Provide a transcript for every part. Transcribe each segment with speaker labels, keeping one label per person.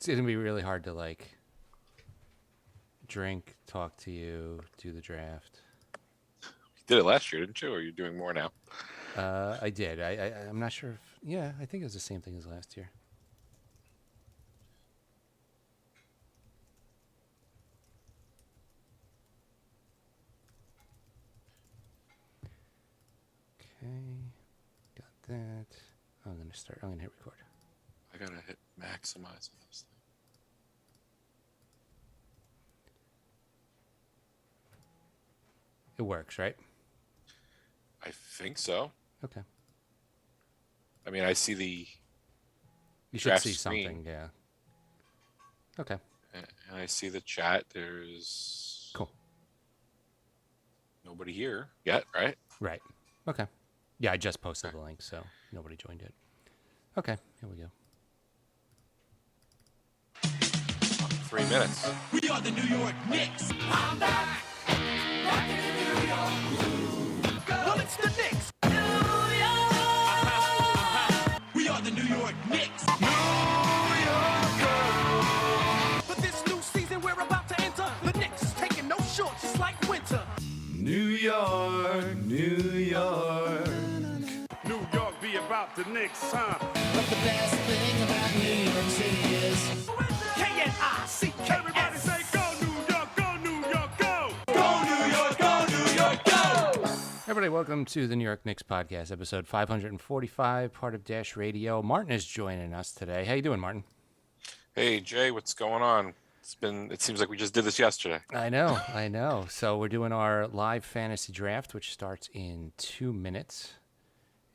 Speaker 1: It's going to be really hard to, like, drink, talk to you, do the draft.
Speaker 2: You did it last year, didn't you? Or are you doing more now?
Speaker 1: I did. I'm not sure if... Yeah, I think it was the same thing as last year. Okay. Got that. I'm going to hit record.
Speaker 2: I got to hit maximize on this thing.
Speaker 1: It works, right?
Speaker 2: I think so.
Speaker 1: Okay.
Speaker 2: I mean, I see the
Speaker 1: You should
Speaker 2: draft
Speaker 1: see
Speaker 2: screen,
Speaker 1: something, yeah. Okay.
Speaker 2: and I see the chat. There's
Speaker 1: Cool.
Speaker 2: nobody here yet, right?
Speaker 1: Right. Okay. Yeah, I just posted the link, so nobody joined it. Okay, here we go.
Speaker 2: 3 minutes.
Speaker 3: We are the New York Knicks. I'm back. Rocking in New York. Well, it's the Knicks. New York. We are the New York Knicks. New York. But this new season we're about to enter, the Knicks is taking no shorts, just like winter. New York, New York.
Speaker 4: New York be about the Knicks, huh?
Speaker 3: But the best thing about New York City is K-N-I-C-K-S.
Speaker 4: Everybody say go New York, go New York, go!
Speaker 3: Go New York, go New York, go!
Speaker 1: Everybody, welcome to the New York Knicks podcast, episode 545, part of Dash Radio. Martin is joining us today. How you doing, Martin?
Speaker 2: Hey Jay, what's going on? It seems like we just did this yesterday.
Speaker 1: I know. So we're doing our live fantasy draft, which starts in 2 minutes.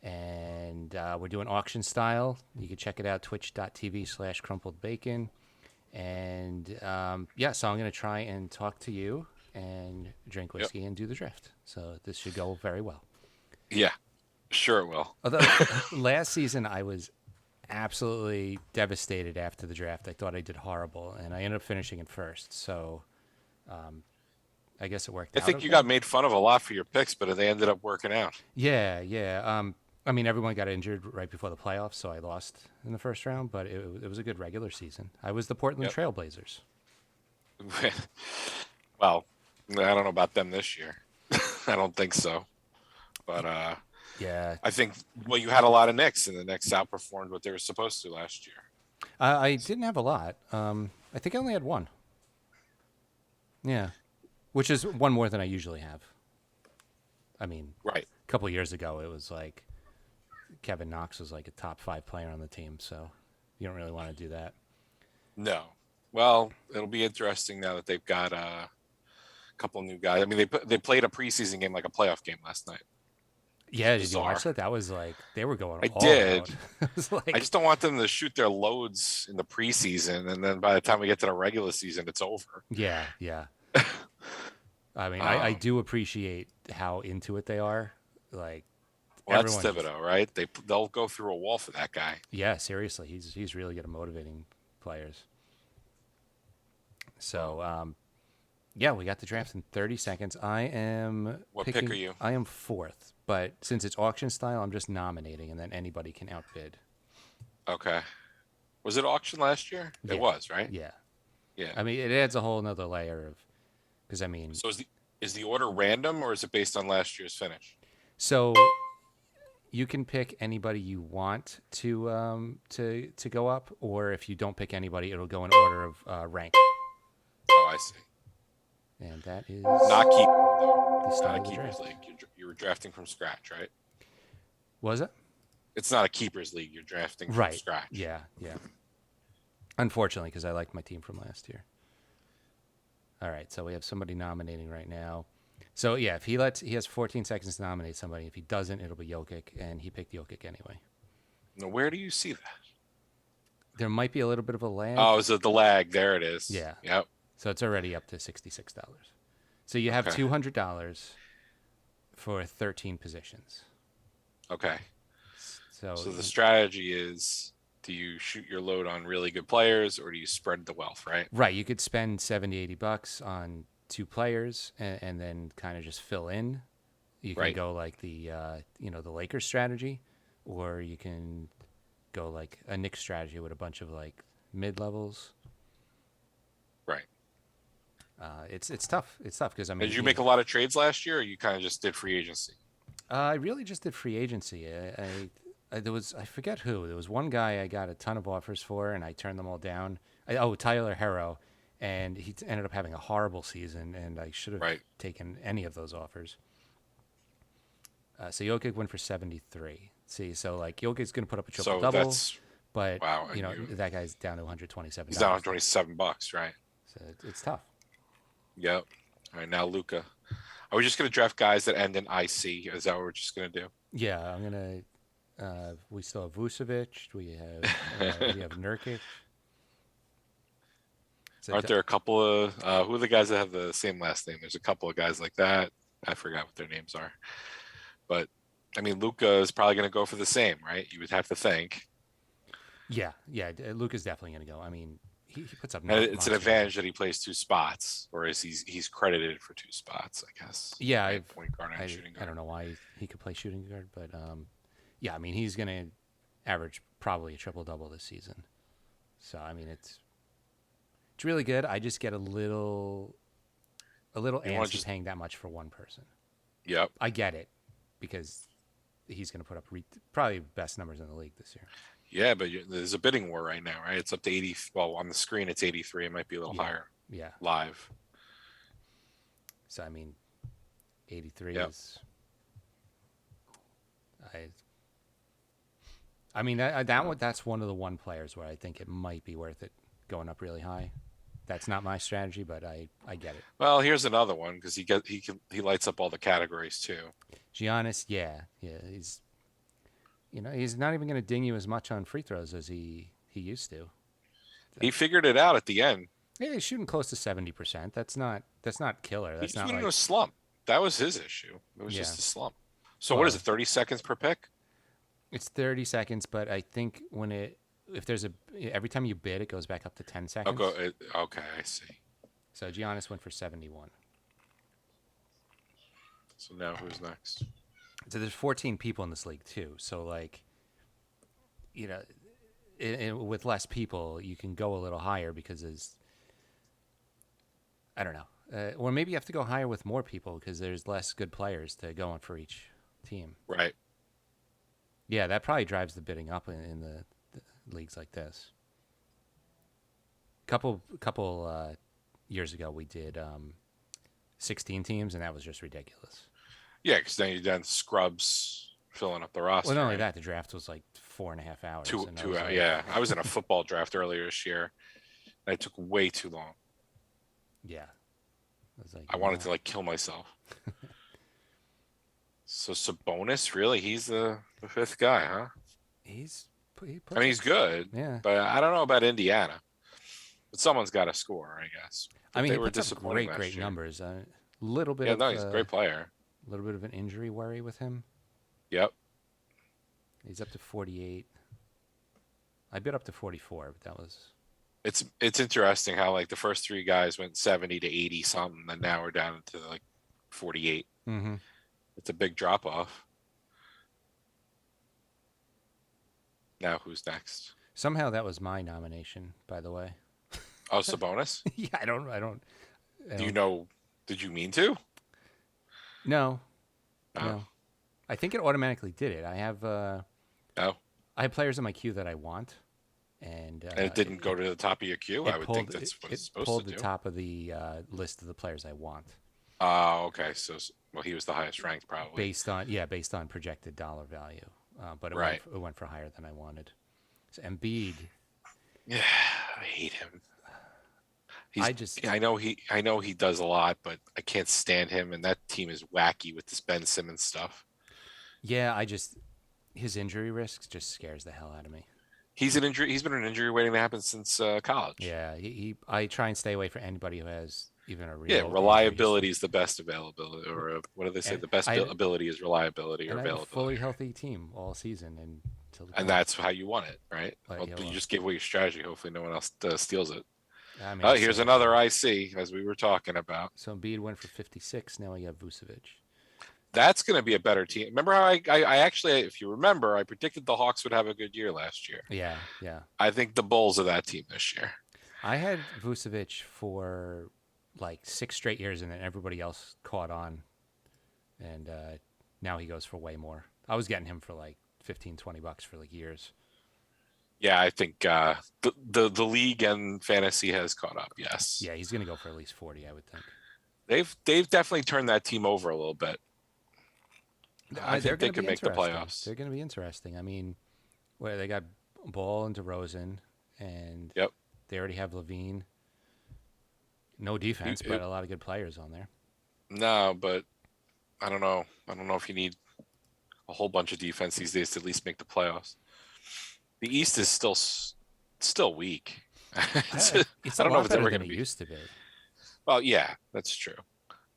Speaker 1: And we're doing auction style. You can check it out, twitch.tv/crumpledbacon. And so I'm going to try and talk to you and drink whiskey and do the draft. So this should go very well.
Speaker 2: Yeah, sure it will.
Speaker 1: Although last season I was absolutely devastated after the draft. I thought I did horrible, and I ended up finishing in first. So I guess it worked out.
Speaker 2: I think you got made fun of a lot for your picks, but they ended up working out.
Speaker 1: Yeah. I mean, everyone got injured right before the playoffs, so I lost in the first round, but it was a good regular season. I was the Portland Trailblazers.
Speaker 2: Well, I don't know about them this year. I don't think so. But
Speaker 1: yeah,
Speaker 2: I think, you had a lot of Knicks, and the Knicks outperformed what they were supposed to last year.
Speaker 1: I didn't have a lot. I think I only had one. Yeah, which is one more than I usually have. I mean,
Speaker 2: Right.
Speaker 1: a couple of years ago, it was like Kevin Knox was like a top 5 player on the team, so you don't really want to do that.
Speaker 2: No. Well, it'll be interesting now that they've got a couple new guys. I mean, they played a preseason game like a playoff game last night.
Speaker 1: Yeah, did you watch that? That was like they were going.
Speaker 2: I
Speaker 1: all
Speaker 2: did.
Speaker 1: out. It was like,
Speaker 2: I just don't want them to shoot their loads in the preseason, and then by the time we get to the regular season, it's over.
Speaker 1: Yeah. I mean, I do appreciate how into it they are. Like,
Speaker 2: well, that's Thibodeau, right? They'll go through a wall for that guy.
Speaker 1: Yeah, seriously, he's really good at motivating players. So, we got the draft in 30 seconds.
Speaker 2: What pick are you?
Speaker 1: I am 4th, but since it's auction style, I'm just nominating, and then anybody can outbid.
Speaker 2: Okay. Was it auction last year?
Speaker 1: Yeah.
Speaker 2: It was, right?
Speaker 1: Yeah.
Speaker 2: Yeah.
Speaker 1: I mean, it adds a whole nother layer of, because I mean.
Speaker 2: So is the order random, or is it based on last year's finish?
Speaker 1: So you can pick anybody you want to go up, or if you don't pick anybody, it'll go in order of rank.
Speaker 2: Oh, I see.
Speaker 1: And that is
Speaker 2: Not keep.
Speaker 1: the start
Speaker 2: Not a
Speaker 1: of the
Speaker 2: keepers
Speaker 1: draft.
Speaker 2: league. You were drafting from scratch, right?
Speaker 1: Was it?
Speaker 2: It's not a keepers league. You're drafting from scratch.
Speaker 1: Yeah. Unfortunately, because I liked my team from last year. All right, so we have somebody nominating right now. So yeah, if he has 14 seconds to nominate somebody. If he doesn't, it'll be Jokic, and he picked Jokic anyway.
Speaker 2: Now, where do you see that?
Speaker 1: There might be a little bit of a lag.
Speaker 2: Oh, is it the lag? There it is.
Speaker 1: Yeah.
Speaker 2: Yep.
Speaker 1: So it's already up to $66. So you have $200 for 13 positions.
Speaker 2: Okay.
Speaker 1: So
Speaker 2: the strategy is, do you shoot your load on really good players, or do you spread the wealth, right?
Speaker 1: Right. You could spend $70-$80 on 2 players and then kind of just fill in. You can go like the Lakers strategy, or you can go like a Knicks strategy with a bunch of like mid-levels. It's tough. It's tough because I mean,
Speaker 2: Did you make a lot of trades last year, or you kind of just did free agency?
Speaker 1: I really just did free agency. I forget who. There was one guy I got a ton of offers for, and I turned them all down. Tyler Herro, and he ended up having a horrible season, and I should have taken any of those offers. So Jokic went for 73. See, so like Jokic's going to put up a triple double, but
Speaker 2: wow,
Speaker 1: that guy's down to 127.
Speaker 2: He's down to $27, right?
Speaker 1: So it's tough.
Speaker 2: Yep. All right, now Luka. Are we just going to draft guys that end in IC? Is that what we're just going to do?
Speaker 1: Yeah, I'm gonna. We still have Vucevic. We have Nurkic.
Speaker 2: Aren't there a couple of who are the guys that have the same last name? There's a couple of guys like that. I forgot what their names are, but I mean, Luka is probably going to go for the same, right? You would have to think.
Speaker 1: Yeah. Luka's definitely going to go. I mean, he puts up.
Speaker 2: And it's an advantage that he plays two spots, whereas he's credited for two spots, I guess.
Speaker 1: Yeah,
Speaker 2: right? Point guard and shooting guard.
Speaker 1: I don't know why he could play shooting guard, but yeah, I mean, he's going to average probably a triple double this season. So I mean, it's really good. I just get a little antsy paying that much for one person.
Speaker 2: Yep,
Speaker 1: I get it because he's going to put up probably best numbers in the league this year.
Speaker 2: Yeah, but there's a bidding war right now, right? It's up to 80. Well, on the screen it's 83. It might be a little higher.
Speaker 1: Yeah,
Speaker 2: live.
Speaker 1: So I mean, 83 is. I mean that's one of the one players where I think it might be worth it going up really high. That's not my strategy, but I get it.
Speaker 2: Well, here's another one because he lights up all the categories too.
Speaker 1: Giannis, yeah, he's not even going to ding you as much on free throws as he used to.
Speaker 2: He figured it out at the end.
Speaker 1: Yeah, he's shooting close to 70%. That's not killer. That's
Speaker 2: he's
Speaker 1: not
Speaker 2: in a slump. That was his issue. It was just a slump. So what is it? 30 seconds per pick?
Speaker 1: It's 30 seconds, but I think every time you bid, it goes back up to 10 seconds.
Speaker 2: Okay, I see.
Speaker 1: So Giannis went for 71.
Speaker 2: So now who's next?
Speaker 1: So there's 14 people in this league too. So like, with less people, you can go a little higher because I don't know. Or maybe you have to go higher with more people because there's less good players to go on for each team.
Speaker 2: Right.
Speaker 1: Yeah, that probably drives the bidding up in the leagues like this. Couple years ago, we did 16 teams, and that was just ridiculous.
Speaker 2: Yeah, because then you're done scrubs filling up the roster.
Speaker 1: Well, not only that, the draft was like 4.5 hours.
Speaker 2: Two hours. Yeah, I was in a football draft earlier this year, and it took way too long.
Speaker 1: Yeah.
Speaker 2: I wanted to kill myself. So Sabonis, really? He's the fifth guy, huh?
Speaker 1: He's
Speaker 2: good.
Speaker 1: Yeah.
Speaker 2: But I don't know about Indiana. But someone's got to score, I guess. But
Speaker 1: he
Speaker 2: they were
Speaker 1: puts up great numbers. A little bit.
Speaker 2: He's a great player.
Speaker 1: A little bit of an injury worry with him.
Speaker 2: Yep.
Speaker 1: He's up to 48. I bid up to 44, but that was.
Speaker 2: It's interesting how the first three guys went 70 to 80 something, and now we're down to 48.
Speaker 1: Mm-hmm.
Speaker 2: It's a big drop off. Now who's next?
Speaker 1: Somehow that was my nomination, by the way.
Speaker 2: Oh, Sabonis?
Speaker 1: Yeah, I don't.
Speaker 2: Do you know? Did you mean to?
Speaker 1: No. I think it automatically did it. I have. I have players in my queue that I want, and
Speaker 2: it didn't go to the top of your queue. I would think that's what it's supposed to do.
Speaker 1: It pulled the top of the list of the players I want.
Speaker 2: Oh, okay. So, he was the highest ranked, probably.
Speaker 1: Based on projected dollar value, but it went for higher than I wanted. So Embiid.
Speaker 2: Yeah, I hate him. I know he does a lot, but I can't stand him, and that team is wacky with this Ben Simmons stuff.
Speaker 1: Yeah, his injury risk just scares the hell out of me.
Speaker 2: He's been an injury waiting to happen since college.
Speaker 1: Yeah, I try and stay away from anybody who has even a real.
Speaker 2: Yeah, reliability is the best availability, or what do they say? The best ability is reliability or availability.
Speaker 1: A fully healthy team all season,
Speaker 2: and that's how you want it, right? You just give away your strategy. Hopefully, no one else steals it. Here's another IC, as we were talking about.
Speaker 1: So Embiid went for 56. Now we have Vucevic.
Speaker 2: That's going to be a better team. Remember how I actually, if you remember, I predicted the Hawks would have a good year last year.
Speaker 1: Yeah.
Speaker 2: I think the Bulls are that team this year.
Speaker 1: I had Vucevic for like 6 straight years, and then everybody else caught on, and now he goes for way more. I was getting him for like $15-$20 for like years.
Speaker 2: Yeah, I think the league and fantasy has caught up. Yes.
Speaker 1: Yeah, he's gonna go for at least 40, I would think.
Speaker 2: They've definitely turned that team over a little bit. I
Speaker 1: They're
Speaker 2: think they
Speaker 1: gonna
Speaker 2: could
Speaker 1: be
Speaker 2: make the
Speaker 1: interesting.
Speaker 2: playoffs.
Speaker 1: They're going to be interesting. I mean, where they got Ball and DeRozan, and
Speaker 2: Yep.
Speaker 1: they already have Levine. No defense, but a lot of good players on there.
Speaker 2: No, but I don't know. I don't know if you need a whole bunch of defense these days to at least make the playoffs. The East is still weak.
Speaker 1: It's
Speaker 2: I don't know if
Speaker 1: better
Speaker 2: it's ever
Speaker 1: than
Speaker 2: going to
Speaker 1: it
Speaker 2: be.
Speaker 1: used to be.
Speaker 2: Well, yeah, that's true.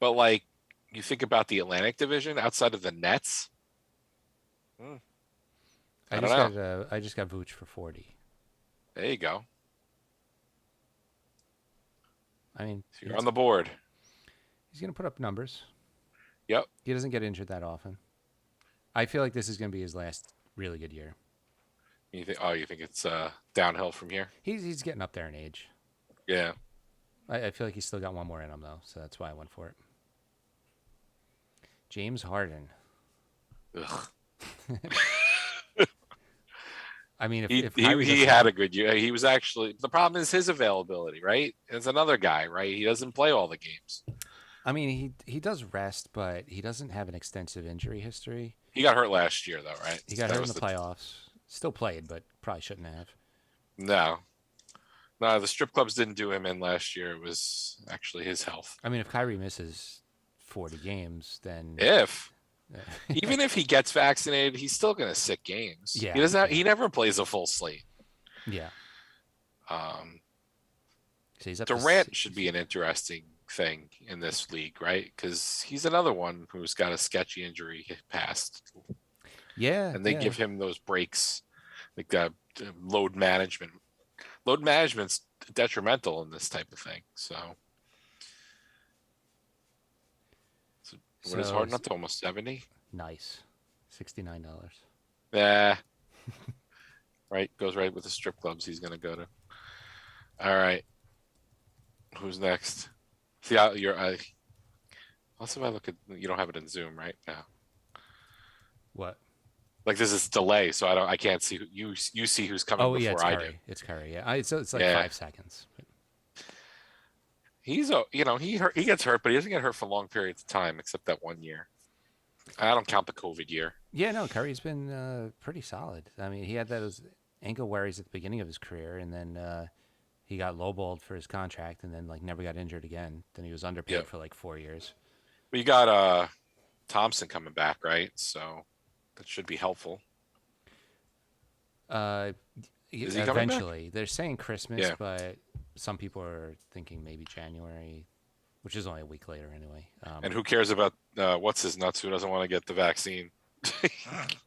Speaker 2: But like, you think about the Atlantic Division outside of the Nets. I don't know.
Speaker 1: I just got Vooch for 40.
Speaker 2: There you go.
Speaker 1: I mean,
Speaker 2: So you're on the board.
Speaker 1: he's going to put up numbers.
Speaker 2: Yep.
Speaker 1: He doesn't get injured that often. I feel like this is going to be his last really good year.
Speaker 2: You think? Oh, you think it's downhill from here?
Speaker 1: He's getting up there in age.
Speaker 2: Yeah.
Speaker 1: I feel like he's still got one more in him, though, so that's why I went for it. James Harden.
Speaker 2: Ugh.
Speaker 1: I mean, if
Speaker 2: He
Speaker 1: Kyrie doesn't-
Speaker 2: had a good year. He was actually, the problem is his availability, right? It's another guy, right? He doesn't play all the games.
Speaker 1: I mean, he does rest, but he doesn't have an extensive injury history.
Speaker 2: He got hurt last year, though, right?
Speaker 1: He got
Speaker 2: That
Speaker 1: hurt in
Speaker 2: was
Speaker 1: the playoffs. Still played, but probably shouldn't have.
Speaker 2: No, the strip clubs didn't do him in last year. It was actually his health.
Speaker 1: I mean, if Kyrie misses 40 games, then
Speaker 2: Even if he gets vaccinated, he's still going to sit games.
Speaker 1: Yeah,
Speaker 2: He doesn't.
Speaker 1: yeah.
Speaker 2: He never plays a full slate.
Speaker 1: yeah. So he's up
Speaker 2: Durant
Speaker 1: to,
Speaker 2: should be an interesting thing in this league, right? Because he's another one who's got a sketchy injury past,
Speaker 1: yeah,
Speaker 2: and they
Speaker 1: yeah.
Speaker 2: give him those breaks, like load management. Load management's detrimental in this type of thing. So what is Harden up to? Almost 70?
Speaker 1: Nice. $69.
Speaker 2: Yeah. Right, goes right with the strip clubs he's going to go to. All right. Who's next? See, also, if I look at, you don't have it in Zoom, right? No.
Speaker 1: What?
Speaker 2: Like this is delay, so I can't see you see who's coming
Speaker 1: Oh,
Speaker 2: before
Speaker 1: yeah, it's
Speaker 2: I
Speaker 1: Curry.
Speaker 2: do.
Speaker 1: It's Curry, yeah. It's like
Speaker 2: Yeah.
Speaker 1: 5 seconds.
Speaker 2: He's he gets hurt, but he doesn't get hurt for long periods of time, except that 1 year. I don't count the COVID year.
Speaker 1: Yeah, no, Curry's been pretty solid. I mean, he had those ankle worries at the beginning of his career, and then he got lowballed for his contract, and then like never got injured again. Then he was underpaid
Speaker 2: Yep.
Speaker 1: for like 4 years.
Speaker 2: But you got Thompson coming back, right? So that should be helpful.
Speaker 1: Is
Speaker 2: he coming back?
Speaker 1: eventually, they're saying Christmas,
Speaker 2: Yeah.
Speaker 1: but some people are thinking maybe January, which is only a week later anyway.
Speaker 2: And who cares about what's his nuts who doesn't want to get the vaccine?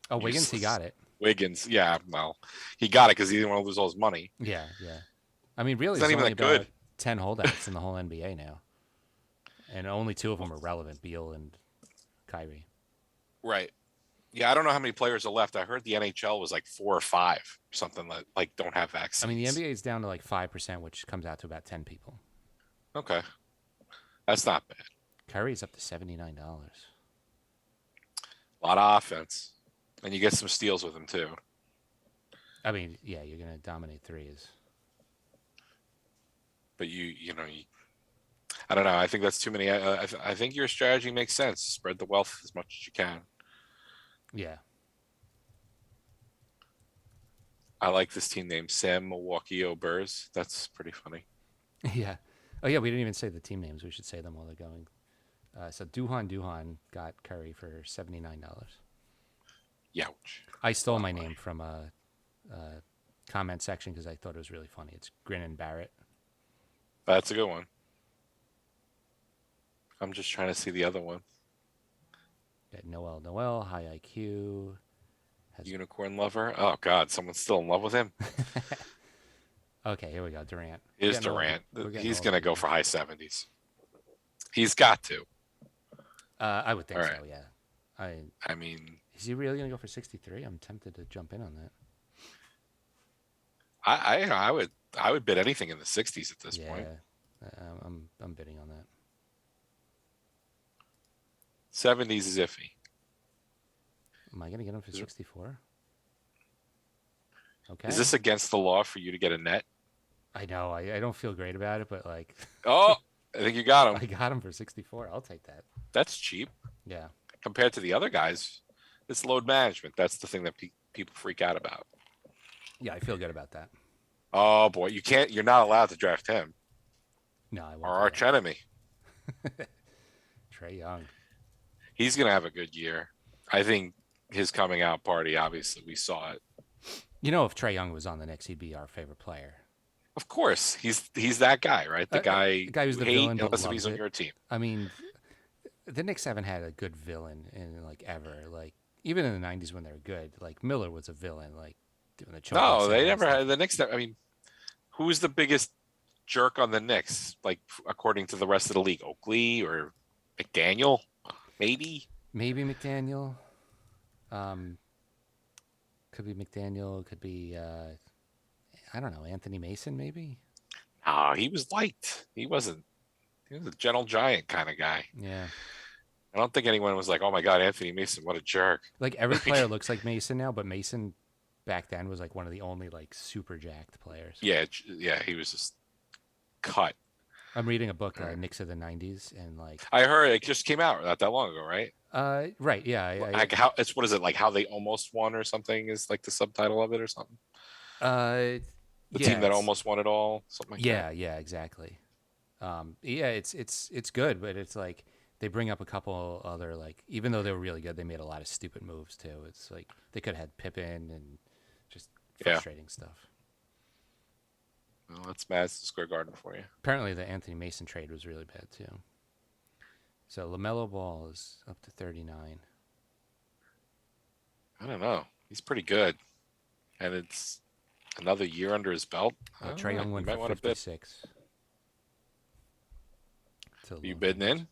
Speaker 1: Oh, Wiggins, he
Speaker 2: Useless.
Speaker 1: got it.
Speaker 2: Wiggins, yeah, well, he got it because he didn't want to lose all his money.
Speaker 1: Yeah, yeah. I mean, really,
Speaker 2: It's not
Speaker 1: there's
Speaker 2: even
Speaker 1: only
Speaker 2: that good.
Speaker 1: about 10 holdouts in the whole NBA now, and only 2 of them are relevant: Beal and Kyrie.
Speaker 2: Right. Yeah, I don't know how many players are left. I heard the NHL was like 4 or 5, or something like don't have vaccines.
Speaker 1: I mean, the NBA is down to like 5%, which comes out to about 10 people.
Speaker 2: Okay, that's not bad.
Speaker 1: Curry's up to $79.
Speaker 2: A lot of offense, and you get some steals with him too.
Speaker 1: I mean, yeah, you're gonna dominate threes.
Speaker 2: But I don't know. I think that's too many. I think your strategy makes sense. Spread the wealth as much as you can.
Speaker 1: Yeah.
Speaker 2: I like this team name, Sam Milwaukee O'Burs. That's pretty funny.
Speaker 1: Yeah. Oh, yeah, we didn't even say the team names. We should say them while they're going. So Duhan got Curry for $79.
Speaker 2: Youch.
Speaker 1: I stole my name from a comment section because I thought it was really funny. It's Grin and Barrett.
Speaker 2: That's a good one. I'm just trying to see the other one.
Speaker 1: Got Noel, high IQ.
Speaker 2: Unicorn lover. Oh God, someone's still in love with him.
Speaker 1: Okay, here we go. Durant.
Speaker 2: It is
Speaker 1: Getting older.
Speaker 2: Durant.
Speaker 1: We're getting
Speaker 2: He's
Speaker 1: older.
Speaker 2: gonna go for high 70s. He's got to.
Speaker 1: I would think
Speaker 2: All
Speaker 1: so,
Speaker 2: right.
Speaker 1: yeah.
Speaker 2: I mean,
Speaker 1: Is he really going to go for 63? I'm tempted to jump in on that.
Speaker 2: I would bid anything in the 60s at this
Speaker 1: Yeah,
Speaker 2: point.
Speaker 1: I'm bidding on that.
Speaker 2: 70s is iffy.
Speaker 1: Am I going to get him for 64? Okay.
Speaker 2: Is this against the law for you to get a net?
Speaker 1: I know. I don't feel great about it, but like,
Speaker 2: Oh, I think you got
Speaker 1: I
Speaker 2: him.
Speaker 1: got him for 64. I'll take that.
Speaker 2: That's cheap
Speaker 1: Yeah.
Speaker 2: compared to the other guys. It's load management. That's the thing that people freak out about.
Speaker 1: Yeah, I feel good about that.
Speaker 2: Oh boy, you can't. You're not allowed to draft him.
Speaker 1: No, I won't.
Speaker 2: Our arch enemy.
Speaker 1: Trae Young.
Speaker 2: He's gonna have a good year. I think his coming out party. Obviously, we saw it.
Speaker 1: You know, if Trae Young was on the Knicks, he'd be our favorite player.
Speaker 2: Of course, he's that guy, right? The guy,
Speaker 1: who's the
Speaker 2: you hate
Speaker 1: villain but
Speaker 2: unless if he's
Speaker 1: loves
Speaker 2: on
Speaker 1: it.
Speaker 2: your team.
Speaker 1: I mean, the Knicks haven't had a good villain in like ever. Like even in the '90s when they were good, like Miller was a villain. Like doing the choking
Speaker 2: No, they
Speaker 1: sign
Speaker 2: never
Speaker 1: and
Speaker 2: had the Knicks. I mean, who's the biggest jerk on the Knicks? Like according to the rest of the league, Oakley or McDaniel, maybe.
Speaker 1: Maybe McDaniel. Could be McDaniel. Could be I don't know, Anthony Mason maybe.
Speaker 2: Ah, he was liked. He wasn't. He was a gentle giant kind of guy.
Speaker 1: Yeah.
Speaker 2: I don't think anyone was like, "Oh my God, Anthony Mason, what a jerk."
Speaker 1: Like every player looks like Mason now, but Mason back then was like one of the only like super jacked players.
Speaker 2: Yeah, he was just cut.
Speaker 1: I'm reading a book, Knicks of the '90s, and like
Speaker 2: I heard it just came out not that long ago, right?
Speaker 1: right, yeah,
Speaker 2: Like how it's what is it like? How they almost won or something is like the subtitle of it or something. The team that
Speaker 1: it's-
Speaker 2: almost won it all, something like that.
Speaker 1: yeah, exactly. Yeah, it's good, but it's like they bring up a couple other like even though they were really good, they made a lot of stupid moves too. It's like they could have had Pippen and just
Speaker 2: Yeah.
Speaker 1: frustrating stuff.
Speaker 2: Well, that's Madison Square Garden for you.
Speaker 1: Apparently, the Anthony Mason trade was really bad too. So LaMelo Ball is up to 39.
Speaker 2: I don't know. He's pretty good, and it's another year under his belt. I don't
Speaker 1: Trae
Speaker 2: know.
Speaker 1: Young
Speaker 2: You
Speaker 1: went
Speaker 2: might
Speaker 1: for
Speaker 2: want to bid.
Speaker 1: 56.
Speaker 2: Are you bidding in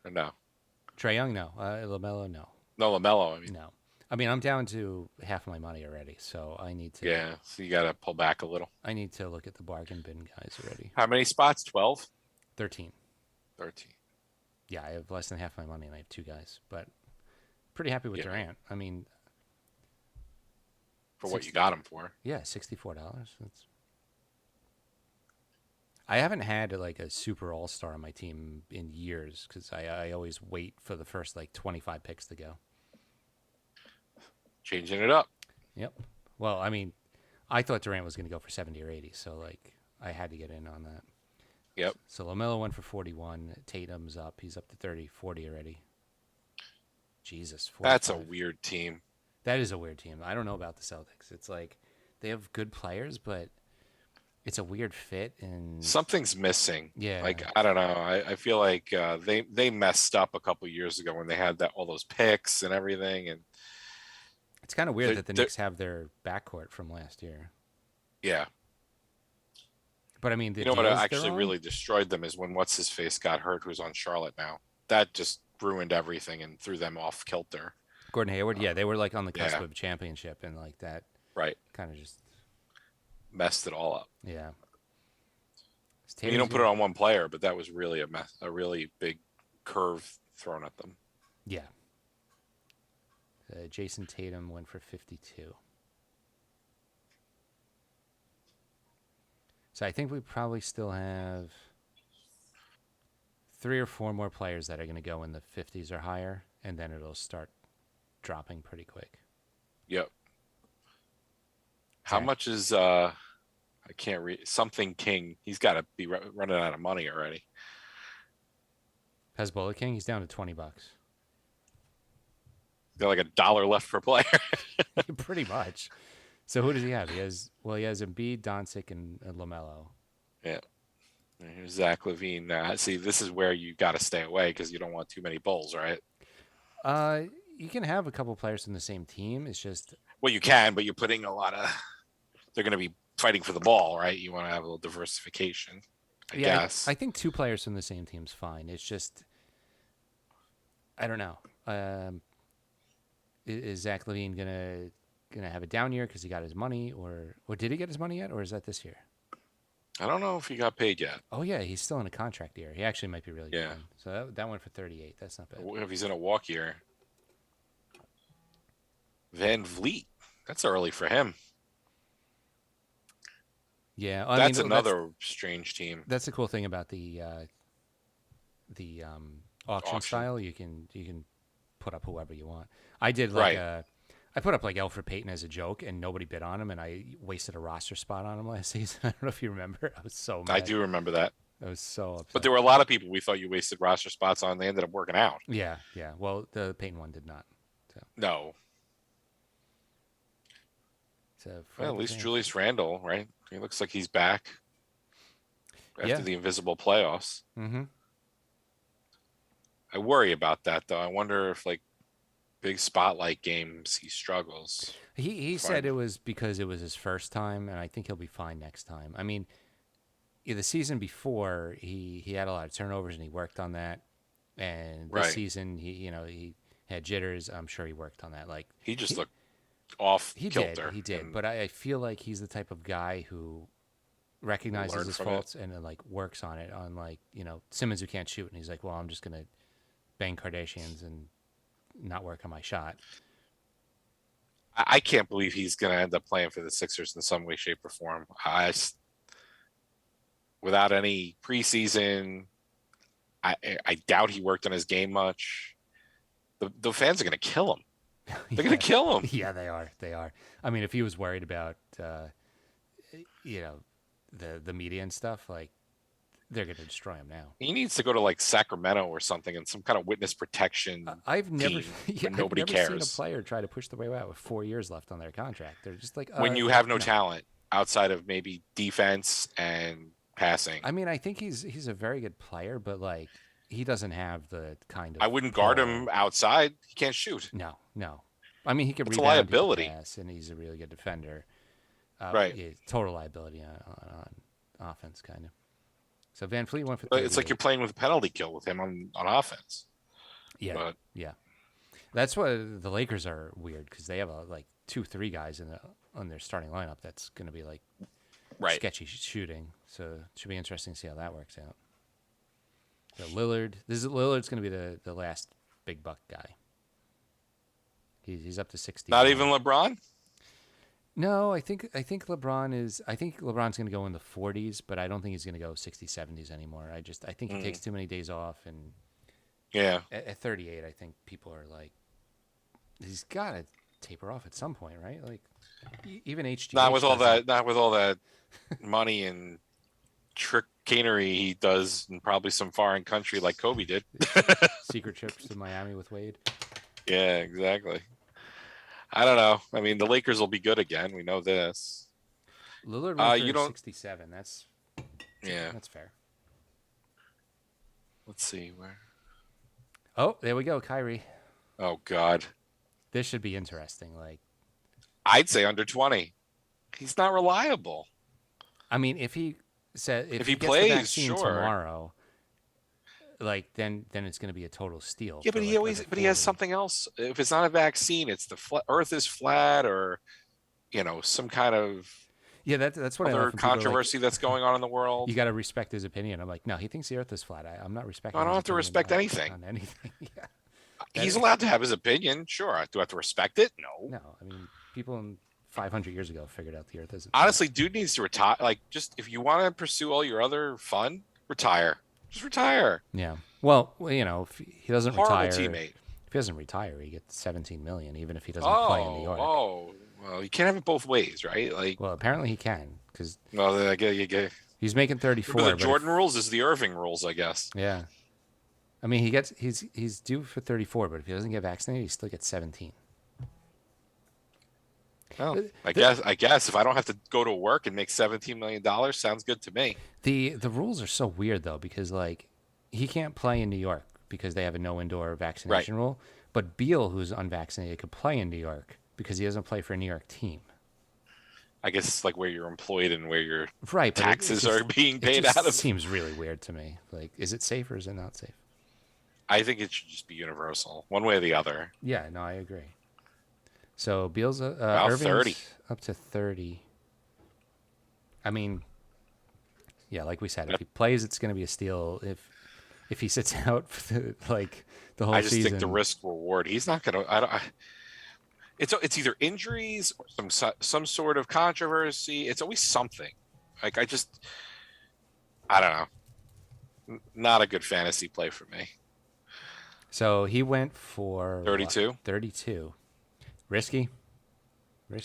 Speaker 2: or no?
Speaker 1: Trae Young, no. LaMelo, no.
Speaker 2: No, LaMelo. I mean,
Speaker 1: No. I mean, I'm down to half my money already, so I need to.
Speaker 2: yeah. So you got to pull back a little.
Speaker 1: I need to look at the bargain bin guys already.
Speaker 2: How many spots? 12?
Speaker 1: 13.
Speaker 2: 13.
Speaker 1: Yeah, I have less than half my money, and I have two guys, but pretty happy with
Speaker 2: Yeah.
Speaker 1: Durant. I mean,
Speaker 2: For what you got him for.
Speaker 1: yeah, $64. That's. I haven't had like a super all-star on my team in years because I always wait for the first like 25 picks to go.
Speaker 2: Changing it up.
Speaker 1: Yep. Well, I mean, I thought Durant was going to go for 70 or 80, so like I had to get in on that.
Speaker 2: Yep.
Speaker 1: So LaMelo went for 41. Tatum's up. He's up to 30, 40 already. Jesus. 45.
Speaker 2: That's a weird team.
Speaker 1: That is a weird team. I don't know about the Celtics. It's like they have good players, but it's a weird fit. And
Speaker 2: Something's missing.
Speaker 1: Yeah.
Speaker 2: Like, I don't know. I feel like they messed up a couple years ago when they had all those picks and everything. And
Speaker 1: it's kind of weird that the
Speaker 2: they're-
Speaker 1: Knicks have their backcourt from last year.
Speaker 2: yeah.
Speaker 1: But I mean, the
Speaker 2: You know what
Speaker 1: deals they're
Speaker 2: actually
Speaker 1: on-
Speaker 2: really destroyed them is when what's-his-face got hurt, who's on Charlotte now. That just ruined everything and threw them off kilter.
Speaker 1: Gordon Hayward, yeah, they were like on the cusp
Speaker 2: yeah.
Speaker 1: of championship, and like that
Speaker 2: Right.
Speaker 1: kind of just,
Speaker 2: Messed it all up.
Speaker 1: yeah.
Speaker 2: And you don't put it on one player, but that was really a really big curve thrown at them.
Speaker 1: Yeah. Jason Tatum went for 52. So I think we probably still have 3 or 4 more players that are going to go in the 50s or higher, and then it'll start dropping pretty quick.
Speaker 2: Yep. How
Speaker 1: Zach.
Speaker 2: much is I can't read something King? He's got to be running out of money already.
Speaker 1: Hezbollah King, he's down to $20.
Speaker 2: He's got like $1 left per player.
Speaker 1: Pretty much. So who does he have? He has Embiid, Doncic, and LaMelo.
Speaker 2: Yeah. And here's Zach Levine. See, this is where you got to stay away because you don't want too many Bulls, right?
Speaker 1: You can have a couple players from the same team. It's just
Speaker 2: Well, you can, but you're putting a lot of. They're going to be fighting for the ball, right? You want to have a little diversification, I guess.
Speaker 1: I think 2 players from the same team's fine. It's just I don't know. Is Zach Levine gonna have a down year because he got his money, or did he get his money yet, or is that this year?
Speaker 2: I don't know if he got paid yet.
Speaker 1: Oh yeah, he's still in a contract year. He actually might be really good.
Speaker 2: Yeah.
Speaker 1: So that went for 38. That's not bad.
Speaker 2: What if he's in a walk year? Van Vliet. That's early for him.
Speaker 1: Yeah,
Speaker 2: That's another strange team.
Speaker 1: That's the cool thing about the auction style. You can put up whoever you want. I did I put up like Alfred Payton as a joke, and nobody bid on him, and I wasted a roster spot on him last season. I don't know if you remember. I was so mad.
Speaker 2: I do remember that.
Speaker 1: I was so upset.
Speaker 2: But there were a lot of people we thought you wasted roster spots on. They ended up working out.
Speaker 1: Yeah. Well, the Payton one did not. So.
Speaker 2: No.
Speaker 1: So
Speaker 2: Well, at least Julius Randle, right? He looks like he's back after the invisible playoffs.
Speaker 1: Mm-hmm.
Speaker 2: I worry about that, though. I wonder if, like, big spotlight games, he struggles.
Speaker 1: He said it was because it was his first time, and I think he'll be fine next time. I mean, the season before, he had a lot of turnovers, and he worked on that. And this season, he had jitters. I'm sure he worked on that. Like
Speaker 2: he just looked off kilter.
Speaker 1: He did. But I feel like he's the type of guy who recognizes his faults and then, like, works on it. On, like, Simmons who can't shoot, and he's like, well, I'm just gonna bang Kardashians and not work on my shot.
Speaker 2: I can't believe he's going to end up playing for the Sixers in some way, shape, or form. Without any preseason, I doubt he worked on his game much. The fans are going to kill him. They're going to kill him.
Speaker 1: Yeah, they are. They are. I mean, if he was worried about, the media and stuff, like, they're going to destroy him now.
Speaker 2: He needs to go to, like, Sacramento or something and some kind of witness protection.
Speaker 1: I've never
Speaker 2: nobody
Speaker 1: cares.
Speaker 2: cares.
Speaker 1: Seen a player try to push the way out with 4 years left on their contract. They're just like,
Speaker 2: when you have no talent outside of maybe defense and passing.
Speaker 1: I mean, I think he's a very good player, but, like, he doesn't have the kind of.
Speaker 2: I wouldn't guard him outside. He can't shoot.
Speaker 1: No. I mean, he can rebound,
Speaker 2: a liability.
Speaker 1: he can pass, and he's a really good defender.
Speaker 2: Right.
Speaker 1: Yeah, total liability on offense, kind of. So Van Fleet went for 38.
Speaker 2: It's like you're playing with a penalty kill with him on offense.
Speaker 1: Yeah, yeah. That's why the Lakers are weird, because they have like 2-3 guys on their starting lineup that's going to be like sketchy shooting. So it should be interesting to see how that works out. So Lillard's going to be the last big buck guy. He's up to 60.
Speaker 2: Not even LeBron?
Speaker 1: No, I think LeBron is. I think LeBron's going to go in the 40s, but I don't think he's going to go 60s, 70s anymore. I think he takes too many days off, and at 38, I think people are like, he's got to taper off at some point, right? Like, even HGH.
Speaker 2: Not with all that money and trickery he does in probably some foreign country like Kobe did.
Speaker 1: Secret trips to Miami with Wade.
Speaker 2: Yeah, exactly. I don't know. I mean, the Lakers will be good again. We know this.
Speaker 1: Lillard went for 67. That's fair.
Speaker 2: Let's see where.
Speaker 1: Oh, there we go, Kyrie.
Speaker 2: Oh God,
Speaker 1: this should be interesting. Like,
Speaker 2: I'd say under 20. He's not reliable.
Speaker 1: I mean, if he
Speaker 2: plays,
Speaker 1: the vaccine tomorrow, like then it's going to be a total steal.
Speaker 2: Yeah, but he has something else. If it's not a vaccine, it's the Earth is flat, or some kind of
Speaker 1: that's what
Speaker 2: other controversy that's going on in the world.
Speaker 1: You got to respect his opinion. I'm like, no, he thinks the Earth is flat. I'm not respecting.
Speaker 2: I don't have to respect anything.
Speaker 1: On anything. Yeah,
Speaker 2: he's allowed to have his opinion. Sure, do I have to respect it? No.
Speaker 1: I mean, people 500 years ago figured out the Earth isn't.
Speaker 2: Honestly, dude needs to retire. Like, just if you want to pursue all your other fun, retire. Just retire.
Speaker 1: Yeah. Well, if he doesn't retire,
Speaker 2: teammate.
Speaker 1: If he doesn't retire, he gets $17 million, even if he doesn't play in New York.
Speaker 2: Oh, well, you can't have it both ways, right? Like,
Speaker 1: well, apparently he can, because
Speaker 2: he's
Speaker 1: making 34.
Speaker 2: The Jordan rules is the Irving rules, I guess.
Speaker 1: Yeah. I mean, he's due for 34, but if he doesn't get vaccinated, he still gets 17.
Speaker 2: Well, I guess if I don't have to go to work and make $17 million, sounds good to me.
Speaker 1: The rules are so weird though, because like he can't play in New York because they have a no indoor vaccination rule. But Beal, who's unvaccinated, could play in New York because he doesn't play for a New York team.
Speaker 2: I guess it's like where you're employed and where your
Speaker 1: right,
Speaker 2: taxes are being paid out of.
Speaker 1: It seems really weird to me. Like, is it safe or is it not safe?
Speaker 2: I think it should just be universal, one way or the other.
Speaker 1: Yeah, no, I agree. So Beal's
Speaker 2: about 30,
Speaker 1: up to 30. I mean, Yeah, like we said, if he plays, it's going to be a steal. If he sits out for the whole
Speaker 2: I just
Speaker 1: season,
Speaker 2: think the risk reward. He's not going to. It's either injuries or some sort of controversy. It's always something. Like I don't know. Not a good fantasy play for me.
Speaker 1: So he went for
Speaker 2: 32?
Speaker 1: 32. Risky?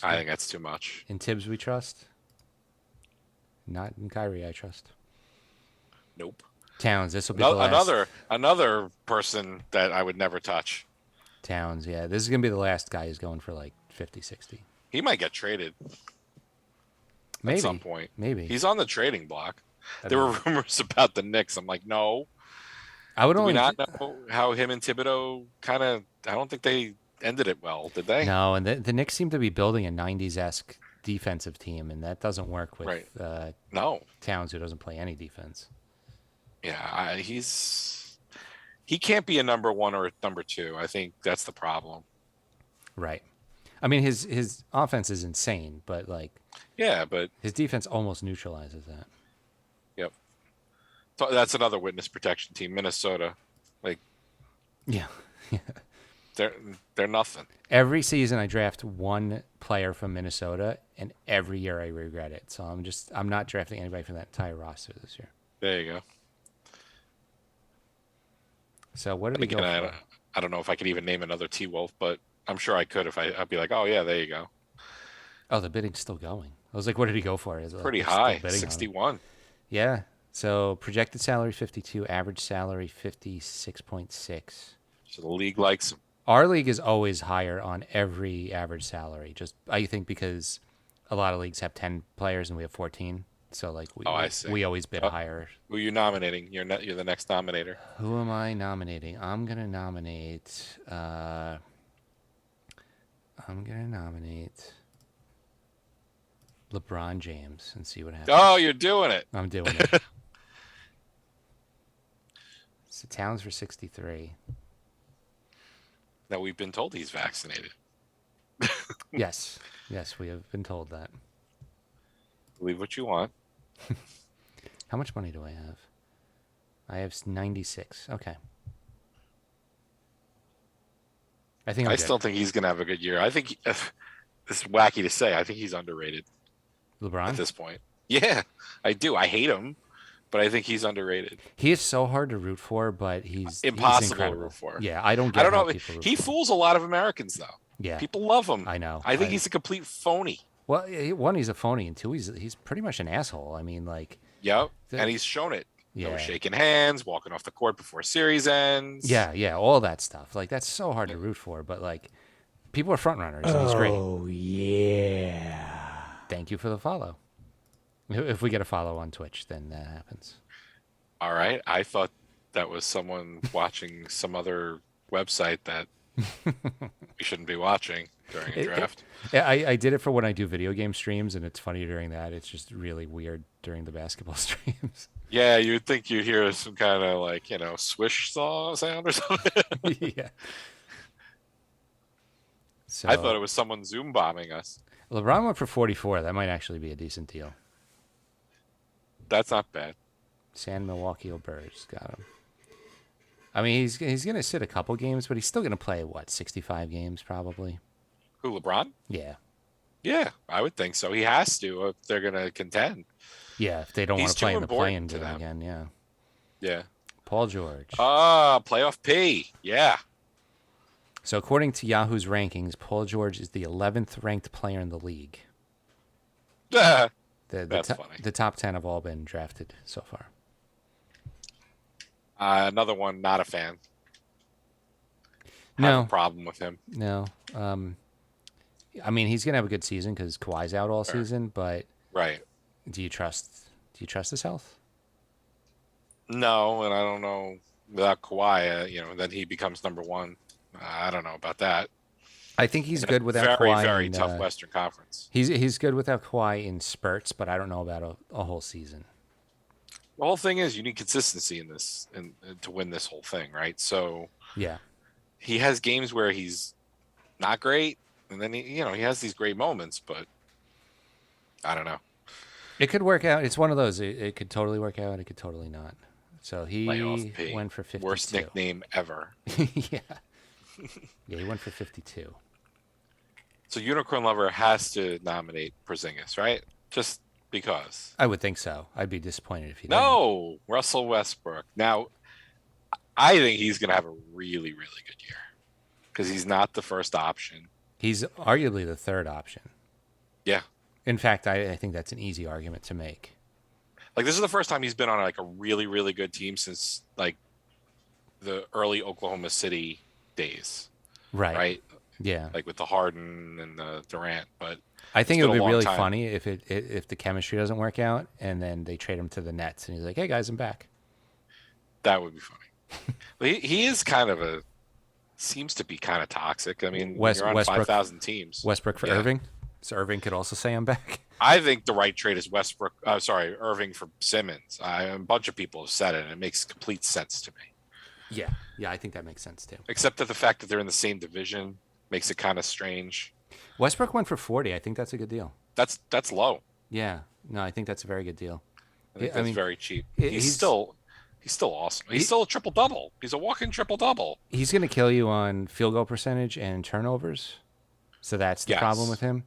Speaker 2: I think that's too much.
Speaker 1: In Tibbs we trust. Not in Kyrie I trust.
Speaker 2: Nope.
Speaker 1: Towns, this will be the last.
Speaker 2: Another person that I would never touch.
Speaker 1: Towns, yeah. This is going to be the last guy who's going for like 50, 60.
Speaker 2: He might get traded
Speaker 1: Maybe.
Speaker 2: at some point.
Speaker 1: Maybe.
Speaker 2: He's on the trading block. There were rumors about the Knicks. I'm like, no.
Speaker 1: I would
Speaker 2: Do we
Speaker 1: only
Speaker 2: not know how him and Thibodeau kind of? I don't think they ended it well, did they?
Speaker 1: No, and the Knicks seem to be building a 90s-esque defensive team, and that doesn't work with
Speaker 2: Right. No.
Speaker 1: Towns, who doesn't play any defense.
Speaker 2: Yeah, he can't be a number one or a number two. I think that's the problem.
Speaker 1: Right. I mean, his offense is insane, but
Speaker 2: Yeah, but
Speaker 1: his defense almost neutralizes that.
Speaker 2: yep. So that's another witness protection team, Minnesota. Like
Speaker 1: Yeah.
Speaker 2: they're nothing.
Speaker 1: Every season I draft one player from Minnesota, and every year I regret it. So I'm not drafting anybody from that entire roster this year.
Speaker 2: There you go.
Speaker 1: So what did he go
Speaker 2: Again,
Speaker 1: for?
Speaker 2: I don't know if I could even name another T-Wolf, but I'm sure I could if I'd be like, oh yeah, there you go.
Speaker 1: Oh, the bidding's still going. I was like, what did he go for? Is it
Speaker 2: Pretty
Speaker 1: they're still
Speaker 2: high,
Speaker 1: bidding on him?
Speaker 2: 61.
Speaker 1: Yeah. So projected salary 52, average salary 56.6.
Speaker 2: So the league likes him.
Speaker 1: Our league is always higher on every average salary. Just I think because a lot of leagues have 10 players and we have 14. So
Speaker 2: I see.
Speaker 1: we always bid higher.
Speaker 2: Who are you nominating? You're the next nominator.
Speaker 1: Who am I nominating? I'm gonna nominate LeBron James and see what happens.
Speaker 2: Oh, you're doing it.
Speaker 1: I'm doing it. So Towns for 63.
Speaker 2: Now we've been told he's vaccinated.
Speaker 1: Yes, we have been told that.
Speaker 2: Believe what you want.
Speaker 1: How much money do I have? I have 96. Okay.
Speaker 2: I still think he's going to have a good year. I think it's wacky to say. I think he's underrated
Speaker 1: LeBron
Speaker 2: at this point. Yeah, I do. I hate him, but I think he's underrated.
Speaker 1: He is so hard to root for, but he's
Speaker 2: Impossible
Speaker 1: incredible.
Speaker 2: to root for.
Speaker 1: Yeah, I don't
Speaker 2: I don't
Speaker 1: how
Speaker 2: know.
Speaker 1: people root
Speaker 2: He
Speaker 1: for him.
Speaker 2: fools a lot of Americans, though.
Speaker 1: Yeah,
Speaker 2: People love him.
Speaker 1: I know.
Speaker 2: I think he's a complete phony.
Speaker 1: Well, one, he's a phony, and two, he's pretty much an asshole. I mean,
Speaker 2: Yep, and he's shown it.
Speaker 1: Yeah.
Speaker 2: No shaking hands, walking off the court before series ends.
Speaker 1: Yeah, all that stuff. That's so hard to root for, but people are front runners, and he's great.
Speaker 3: Oh, yeah.
Speaker 1: Thank you for the follow. If we get a follow on Twitch, then that happens.
Speaker 2: All right. I thought that was someone watching some other website that we shouldn't be watching during a draft.
Speaker 1: I did it for when I do video game streams, and it's funny during that. It's just really weird during the basketball streams.
Speaker 2: Yeah, you'd think you'd hear some kind of swish sound or something.
Speaker 1: Yeah. So
Speaker 2: I thought it was someone Zoom bombing us.
Speaker 1: LeBron went for 44. That might actually be a decent deal.
Speaker 2: That's not bad.
Speaker 1: San Milwaukee O'Burs got him. I mean, he's going to sit a couple games, but he's still going to play, 65 games probably?
Speaker 2: Who, LeBron?
Speaker 1: Yeah.
Speaker 2: Yeah, I would think so. He has to if they're going to contend.
Speaker 1: Yeah, if they don't want
Speaker 2: He's
Speaker 1: to play
Speaker 2: too
Speaker 1: in the play-in
Speaker 2: important to
Speaker 1: game
Speaker 2: them.
Speaker 1: again, yeah.
Speaker 2: Yeah.
Speaker 1: Paul George.
Speaker 2: Playoff P. Yeah.
Speaker 1: So according to Yahoo's rankings, Paul George is the 11th ranked player in the league.
Speaker 2: That's
Speaker 1: The
Speaker 2: funny.
Speaker 1: top 10 have all been drafted so far.
Speaker 2: Another one, not a fan. Have
Speaker 1: No.
Speaker 2: a problem with him.
Speaker 1: No. I mean, he's going to have a good season because Kawhi's out all season, but
Speaker 2: Right.
Speaker 1: do you trust his health?
Speaker 2: No, and I don't know without Kawhi, then he becomes number one. I don't know about that.
Speaker 1: I think he's good without
Speaker 2: very,
Speaker 1: Kawhi.
Speaker 2: very
Speaker 1: in,
Speaker 2: tough Western Conference.
Speaker 1: He's good without Kawhi in spurts, but I don't know about a whole season.
Speaker 2: The whole thing is you need consistency in this and to win this whole thing, right? So
Speaker 1: Yeah.
Speaker 2: he has games where he's not great, and then he has these great moments, but I don't know.
Speaker 1: It could work out. It's one of those. It could totally work out. It could totally not. So
Speaker 2: Playoff
Speaker 1: he
Speaker 2: P.
Speaker 1: went for 52.
Speaker 2: Worst nickname ever.
Speaker 1: Yeah. Yeah, he went for 52.
Speaker 2: So Unicorn Lover has to nominate Porzingis, right? Just because.
Speaker 1: I would think so. I'd be disappointed if he didn't.
Speaker 2: No, Russell Westbrook. Now, I think he's going to have a really, really good year because he's not the first option.
Speaker 1: He's arguably the third option.
Speaker 2: Yeah.
Speaker 1: In fact, I think that's an easy argument to make.
Speaker 2: Like, this is the first time he's been on like a really, really good team since like the early Oklahoma City days.
Speaker 1: Right. Yeah.
Speaker 2: Like with the Harden and the Durant. But
Speaker 1: I think
Speaker 2: it's
Speaker 1: it would
Speaker 2: been
Speaker 1: be
Speaker 2: a long
Speaker 1: really
Speaker 2: time.
Speaker 1: funny if the chemistry doesn't work out and then they trade him to the Nets and he's like, "Hey guys, I'm back."
Speaker 2: That would be funny. But he is kind of seems to be kind of toxic. I mean, when you're on
Speaker 1: Westbrook-
Speaker 2: 5,000 teams.
Speaker 1: Westbrook for
Speaker 2: Yeah.
Speaker 1: Irving, so Irving could also say I'm back.
Speaker 2: I think the right trade is Irving for Simmons. A bunch of people have said it, and it makes complete sense to me.
Speaker 1: Yeah, I think that makes sense too.
Speaker 2: Except that the fact that they're in the same division makes it kind of strange.
Speaker 1: Westbrook went for 40. I think that's a good deal.
Speaker 2: That's low.
Speaker 1: Yeah, no, I think that's a very good deal.
Speaker 2: I think
Speaker 1: Yeah,
Speaker 2: that's very cheap.
Speaker 1: he's-
Speaker 2: He's still awesome. He's still a triple double. He's a walking triple double.
Speaker 1: He's going to kill you on field goal percentage and turnovers. So that's the
Speaker 2: Yes.
Speaker 1: problem with him.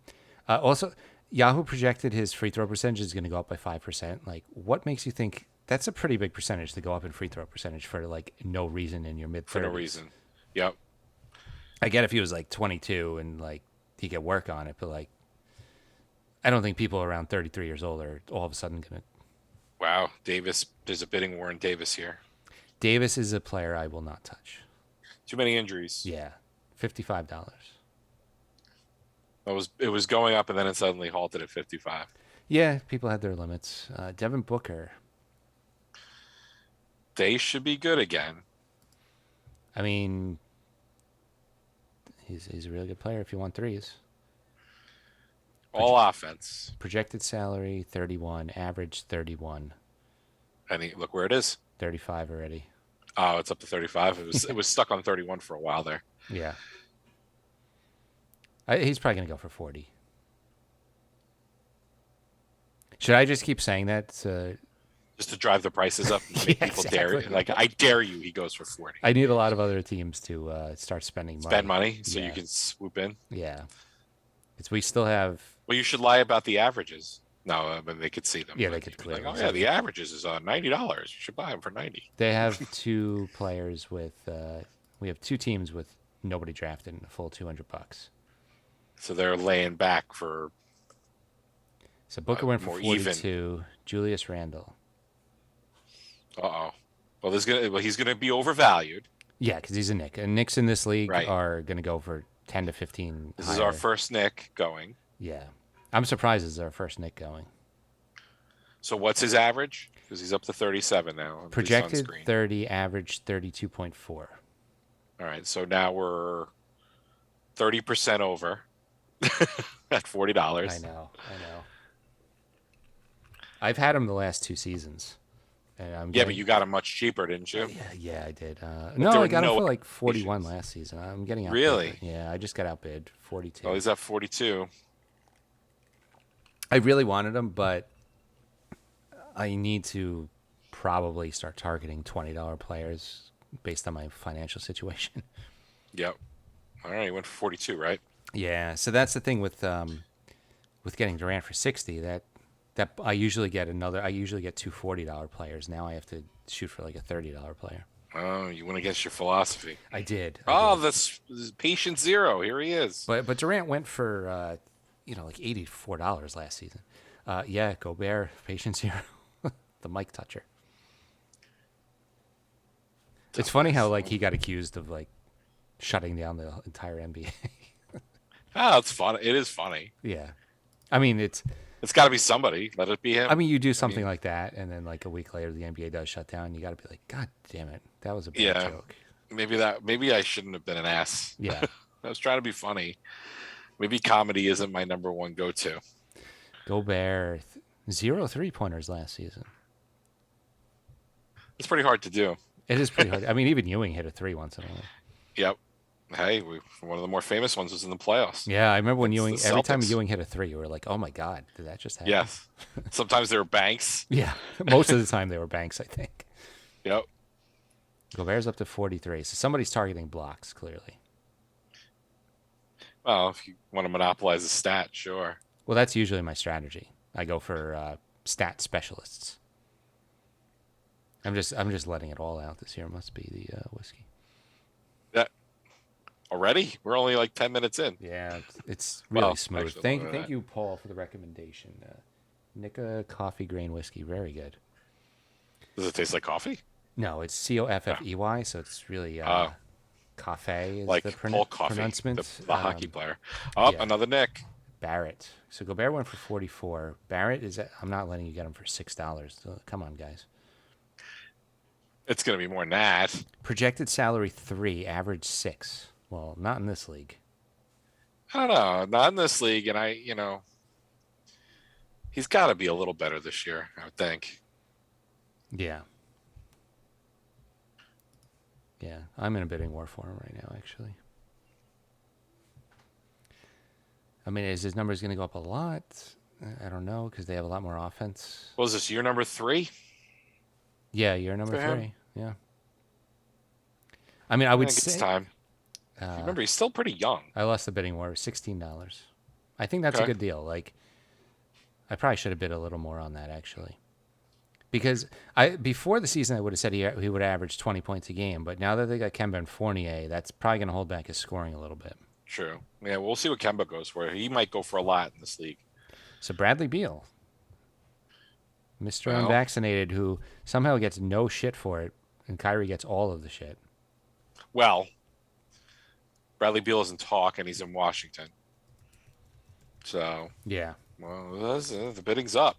Speaker 1: Also, Yahoo projected his free throw percentage is going to go up by 5%. Like, what makes you think that's a pretty big percentage to go up in free throw percentage for like no reason in your mid 30s?
Speaker 2: For no reason. Yep.
Speaker 1: I get if he was like 22 and like he could work on it, but like, I don't think people around 33 years old are all of a sudden going to.
Speaker 2: Wow. Davis. There's a bidding war in Davis here.
Speaker 1: Davis is a player I will not touch.
Speaker 2: Too many injuries.
Speaker 1: Yeah, $55.
Speaker 2: It was going up and then it suddenly halted at 55.
Speaker 1: Yeah, people had their limits. Devin Booker.
Speaker 2: They should be good again.
Speaker 1: I mean, he's a really good player if you want threes.
Speaker 2: All offense.
Speaker 1: Projected salary 31, average 31,
Speaker 2: And look where it is.
Speaker 1: 35 already.
Speaker 2: Oh, it's up to 35. It was stuck on 31 for a while there.
Speaker 1: Yeah. He's probably going to go for 40. Should I just keep saying that?
Speaker 2: Just to drive the prices up and make
Speaker 1: Yeah,
Speaker 2: people dare.
Speaker 1: exactly.
Speaker 2: Like, I dare you, he goes for 40.
Speaker 1: I need a lot of other teams to start spending money.
Speaker 2: Spend money so
Speaker 1: Yeah.
Speaker 2: you can swoop in.
Speaker 1: Yeah. We still have.
Speaker 2: Well, you should lie about the averages. No, but they could see them.
Speaker 1: Yeah, they
Speaker 2: Like,
Speaker 1: could
Speaker 2: you'd be like,
Speaker 1: clearly
Speaker 2: oh, yeah,
Speaker 1: see
Speaker 2: the averages is $90. You should buy them for 90.
Speaker 1: They have two players with. We have two teams with nobody drafted in a full $200.
Speaker 2: So they're laying back for
Speaker 1: So Booker went for
Speaker 2: more
Speaker 1: 42.
Speaker 2: even.
Speaker 1: Julius Randle.
Speaker 2: Uh-oh. Well, he's going to be overvalued.
Speaker 1: Yeah, because he's a Knick. And Knicks in this league
Speaker 2: Right.
Speaker 1: are going to go for 10 to 15.
Speaker 2: This is our first Nick going.
Speaker 1: Yeah. I'm surprised this is our first Knick going.
Speaker 2: So what's his average? Because he's up to 37 now. at least on
Speaker 1: Projected
Speaker 2: screen.
Speaker 1: 30, average 32.4.
Speaker 2: All right, so now we're 30% over at $40.
Speaker 1: I know. I've had him the last two seasons. And I'm
Speaker 2: Yeah,
Speaker 1: getting,
Speaker 2: but you got him much cheaper, didn't you?
Speaker 1: Yeah, I did.
Speaker 2: there
Speaker 1: No, I
Speaker 2: were
Speaker 1: got him
Speaker 2: no
Speaker 1: for like 41
Speaker 2: expectations.
Speaker 1: last season. I'm getting outbid.
Speaker 2: Really?
Speaker 1: Yeah, I just got outbid 42.
Speaker 2: Oh, he's at 42.
Speaker 1: I really wanted him, but I need to probably start targeting $20 players based on my financial situation.
Speaker 2: Yep. All right, he went for 42, right?
Speaker 1: Yeah, so that's the thing with getting Durant for 60. That I usually get two $40 players. Now I have to shoot for like a $30 player.
Speaker 2: Oh, you went against your philosophy.
Speaker 1: I did.
Speaker 2: This is patient zero. Here he is.
Speaker 1: But Durant went for like $84 last season. Yeah, Gobert, patience here, the mic toucher. It's funny how like he got accused of like shutting down the entire NBA.
Speaker 2: Oh, it's fun. It is funny.
Speaker 1: Yeah, I mean it's
Speaker 2: got to be somebody. Let it be him.
Speaker 1: I mean you do something like that, and then like a week later the NBA does shut down. You got to be like, God damn it, that was a bad
Speaker 2: Yeah.
Speaker 1: joke.
Speaker 2: Maybe I shouldn't have been an ass.
Speaker 1: Yeah.
Speaker 2: I was trying to be funny. Maybe comedy isn't my number one go-to.
Speaker 1: Gobert, 0 3-pointers last season.
Speaker 2: It's pretty hard to do.
Speaker 1: It is pretty hard. I mean, even Ewing hit a 3 once in a while.
Speaker 2: Yep. Hey, one of the more famous ones was in the playoffs.
Speaker 1: Yeah, I remember when
Speaker 2: It's
Speaker 1: Ewing.
Speaker 2: the
Speaker 1: Every time
Speaker 2: Celtics.
Speaker 1: Ewing hit a three, you were like, "Oh my God, did that just happen?"
Speaker 2: Yes. Sometimes there were banks.
Speaker 1: Yeah, most of the time they were banks, I think.
Speaker 2: Yep.
Speaker 1: Gobert's up to 43, so somebody's targeting blocks clearly.
Speaker 2: Well, if you want to monopolize a stat, sure.
Speaker 1: Well, that's usually my strategy. I go for stat specialists. I'm just letting it all out this year. Must be the whiskey.
Speaker 2: That already? We're only like 10 minutes in.
Speaker 1: Yeah, it's really
Speaker 2: Well,
Speaker 1: smooth.
Speaker 2: actually,
Speaker 1: Thank
Speaker 2: longer than
Speaker 1: thank
Speaker 2: that.
Speaker 1: you, Paul, for the recommendation. Nika Coffee Grain Whiskey, very good.
Speaker 2: Does it taste like coffee?
Speaker 1: No, it's Coffey, so it's really
Speaker 2: Oh.
Speaker 1: cafe is
Speaker 2: Like
Speaker 1: the
Speaker 2: Paul Coffey,
Speaker 1: pronouncement.
Speaker 2: the hockey player. Oh,
Speaker 1: yeah.
Speaker 2: another Nick.
Speaker 1: Barrett. So Gobert went for 44. Barrett I'm not letting you get him for $6. So come on, guys.
Speaker 2: It's going to be more than that.
Speaker 1: Projected salary 3, average 6. Well, not in this league.
Speaker 2: I don't know. Not in this league. And he's got to be a little better this year, I would think.
Speaker 1: Yeah. Yeah, I'm in a bidding war for him right now, actually. I mean, is his numbers going to go up a lot? I don't know, because they have a lot more offense.
Speaker 2: What was this, year number 3?
Speaker 1: Yeah, you're number
Speaker 2: For him?
Speaker 1: 3. Yeah. I mean, I would
Speaker 2: think
Speaker 1: say
Speaker 2: it's time. Remember, he's still pretty young.
Speaker 1: I lost the bidding war, $16. I think that's a
Speaker 2: Okay.
Speaker 1: good deal. Like, I probably should have bid a little more on that, actually. Because before the season, I would have said he would average 20 points a game. But now that they got Kemba and Fournier, that's probably going to hold back his scoring a little bit.
Speaker 2: True. Yeah, we'll see what Kemba goes for. He might go for a lot in this league.
Speaker 1: So Bradley Beal, Mr.
Speaker 2: Well.
Speaker 1: Unvaccinated, who somehow gets no shit for it, and Kyrie gets all of the shit.
Speaker 2: Well, Bradley Beal is in talk, and he's in Washington. So,
Speaker 1: Yeah.
Speaker 2: well, the bidding's up.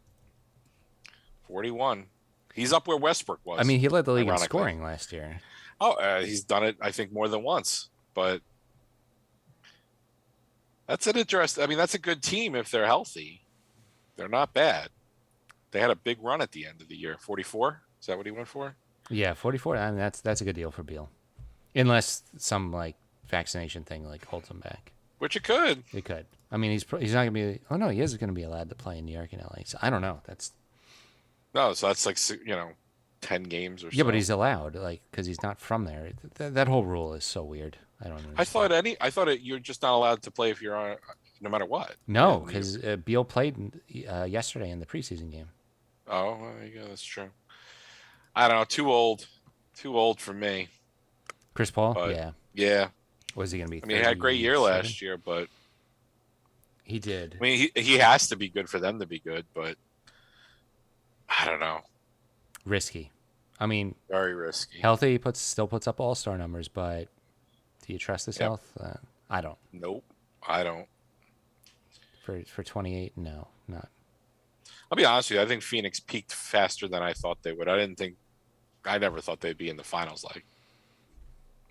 Speaker 2: 41. He's up where Westbrook was.
Speaker 1: I mean, he led the league in
Speaker 2: ironically.
Speaker 1: scoring last year.
Speaker 2: Oh, he's done it, I think, more than once. But that's an interesting. I mean, that's a good team if they're healthy. They're not bad. They had a big run at the end of the year. 44. Is that what he went for?
Speaker 1: Yeah, 44. I mean, that's a good deal for Beal, unless some like vaccination thing like holds him back.
Speaker 2: Which it could.
Speaker 1: It could. I mean, he's not gonna be. Oh no, he is gonna be allowed to play in New York and LA. So I don't know. That's
Speaker 2: No, so that's like 10 games or so.
Speaker 1: yeah, but he's allowed like because he's not from there. That whole rule is so weird. I don't understand.
Speaker 2: I thought you're just not allowed to play if you're on, no matter what.
Speaker 1: No,
Speaker 2: Yeah,
Speaker 1: because Beal played yesterday in the preseason game.
Speaker 2: Oh, well, there you go. That's true. I don't know. Too old for me.
Speaker 1: Chris Paul,
Speaker 2: But
Speaker 1: yeah.
Speaker 2: yeah.
Speaker 1: Was he gonna be?
Speaker 2: I mean, he had a great year
Speaker 1: 37?
Speaker 2: last year, but
Speaker 1: He did.
Speaker 2: I mean, he has to be good for them to be good, but I don't know.
Speaker 1: Risky. I mean,
Speaker 2: Very risky.
Speaker 1: healthy still puts up all-star numbers, but do you trust his
Speaker 2: Yep.
Speaker 1: health? I don't.
Speaker 2: Nope. I don't.
Speaker 1: For 28, no, not.
Speaker 2: I'll be honest with you. I think Phoenix peaked faster than I thought they would. I never thought they'd be in the finals. Like,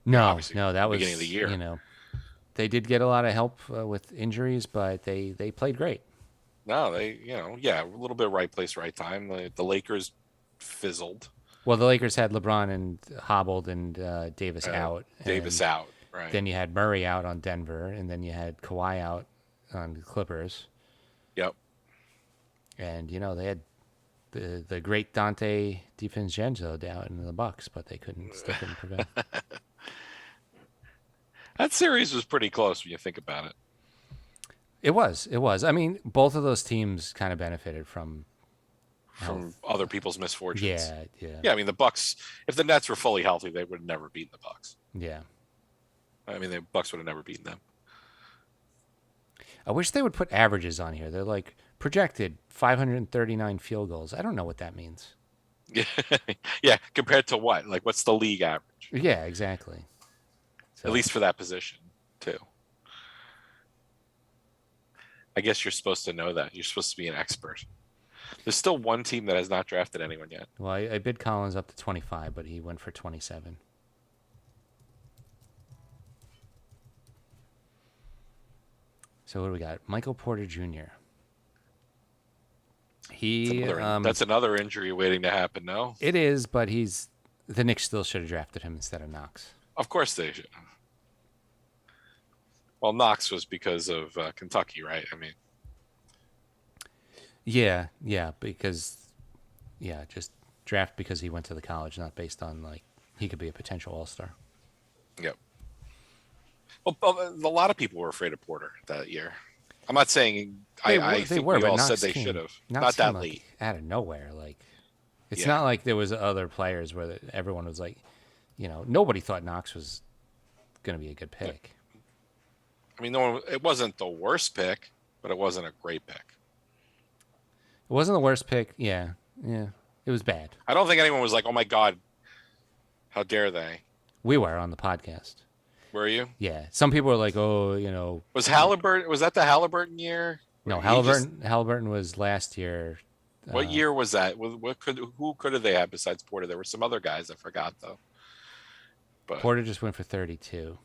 Speaker 1: No,
Speaker 2: obviously,
Speaker 1: that was
Speaker 2: beginning of the year.
Speaker 1: You know, they did get a lot of help with injuries, but they played great.
Speaker 2: no, a little bit right place, right time. The Lakers fizzled.
Speaker 1: Well, the Lakers had LeBron and hobbled and Davis out.
Speaker 2: Davis
Speaker 1: and
Speaker 2: out. Right.
Speaker 1: Then you had Murray out on Denver, and then you had Kawhi out on the Clippers.
Speaker 2: Yep.
Speaker 1: And they had the great Dante DiVincenzo down in the Bucks, but they still couldn't prevent.
Speaker 2: That series was pretty close when you think about it.
Speaker 1: It was. I mean, both of those teams kind of benefited from
Speaker 2: From other people's misfortunes.
Speaker 1: Yeah.
Speaker 2: Yeah, I mean the Bucks. If the Nets were fully healthy, they would have never beaten the Bucks.
Speaker 1: Yeah.
Speaker 2: I mean, the Bucks would have never beaten them.
Speaker 1: I wish they would put averages on here. They're like projected 539 field goals. I don't know what that means.
Speaker 2: Yeah, yeah. Compared to what? Like, what's the league average?
Speaker 1: Yeah, exactly. So,
Speaker 2: At least for that position, too. I guess you're supposed to know that. You're supposed to be an expert. There's still one team that has not drafted anyone yet.
Speaker 1: well, I bid Collins up to 25, but he went for 27. So what do we got? Michael Porter Jr.
Speaker 2: That's another injury waiting to happen. No,
Speaker 1: It is, but the Knicks still should have drafted him instead of Knox.
Speaker 2: of course they should. Well, Knox was because of Kentucky, right? I mean,
Speaker 1: Yeah, just draft because he went to the college, not based on like he could be a potential all-star.
Speaker 2: yep. Well, a lot of people were afraid of Porter that year. I'm not saying I think we
Speaker 1: but
Speaker 2: all
Speaker 1: Knox
Speaker 2: said they
Speaker 1: came-
Speaker 2: should have.
Speaker 1: Knox
Speaker 2: Not
Speaker 1: came,
Speaker 2: that
Speaker 1: like,
Speaker 2: late.
Speaker 1: out of nowhere. Like, it's
Speaker 2: Yeah.
Speaker 1: not like there was other players where everyone was like, nobody thought Knox was going to be a good pick.
Speaker 2: I mean, no one. It wasn't the worst pick, but it wasn't a great pick.
Speaker 1: It wasn't the worst pick. Yeah, it was bad.
Speaker 2: I don't think anyone was like, "Oh my God, how dare they?"
Speaker 1: We were on the podcast.
Speaker 2: Were you?
Speaker 1: Yeah, some people were like, "Oh,
Speaker 2: Was Halliburton? Was that the Halliburton year?
Speaker 1: no,
Speaker 2: Where he just-
Speaker 1: Halliburton was last year."
Speaker 2: What year was that? Who could have they had besides Porter? There were some other guys I forgot though. But
Speaker 1: Porter just went for 32.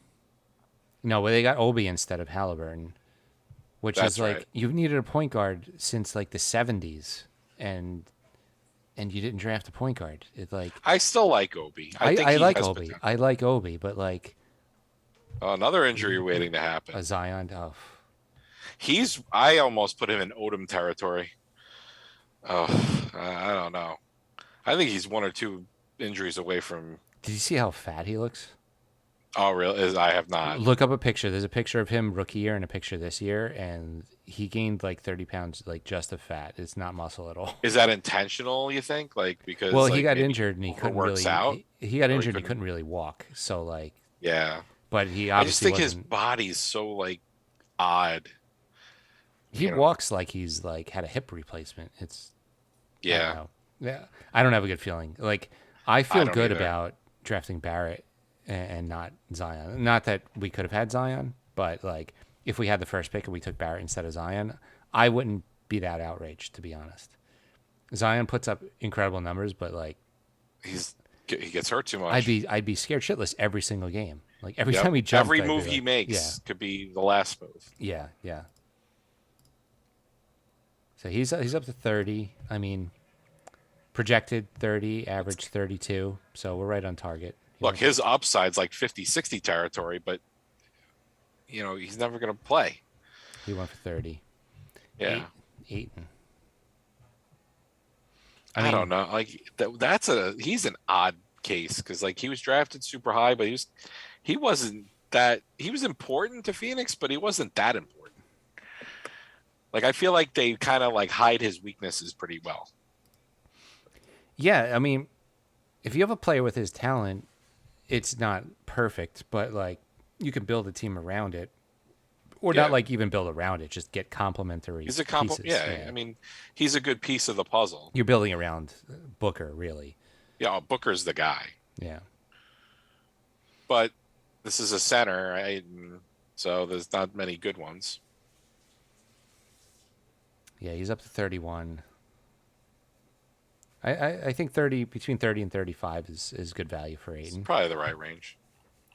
Speaker 1: No, well, they got Obi instead of Halliburton, which
Speaker 2: That's
Speaker 1: is like
Speaker 2: right.
Speaker 1: you've needed a point guard since like the 70s, and you didn't draft a point guard. It's like
Speaker 2: I still like Obi.
Speaker 1: I
Speaker 2: think he
Speaker 1: like
Speaker 2: has
Speaker 1: Obi.
Speaker 2: potential.
Speaker 1: I like Obi, but like
Speaker 2: Another injury waiting to happen.
Speaker 1: a Zion, oh,
Speaker 2: I almost put him in Odom territory. Oh, I don't know. I think he's one or two injuries away from.
Speaker 1: did you see how fat he looks?
Speaker 2: Oh, really? I have not.
Speaker 1: Look up a picture. There's a picture of him rookie year and a picture this year, and he gained like 30 pounds, like just of fat. It's not muscle at all.
Speaker 2: Is that intentional? You think? Like because
Speaker 1: Well,
Speaker 2: like,
Speaker 1: he got
Speaker 2: maybe
Speaker 1: injured and he couldn't
Speaker 2: overworks
Speaker 1: really.
Speaker 2: out.
Speaker 1: He got
Speaker 2: Or he
Speaker 1: injured. He
Speaker 2: couldn't-
Speaker 1: couldn't really walk. So like,
Speaker 2: Yeah,
Speaker 1: but he
Speaker 2: I just
Speaker 1: obviously
Speaker 2: think his
Speaker 1: wasn't.
Speaker 2: body's so like odd.
Speaker 1: He
Speaker 2: you know.
Speaker 1: walks like he's like had a hip replacement. It's I don't
Speaker 2: Yeah,
Speaker 1: know. Yeah. I don't have a good feeling. Like I feel
Speaker 2: don't
Speaker 1: good
Speaker 2: either.
Speaker 1: about drafting Barrett and not Zion. Not that we could have had Zion, but like if we had the first pick and we took Barrett instead of Zion, I wouldn't be that outraged, to be honest. Zion puts up incredible numbers, but like
Speaker 2: he gets hurt too much.
Speaker 1: I'd be scared shitless every single game. Like every
Speaker 2: Yep.
Speaker 1: time he jumped,
Speaker 2: every
Speaker 1: I'd be
Speaker 2: move he
Speaker 1: like,
Speaker 2: makes could be the last move.
Speaker 1: Yeah. So he's up to 30. I mean, projected 30, average 32. So we're right on target.
Speaker 2: Look, his upside's like 50-60 territory, but he's never going to play.
Speaker 1: He went for 30.
Speaker 2: Yeah.
Speaker 1: Aiton.
Speaker 2: I don't know. Like he's an odd case because like he was drafted super high, but he wasn't that he was important to Phoenix, but he wasn't that important. Like I feel like they kind of like hide his weaknesses pretty well.
Speaker 1: Yeah, I mean, if you have a player with his talent, it's not perfect, but like you can build a team around it. Or
Speaker 2: Yeah.
Speaker 1: not like even build around it, just get complementary
Speaker 2: He's a
Speaker 1: pieces.
Speaker 2: yeah, I mean, he's a good piece of the puzzle.
Speaker 1: You're building around Booker, really.
Speaker 2: Yeah, Booker's the guy.
Speaker 1: Yeah.
Speaker 2: But this is a center, right? And so there's not many good ones.
Speaker 1: Yeah, he's up to 31. I think between 30 and 35 is good value for
Speaker 2: It's
Speaker 1: Aiton.
Speaker 2: probably the right range.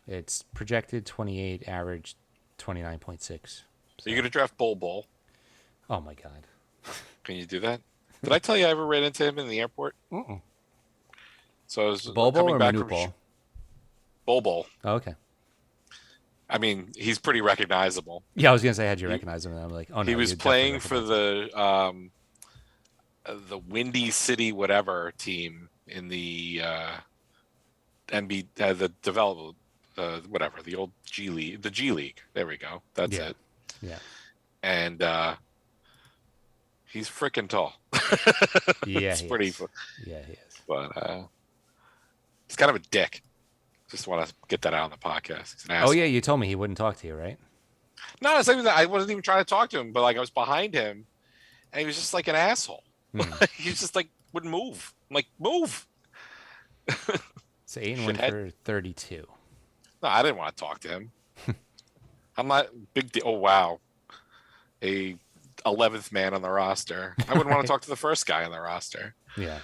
Speaker 1: It's projected 28, average 29.6.
Speaker 2: So you're gonna draft Bol.
Speaker 1: Oh my God.
Speaker 2: Can you do that? Did I tell you I ever ran into him in the airport?
Speaker 1: Mm-mm.
Speaker 2: So I was
Speaker 1: Bobo
Speaker 2: coming
Speaker 1: or
Speaker 2: back
Speaker 1: Manute
Speaker 2: from
Speaker 1: Bol?
Speaker 2: Bol.
Speaker 1: Oh, okay.
Speaker 2: I mean, he's pretty recognizable.
Speaker 1: Yeah, I was gonna say, how'd you recognize him? And I'm like, oh no.
Speaker 2: He was
Speaker 1: you definitely
Speaker 2: playing for
Speaker 1: recognize
Speaker 2: the Windy City whatever team in the the development whatever the old G League. There we go. That's
Speaker 1: Yeah.
Speaker 2: it.
Speaker 1: him. Yeah.
Speaker 2: And he's freaking tall.
Speaker 1: Yeah.
Speaker 2: It's
Speaker 1: he
Speaker 2: pretty.
Speaker 1: is. Yeah, he is.
Speaker 2: But he's kind of a dick. Just want to get that out on the podcast. He's an
Speaker 1: Oh
Speaker 2: asshole.
Speaker 1: yeah, you told me he wouldn't talk to you, right?
Speaker 2: No, it's not even that. I wasn't even trying to talk to him, but like I was behind him, and he was just like an asshole. He just like wouldn't move. I'm like, move.
Speaker 1: So Aiton went
Speaker 2: Shithead.
Speaker 1: for 32.
Speaker 2: No, I didn't want to talk to him. I'm not big deal. Oh wow, a 11th man on the roster. I wouldn't want to talk to the first guy on the roster.
Speaker 1: Yeah.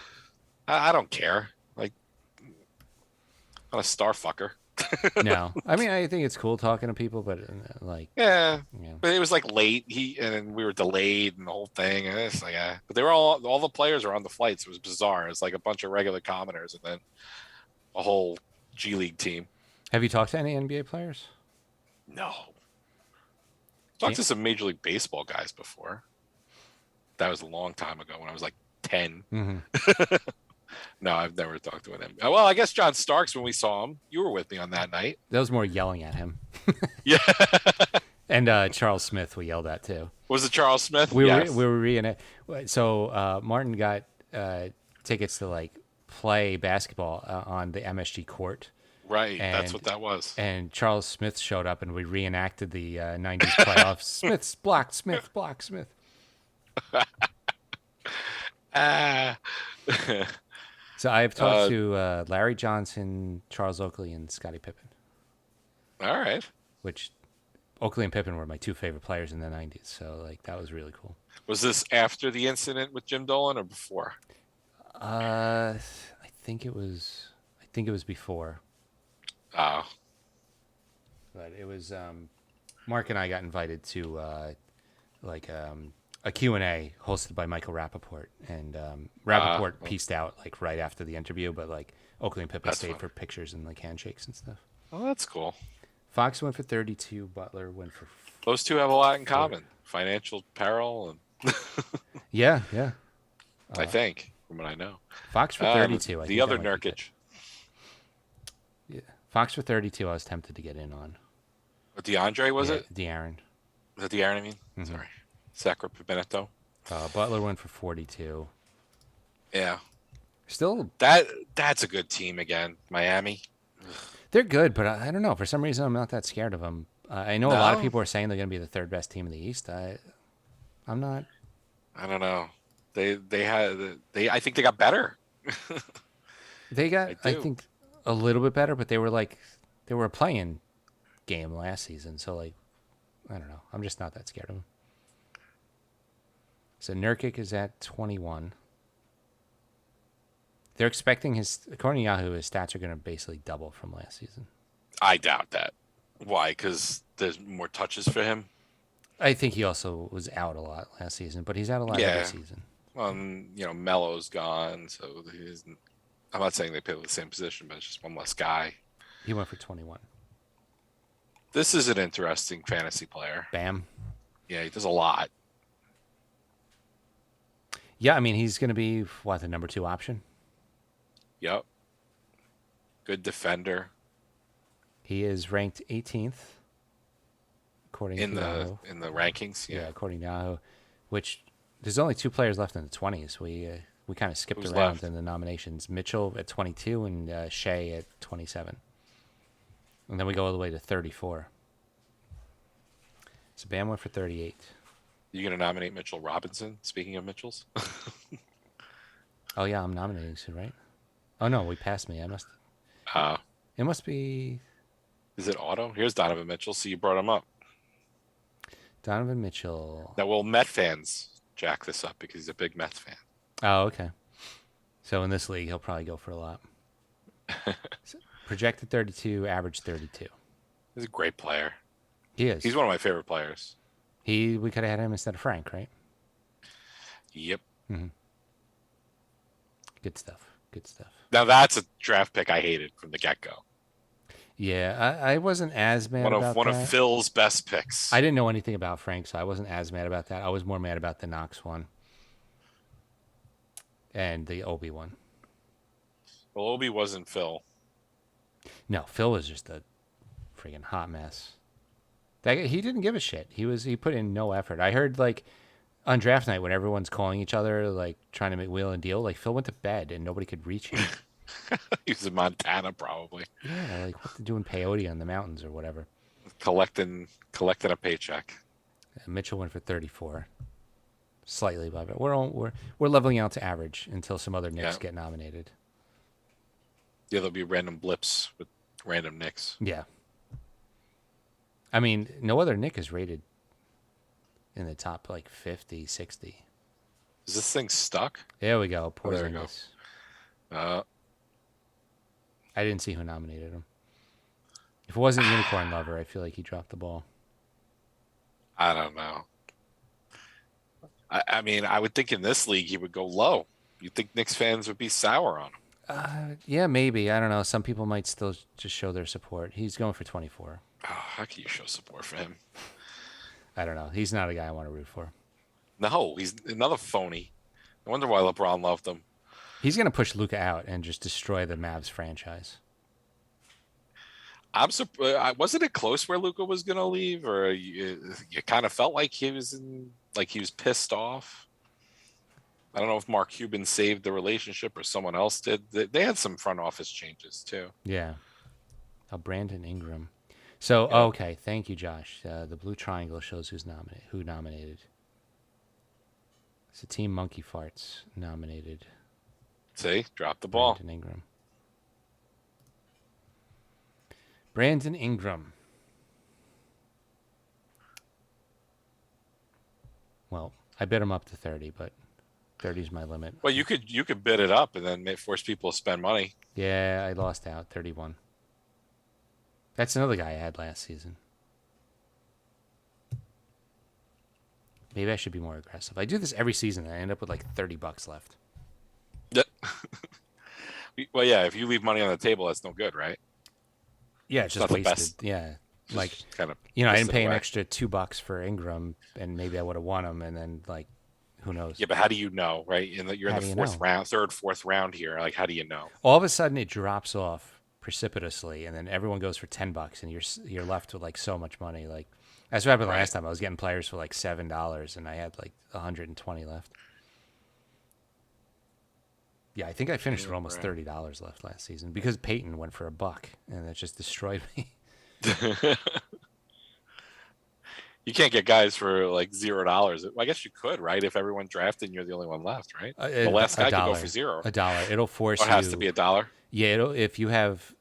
Speaker 2: I don't care. Like, I'm not a star fucker.
Speaker 1: No, I mean, I think it's cool talking to people, but like,
Speaker 2: Yeah,
Speaker 1: yeah.
Speaker 2: but it was like late. And we were delayed and the whole thing. And it's like, but they were all the players were on the flights. It was bizarre. It was like a bunch of regular commoners and then a whole G League team.
Speaker 1: Have you talked to any NBA players?
Speaker 2: No, Talked to some Major League Baseball guys before. That was a long time ago when I was like 10.
Speaker 1: Mm-hmm.
Speaker 2: No, I've never talked to him. Well, I guess John Starks, when we saw him, you were with me on that night.
Speaker 1: That was more yelling at him.
Speaker 2: Yeah.
Speaker 1: And Charles Smith we yelled at too.
Speaker 2: Was it Charles Smith?
Speaker 1: We
Speaker 2: Yes.
Speaker 1: were reading it. So Martin got tickets to like play basketball on the MSG court.
Speaker 2: Right. That's
Speaker 1: And-
Speaker 2: what that was.
Speaker 1: And Charles Smith showed up, and we reenacted the 90s playoffs. Smith's blocked, Smith, blocked, Smith.
Speaker 2: Ah.
Speaker 1: So I've talked to Larry Johnson, Charles Oakley, and Scottie Pippen,
Speaker 2: All right.
Speaker 1: which Oakley and Pippen were my two favorite players in the 90s. So, like, that was really cool.
Speaker 2: Was this after the incident with Jim Dolan or before?
Speaker 1: I think it was before.
Speaker 2: Oh.
Speaker 1: But it was Mark and I got invited to a Q&A hosted by Michael Rappaport, and Rappaport pieced out like right after the interview, but like Oakley and Pippen
Speaker 2: That's
Speaker 1: stayed
Speaker 2: fun.
Speaker 1: for pictures and like handshakes and stuff.
Speaker 2: Oh, that's cool.
Speaker 1: Fox went for 32, Butler went for
Speaker 2: Those two have a lot in common. Financial peril, and
Speaker 1: yeah.
Speaker 2: I think, from what I know.
Speaker 1: Fox for 32. I
Speaker 2: The
Speaker 1: think
Speaker 2: other
Speaker 1: that might be
Speaker 2: Nurkic.
Speaker 1: good. Yeah, Fox for 32. I was tempted to get in on.
Speaker 2: DeAndre, was
Speaker 1: Yeah,
Speaker 2: it?
Speaker 1: De'Aaron.
Speaker 2: Was it De'Aaron, I mean? Sorry. Sacramento Benetto.
Speaker 1: Butler went for 42.
Speaker 2: Yeah.
Speaker 1: Still,
Speaker 2: That's a good team again. Miami.
Speaker 1: they're good, but I don't know. For some reason, I'm not that scared of them. I know a lot of
Speaker 2: No?
Speaker 1: people are saying they're going to be the third best team in the East. I'm not.
Speaker 2: I don't know. I think they got better.
Speaker 1: They got, I
Speaker 2: do.
Speaker 1: think, a little bit better, but they were a playing game last season. So, like, I don't know. I'm just not that scared of them. So, Nurkic is at 21. They're expecting according to Yahoo, his stats are going to basically double from last season.
Speaker 2: I doubt that. Why? Because there's more touches for him.
Speaker 1: I think he also was out a lot last season, but he's out a lot
Speaker 2: Yeah.
Speaker 1: every season.
Speaker 2: Melo's gone, so I'm not saying they play the same position, but it's just one less guy.
Speaker 1: He went for 21.
Speaker 2: This is an interesting fantasy player.
Speaker 1: Bam.
Speaker 2: Yeah, he does a lot.
Speaker 1: Yeah, I mean, he's going to be, the number 2 option?
Speaker 2: Yep. Good defender
Speaker 1: He is ranked 18th, according
Speaker 2: in
Speaker 1: to Yahoo.
Speaker 2: the rankings.
Speaker 1: Yeah,
Speaker 2: Yeah.
Speaker 1: according to Yahoo, which there's only 2 players left in the 20s. We kind of skipped
Speaker 2: Who's
Speaker 1: around
Speaker 2: left?
Speaker 1: in the nominations. Mitchell at 22 and Shea at 27. And then we go all the way to 34. So Bam went for 38.
Speaker 2: You gonna nominate Mitchell Robinson? Speaking of Mitchells,
Speaker 1: Oh, yeah, I'm nominating soon, right? Oh, no, we passed me. It must be
Speaker 2: is it auto? Here's Donovan Mitchell. See, you brought him up.
Speaker 1: Donovan Mitchell.
Speaker 2: Now, will Met fans jack this up because he's a big Mets fan?
Speaker 1: Oh, okay. So in this league, he'll probably go for a lot. So, projected 32, average 32.
Speaker 2: He's a great player.
Speaker 1: He is.
Speaker 2: He's one of my favorite players.
Speaker 1: We could have had him instead of Frank, right?
Speaker 2: Yep.
Speaker 1: Good stuff. Good stuff.
Speaker 2: Now that's a draft pick I hated from the get-go.
Speaker 1: Yeah, I wasn't as mad about
Speaker 2: One
Speaker 1: that.
Speaker 2: of Phil's best picks.
Speaker 1: I didn't know anything about Frank, so I wasn't as mad about that. I was more mad about the Knox one and the Obi one.
Speaker 2: Well, Obi wasn't Phil.
Speaker 1: No, Phil was just a freaking hot mess. He didn't give a shit. He put in no effort. I heard like on draft night when everyone's calling each other, like trying to make wheel and deal, like Phil went to bed and nobody could reach him.
Speaker 2: He's in Montana, probably
Speaker 1: Yeah, like what to do in peyote on the mountains or whatever.
Speaker 2: collecting a paycheck.
Speaker 1: And Mitchell went for 34, slightly above it. We're leveling out to average until some other Knicks
Speaker 2: Yeah.
Speaker 1: get nominated.
Speaker 2: Yeah, there'll be random blips with random Knicks.
Speaker 1: Yeah. I mean, no other Nick is rated in the top like 50, 60.
Speaker 2: Is this thing stuck?
Speaker 1: There we go.
Speaker 2: there we go.
Speaker 1: Porzingis. I didn't see who nominated him. If it wasn't Unicorn Lover, I feel like he dropped the ball.
Speaker 2: I don't know. I mean, I would think in this league he would go low. You'd think Knicks fans would be sour on him.
Speaker 1: Yeah, maybe. I don't know. Some people might still just show their support. He's going for 24.
Speaker 2: Oh, how can you show support for him?
Speaker 1: I don't know. He's not a guy I want to root for.
Speaker 2: No, he's another phony. I wonder why LeBron loved him.
Speaker 1: He's going to push Luka out and just destroy the Mavs franchise.
Speaker 2: I'm surprised. Wasn't it close where Luka was going to leave, or you kind of felt like he was pissed off? I don't know if Mark Cuban saved the relationship or someone else did. They had some front office changes too.
Speaker 1: Yeah. Brandon Ingram. So,
Speaker 2: Yeah.
Speaker 1: okay. Thank you, Josh. The blue triangle shows who nominated. It's a Team Monkey Farts nominated
Speaker 2: See, drop the ball.
Speaker 1: Brandon Ingram. Brandon Ingram. Well, I bid him up to 30, but 30 is my limit.
Speaker 2: Well, you could bid it up and then force people to spend money.
Speaker 1: Yeah, I lost out. 31. That's another guy I had last season. Maybe I should be more aggressive. I do this every season, and I end up with like $30 left.
Speaker 2: Yeah. Well, yeah. If you leave money on the table, that's no good, right?
Speaker 1: Yeah, it's just
Speaker 2: not the
Speaker 1: wasted.
Speaker 2: best.
Speaker 1: Yeah,
Speaker 2: Just
Speaker 1: like
Speaker 2: kind of.
Speaker 1: I didn't pay an extra $2 for Ingram, and maybe I would have won him, and then like, who knows?
Speaker 2: Yeah, but how do you know, right? You're
Speaker 1: How
Speaker 2: in
Speaker 1: do
Speaker 2: the
Speaker 1: you
Speaker 2: fourth
Speaker 1: know?
Speaker 2: round, fourth round here. Like, how do you know?
Speaker 1: All of a sudden, it drops off precipitously, and then everyone goes for $10, and you're left with like so much money. Like that's what happened
Speaker 2: Right.
Speaker 1: last time. I was getting players for like $7, and I had like 120 left. Yeah, I think I finished with almost $30 left last season because Peyton went for $1, and it just destroyed me.
Speaker 2: You can't get guys for like $0. I guess you could, right? If everyone drafted and you're the only one left, right? The last guy could go for $0.
Speaker 1: $1. It'll force
Speaker 2: Or it
Speaker 1: you.
Speaker 2: has to be $1.
Speaker 1: Yeah, if you have,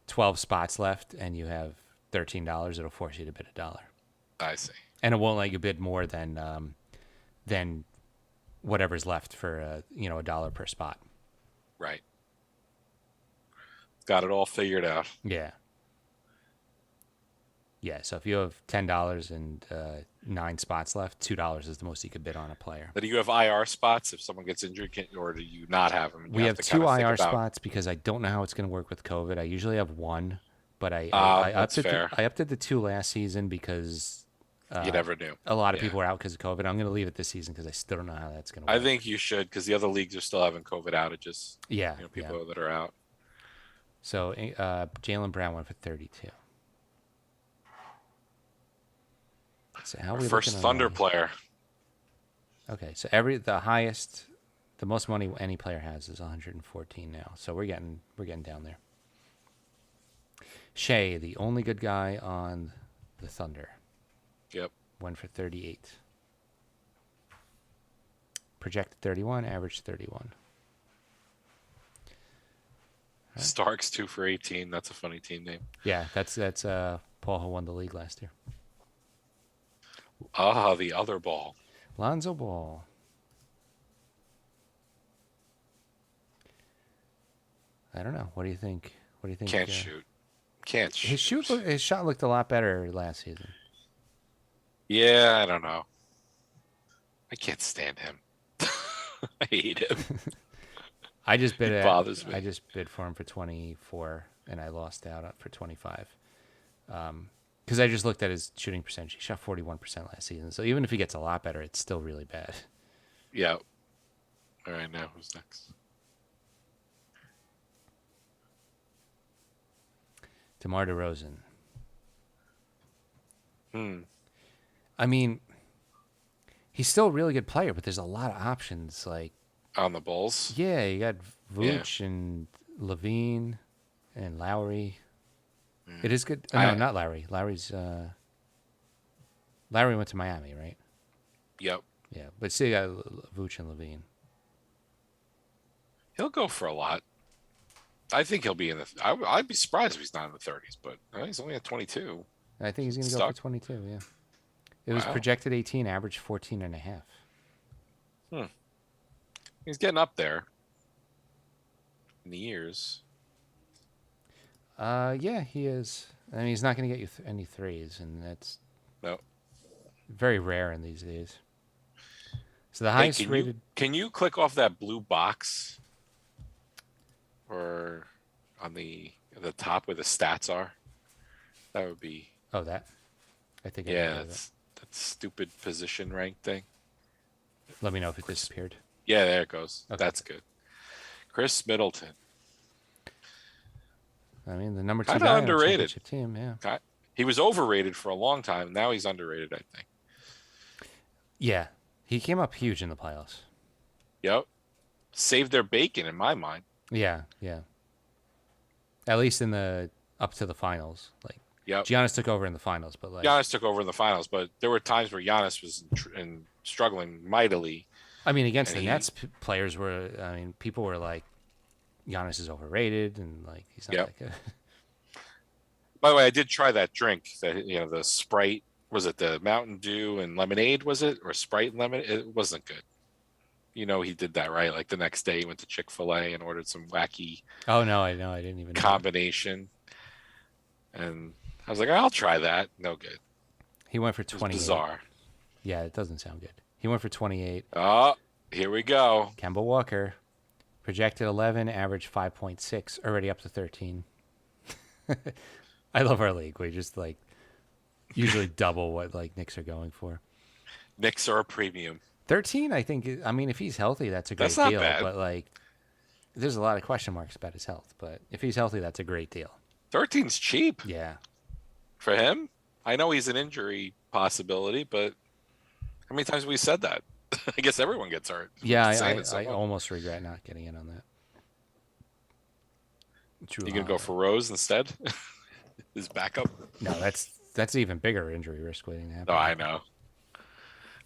Speaker 1: 12 spots left and you have $13, it'll force you to bid $1,
Speaker 2: I see.
Speaker 1: and it won't let you bid more than whatever's left for $1 per spot.
Speaker 2: Right. Got it all figured out.
Speaker 1: Yeah. Yeah. So if you have $10 and 9 spots left, $2 is the most you could bid on a player.
Speaker 2: But do you have IR spots if someone gets injured, or do you not have them?
Speaker 1: We have 2 IR spots because I don't know how it's going to work with COVID. I usually have 1, but I
Speaker 2: that's
Speaker 1: upped it.
Speaker 2: fair.
Speaker 1: I upped it to 2 last season because
Speaker 2: You never knew.
Speaker 1: a lot of
Speaker 2: Yeah.
Speaker 1: people are out because of COVID. I'm going to leave it this season because I still don't know how that's going to
Speaker 2: I
Speaker 1: work.
Speaker 2: think you should, because the other leagues are still having COVID outages.
Speaker 1: Yeah.
Speaker 2: People that are out.
Speaker 1: So Jaylen Brown went for 32. So how are we
Speaker 2: First
Speaker 1: looking on
Speaker 2: Thunder
Speaker 1: money?
Speaker 2: player.
Speaker 1: Okay, so the most money any player has is 114 now. So we're getting down there. Shea, the only good guy on the Thunder,
Speaker 2: Yep.
Speaker 1: went for 38. Projected 31, average 31.
Speaker 2: Starks 2 for 18. That's a funny team name.
Speaker 1: Yeah, that's Paul who won the league last year.
Speaker 2: The other ball.
Speaker 1: Lonzo Ball. I don't know. What do you think?
Speaker 2: Can't shoot. Can't shoot.
Speaker 1: His shot looked a lot better last season.
Speaker 2: Yeah, I don't know. I can't stand him. I hate him.
Speaker 1: I just bid
Speaker 2: He
Speaker 1: it.
Speaker 2: bothers me.
Speaker 1: I just bid for him for 24, and I lost out for 25. Because I just looked at his shooting percentage. He shot 41% last season. So even if he gets a lot better, it's still really bad.
Speaker 2: Yeah. All right, now who's next?
Speaker 1: DeMar DeRozan.
Speaker 2: Hmm.
Speaker 1: I mean, he's still a really good player, but there's a lot of options. Like,
Speaker 2: On the Bulls?
Speaker 1: yeah, you got Vooch and Levine and Lowry. It is good. Oh, no, not Lowry. Lowry went to Miami, right?
Speaker 2: Yep.
Speaker 1: Yeah, but still got Vooch and Levine.
Speaker 2: He'll go for a lot. I think he'll be in the. I'd be surprised if he's not in the 30s, but he's only at 22.
Speaker 1: I think he's going to go
Speaker 2: Stuck?
Speaker 1: for 22, yeah. It was
Speaker 2: Wow.
Speaker 1: projected 18, average 14 and a half.
Speaker 2: He's getting up there in the years.
Speaker 1: Yeah, he is. I mean, he's not going to get you any threes, and that's
Speaker 2: No.
Speaker 1: very rare in these days. So the
Speaker 2: Hey,
Speaker 1: highest rated.
Speaker 2: Can you click off that blue box, or on the top where the stats are? That would be.
Speaker 1: Oh, that. I think. I
Speaker 2: Yeah,
Speaker 1: remember
Speaker 2: that's that stupid position rank thing.
Speaker 1: that. Let me know if it disappeared.
Speaker 2: Yeah, there it goes.
Speaker 1: Okay.
Speaker 2: That's good. Chris Middleton.
Speaker 1: I mean, the number 2
Speaker 2: Kinda
Speaker 1: guy on a
Speaker 2: underrated.
Speaker 1: championship team. Yeah.
Speaker 2: He was overrated for a long time. Now he's underrated, I think.
Speaker 1: Yeah. He came up huge in the playoffs.
Speaker 2: Yep. Saved their bacon in my mind.
Speaker 1: Yeah. Yeah. At least in the up to the finals. Like
Speaker 2: Yep.
Speaker 1: Giannis took over in the finals, but like
Speaker 2: Giannis took over in the finals, but there were times where Giannis was struggling mightily.
Speaker 1: I mean, against
Speaker 2: And
Speaker 1: the Nets, players were. I mean, people were like, Giannis is overrated, and like he's not
Speaker 2: Yep.
Speaker 1: that good.
Speaker 2: By the way, I did try that drink. That the Sprite, was it the Mountain Dew and lemonade? Was it, or Sprite and lemonade? It wasn't good. He did that, right? Like the next day, he went to Chick-fil-A and ordered some wacky
Speaker 1: Oh no, I know, I didn't even know.
Speaker 2: combination, and I was like, I'll try that. No good.
Speaker 1: He went for
Speaker 2: It was
Speaker 1: 28.
Speaker 2: bizarre.
Speaker 1: Yeah, it doesn't sound good. He went for 28.
Speaker 2: Oh, here we go.
Speaker 1: Campbell Walker, projected 11, average 5.6, already up to 13. I love our league. We just like usually double what like Knicks are going for.
Speaker 2: Knicks are a premium.
Speaker 1: 13, I think. I mean, if he's healthy, that's a great
Speaker 2: That's not
Speaker 1: deal.
Speaker 2: bad.
Speaker 1: But like, there's a lot of question marks about his health. But if he's healthy, that's a great deal.
Speaker 2: 13's cheap
Speaker 1: Yeah.
Speaker 2: for him. I know he's an injury possibility, but how many times have we said that? I guess everyone gets hurt.
Speaker 1: Yeah,
Speaker 2: Saying it so
Speaker 1: I
Speaker 2: much.
Speaker 1: almost regret not getting in on that. Drew
Speaker 2: You gonna go
Speaker 1: Holiday.
Speaker 2: for Rose instead? His backup?
Speaker 1: No, that's even bigger injury risk waiting to happen.
Speaker 2: Oh, I know.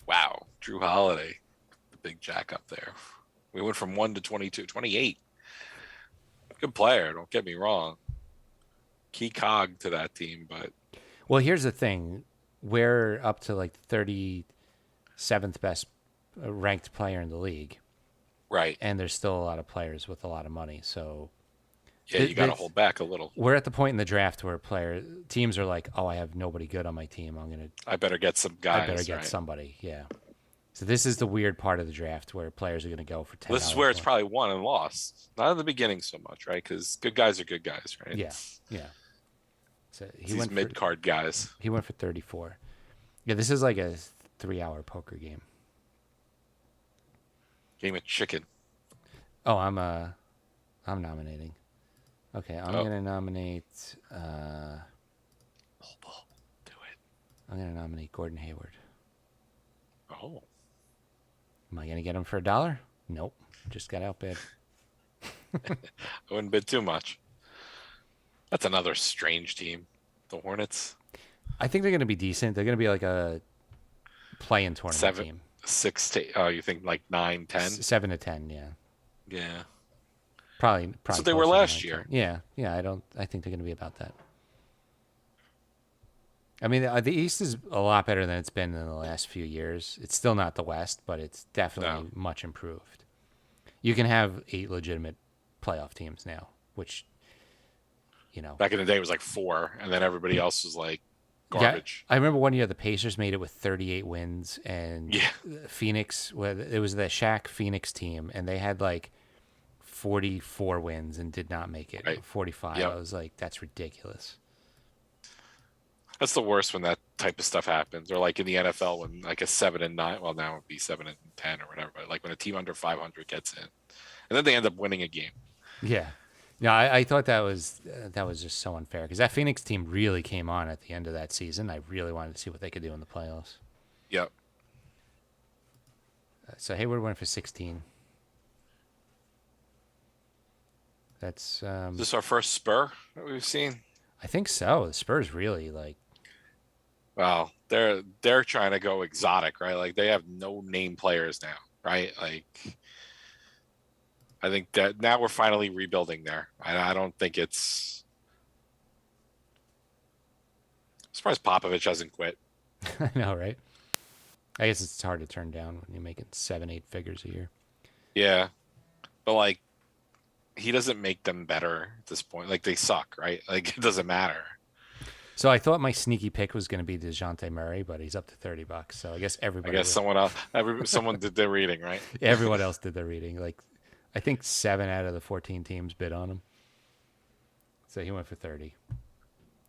Speaker 2: Wow, Drew Holiday, the big jack up there. We went from 1 to 22, 28. Good player, don't get me wrong. Key cog to that team, but
Speaker 1: Well, here's the thing: we're up to like 37th best ranked player in the league,
Speaker 2: right.
Speaker 1: and there's still a lot of players with a lot of money. So
Speaker 2: Yeah, you got to
Speaker 1: This-
Speaker 2: hold back a little.
Speaker 1: we're at the point in the draft where teams are like, "Oh, I have nobody good on my team.
Speaker 2: I better get some guys.
Speaker 1: I better get
Speaker 2: right?
Speaker 1: somebody." Yeah. So this is the weird part of the draft where players are going to go for 10.
Speaker 2: This is where it's probably won and lost. Not in the beginning so much, right? Because good guys are good guys, right?
Speaker 1: Yeah, yeah. So
Speaker 2: It's these mid card guys.
Speaker 1: He went for 34. Yeah, this is like a 3-hour poker game.
Speaker 2: Game of chicken.
Speaker 1: Oh, I'm nominating. Okay, I'm
Speaker 2: Oh.
Speaker 1: gonna nominate.
Speaker 2: Do it.
Speaker 1: I'm gonna nominate Gordon Hayward.
Speaker 2: Oh.
Speaker 1: Am I gonna get him for $1? Nope. Just got outbid.
Speaker 2: I wouldn't bid too much. That's another strange team. The Hornets.
Speaker 1: I think they're gonna be decent. They're gonna be like a play-in tournament
Speaker 2: 7,
Speaker 1: team.
Speaker 2: 6 to, oh, you think like 9, 10?
Speaker 1: 7 to 10. Yeah.
Speaker 2: Yeah.
Speaker 1: Probably.
Speaker 2: That's what they were
Speaker 1: closer to
Speaker 2: last
Speaker 1: 9,
Speaker 2: year.
Speaker 1: 10. Yeah. I think they're gonna be about that. I mean, the East is a lot better than it's been in the last few years. It's still not the West, but it's definitely much improved. You can have 8 legitimate playoff teams now, which,
Speaker 2: Back in the day, it was like 4, and then everybody else was like garbage.
Speaker 1: Yeah, I remember one year the Pacers made it with 38 wins, and
Speaker 2: Yeah.
Speaker 1: Phoenix, it was the Shaq Phoenix team, and they had like 44 wins and did not make it.
Speaker 2: Right.
Speaker 1: 45.
Speaker 2: Yep.
Speaker 1: I was like, that's ridiculous.
Speaker 2: That's the worst when that type of stuff happens. Or like in the NFL when like a 7 and 9, well now it would be 7 and 10 or whatever. But like when a team under 500 gets in, and then they end up winning a game.
Speaker 1: Yeah. No, I thought that was just so unfair because that Phoenix team really came on at the end of that season. I really wanted to see what they could do in the playoffs.
Speaker 2: Yep.
Speaker 1: So Hayward went for 16. That's
Speaker 2: Is this our first Spur that we've seen?
Speaker 1: I think so. The Spurs really like.
Speaker 2: Well, they're trying to go exotic, right? Like they have no name players now, right? Like I think that now we're finally rebuilding there. I don't think it's. I'm surprised Popovich hasn't quit.
Speaker 1: I know, right? I guess it's hard to turn down when you're making 7-8 figures a year.
Speaker 2: Yeah, but like he doesn't make them better at this point. Like they suck, right? Like it doesn't matter.
Speaker 1: So I thought my sneaky pick was going to be DeJounte Murray, but he's up to $30. So I guess
Speaker 2: I
Speaker 1: everybody.
Speaker 2: guess someone else, someone did their reading, right?
Speaker 1: Everyone else did their reading. Like, I think 7 out of the 14 teams bid on him. So he went for 30.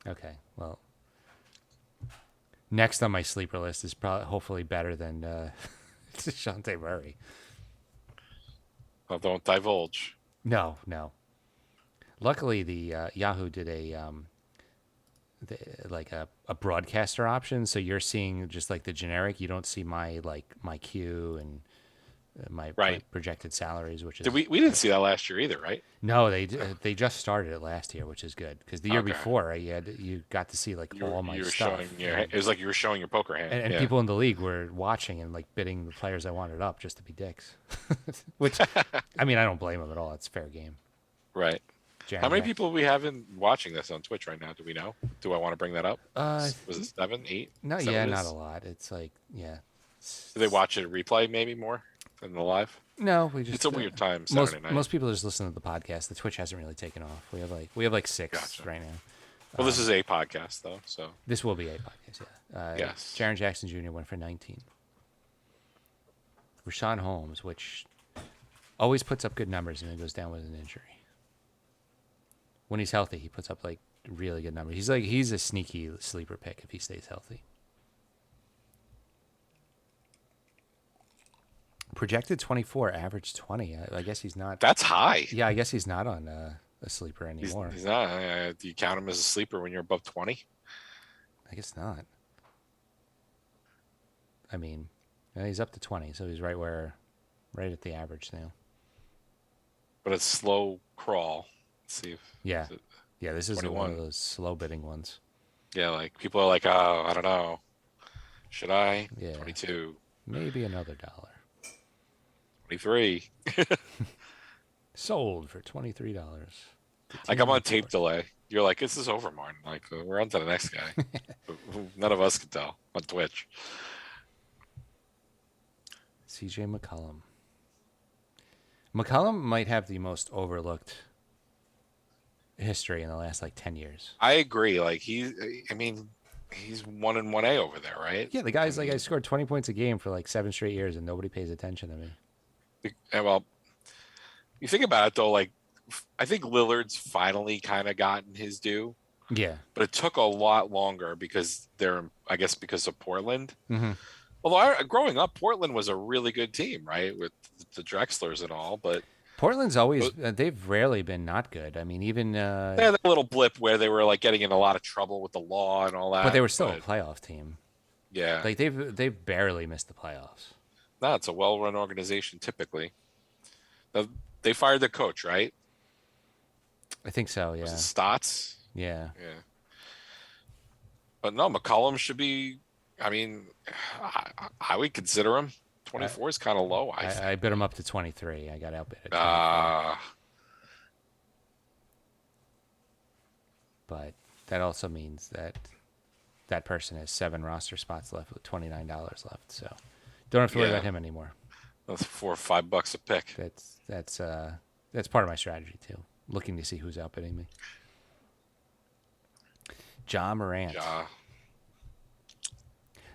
Speaker 1: Okay, well, Next on my sleeper list is probably hopefully better than Dejounte Murray.
Speaker 2: Well, don't divulge.
Speaker 1: No. Luckily, the Yahoo did a broadcaster option, so you're seeing just like the generic. You don't see my queue and my
Speaker 2: Right.
Speaker 1: projected salaries, which is
Speaker 2: Did we didn't see that last year either, right?
Speaker 1: no, they just started it last year, which is good because the year
Speaker 2: Okay.
Speaker 1: before you got to see like all my
Speaker 2: You were
Speaker 1: stuff.
Speaker 2: showing it was like you were showing your poker hand.
Speaker 1: And
Speaker 2: yeah.
Speaker 1: people in the league were watching and like bidding the players I wanted up just to be dicks. Which, I mean, I don't blame them at all. It's fair game.
Speaker 2: Right.
Speaker 1: Jaren
Speaker 2: How many
Speaker 1: Jackson-
Speaker 2: people do we have watching this on Twitch right now? Do we know? Do I want to bring that up?
Speaker 1: Uh,
Speaker 2: Was it 7, 8?
Speaker 1: No,
Speaker 2: Is that
Speaker 1: yeah,
Speaker 2: what it
Speaker 1: not
Speaker 2: is?
Speaker 1: a lot. It's like, yeah.
Speaker 2: Do they watch it replay maybe more than the live?
Speaker 1: No, we just.
Speaker 2: It's a weird time
Speaker 1: Most
Speaker 2: Saturday night.
Speaker 1: most people just listen to the podcast. The Twitch hasn't really taken off. We have like 6
Speaker 2: Gotcha.
Speaker 1: right now.
Speaker 2: Well, this is a podcast though, so
Speaker 1: This will be a podcast. Yeah.
Speaker 2: Yes.
Speaker 1: Jaren Jackson Jr. went for 19. Rashawn Holmes, which always puts up good numbers and then goes down with an injury. When he's healthy, he puts up like really good numbers. He's a sneaky sleeper pick if he stays healthy. Projected 24, average 20. I guess he's not.
Speaker 2: that's high.
Speaker 1: Yeah, I guess he's not on a sleeper
Speaker 2: He's,
Speaker 1: anymore.
Speaker 2: he's not. Do you count him as a sleeper when you're above 20?
Speaker 1: I guess not. I mean, he's up to 20, so he's right at the average now.
Speaker 2: But it's slow crawl. Let's see if
Speaker 1: Yeah.
Speaker 2: is it-
Speaker 1: Yeah, this is one
Speaker 2: 21.
Speaker 1: of those slow bidding ones.
Speaker 2: yeah, like people are like, oh, I don't know. Should I?
Speaker 1: Yeah.
Speaker 2: 22,
Speaker 1: Maybe another $1.
Speaker 2: 23.
Speaker 1: Sold for $23.
Speaker 2: Like I'm on tape delay. You're like, this is over, Martin. Like we're on to the next guy. None of us can tell on Twitch.
Speaker 1: CJ McCollum. McCollum might have the most overlooked history in the last like 10 years.
Speaker 2: I agree. Like he's 1 and 1A over there, right?
Speaker 1: Yeah, the guy's like, I scored 20 points a game for like 7 straight years and nobody pays attention to me.
Speaker 2: And well, you think about it though, like I think Lillard's finally kind of gotten his due,
Speaker 1: Yeah.
Speaker 2: but it took a lot longer because because of Portland.
Speaker 1: Mm-hmm.
Speaker 2: Although growing up, Portland was a really good team, right, with the Drexlers and all. But
Speaker 1: Portland's always, they've rarely been not good. I mean, even,
Speaker 2: they had that little blip where they were like getting in a lot of trouble with the law and all that.
Speaker 1: but they were still a playoff team.
Speaker 2: Yeah.
Speaker 1: Like they've barely missed the playoffs.
Speaker 2: No, it's a well-run organization typically. They fired the coach, right?
Speaker 1: I think so, yeah.
Speaker 2: Was it Stotts?
Speaker 1: Yeah.
Speaker 2: Yeah. But no, McCollum should be. I mean, I would consider him. 24 is kind of low. I think.
Speaker 1: I bid him up to 23. I got outbid at 24. But that also means that person has 7 roster spots left with $29 left. So don't have to worry
Speaker 2: Yeah.
Speaker 1: about him anymore.
Speaker 2: That's $4 or $5 a pick.
Speaker 1: That's part of my strategy too. Looking to see who's outbidding me. Ja Morant.
Speaker 2: Ja.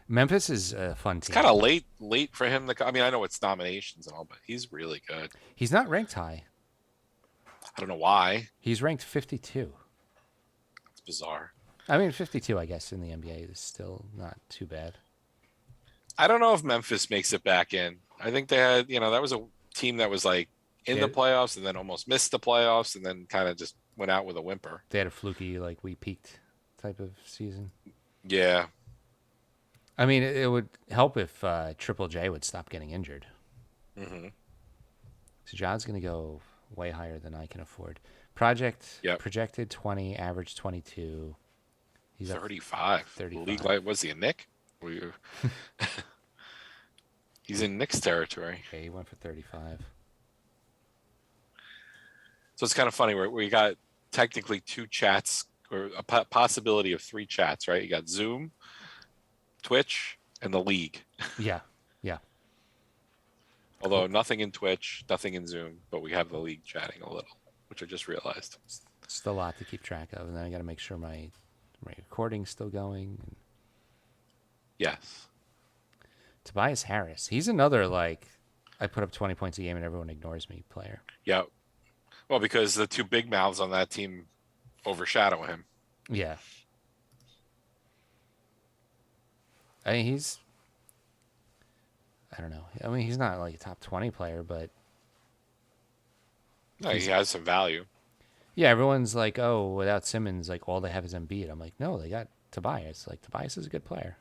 Speaker 1: Memphis is a fun
Speaker 2: It's
Speaker 1: team.
Speaker 2: kind of late for him to. I mean, I know it's nominations and all, but he's really good.
Speaker 1: He's not ranked high.
Speaker 2: I don't know why.
Speaker 1: He's ranked 52.
Speaker 2: It's bizarre.
Speaker 1: I mean, 52, I guess, in the NBA is still not too bad.
Speaker 2: I don't know if Memphis makes it back in. I think they had, that was a team that was like in the
Speaker 1: Yeah.
Speaker 2: playoffs and then almost missed the playoffs and then kind of just went out with a whimper.
Speaker 1: They had a fluky, like, we peaked type of season.
Speaker 2: Yeah.
Speaker 1: I mean, it would help if Triple J would stop getting injured.
Speaker 2: Mm-hmm.
Speaker 1: So John's going to go way higher than I can afford.
Speaker 2: Yep.
Speaker 1: Projected 20, average 22. He's up
Speaker 2: 35.
Speaker 1: 35.
Speaker 2: League light. Was he a Nick? He's in Knicks territory.
Speaker 1: Okay, he went for 35.
Speaker 2: So it's kind of funny where we got technically 2 chats or a possibility of 3 chats, right? You got Zoom, Twitch, and the league.
Speaker 1: Yeah, yeah.
Speaker 2: Although nothing in Twitch, nothing in Zoom, but we have the league chatting a little, which I just realized.
Speaker 1: Still a lot to keep track of. And then I got to make sure my recording's still going. And
Speaker 2: Yes.
Speaker 1: Tobias Harris. He's another, like, I put up 20 points a game and everyone ignores me player.
Speaker 2: Yeah. Well, because the 2 big mouths on that team overshadow him.
Speaker 1: Yeah. I mean, I don't know. I mean, he's not like a top 20 player, but
Speaker 2: No, he has some value.
Speaker 1: yeah, everyone's like, oh, without Simmons, like all they have is Embiid. I'm like, no, they got Tobias. Like Tobias is a good player.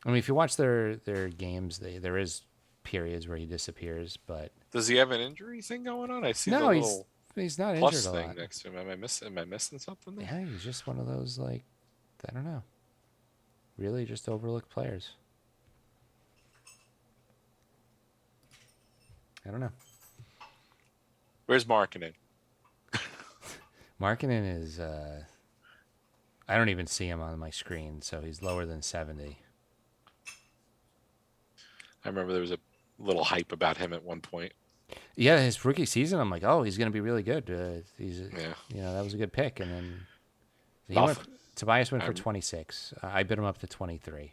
Speaker 1: I mean, if you watch their games, there is periods where he disappears, but
Speaker 2: Does he have an injury thing going on? I see the
Speaker 1: no,
Speaker 2: little
Speaker 1: he's not
Speaker 2: plus
Speaker 1: injured a
Speaker 2: thing
Speaker 1: lot.
Speaker 2: next to him. Am I missing something there?
Speaker 1: Yeah, he's just one of those like, I don't know, really just overlooked players. I don't know.
Speaker 2: Where's Markkinen?
Speaker 1: Markkinen is, I don't even see him on my screen, so he's lower than 70.
Speaker 2: I remember there was a little hype about him at one point.
Speaker 1: Yeah, his rookie season, I'm like, oh, he's going to be really good.
Speaker 2: Yeah.
Speaker 1: That was a good pick. And then
Speaker 2: Nothing.
Speaker 1: Tobias went for 26. I bid him up to 23.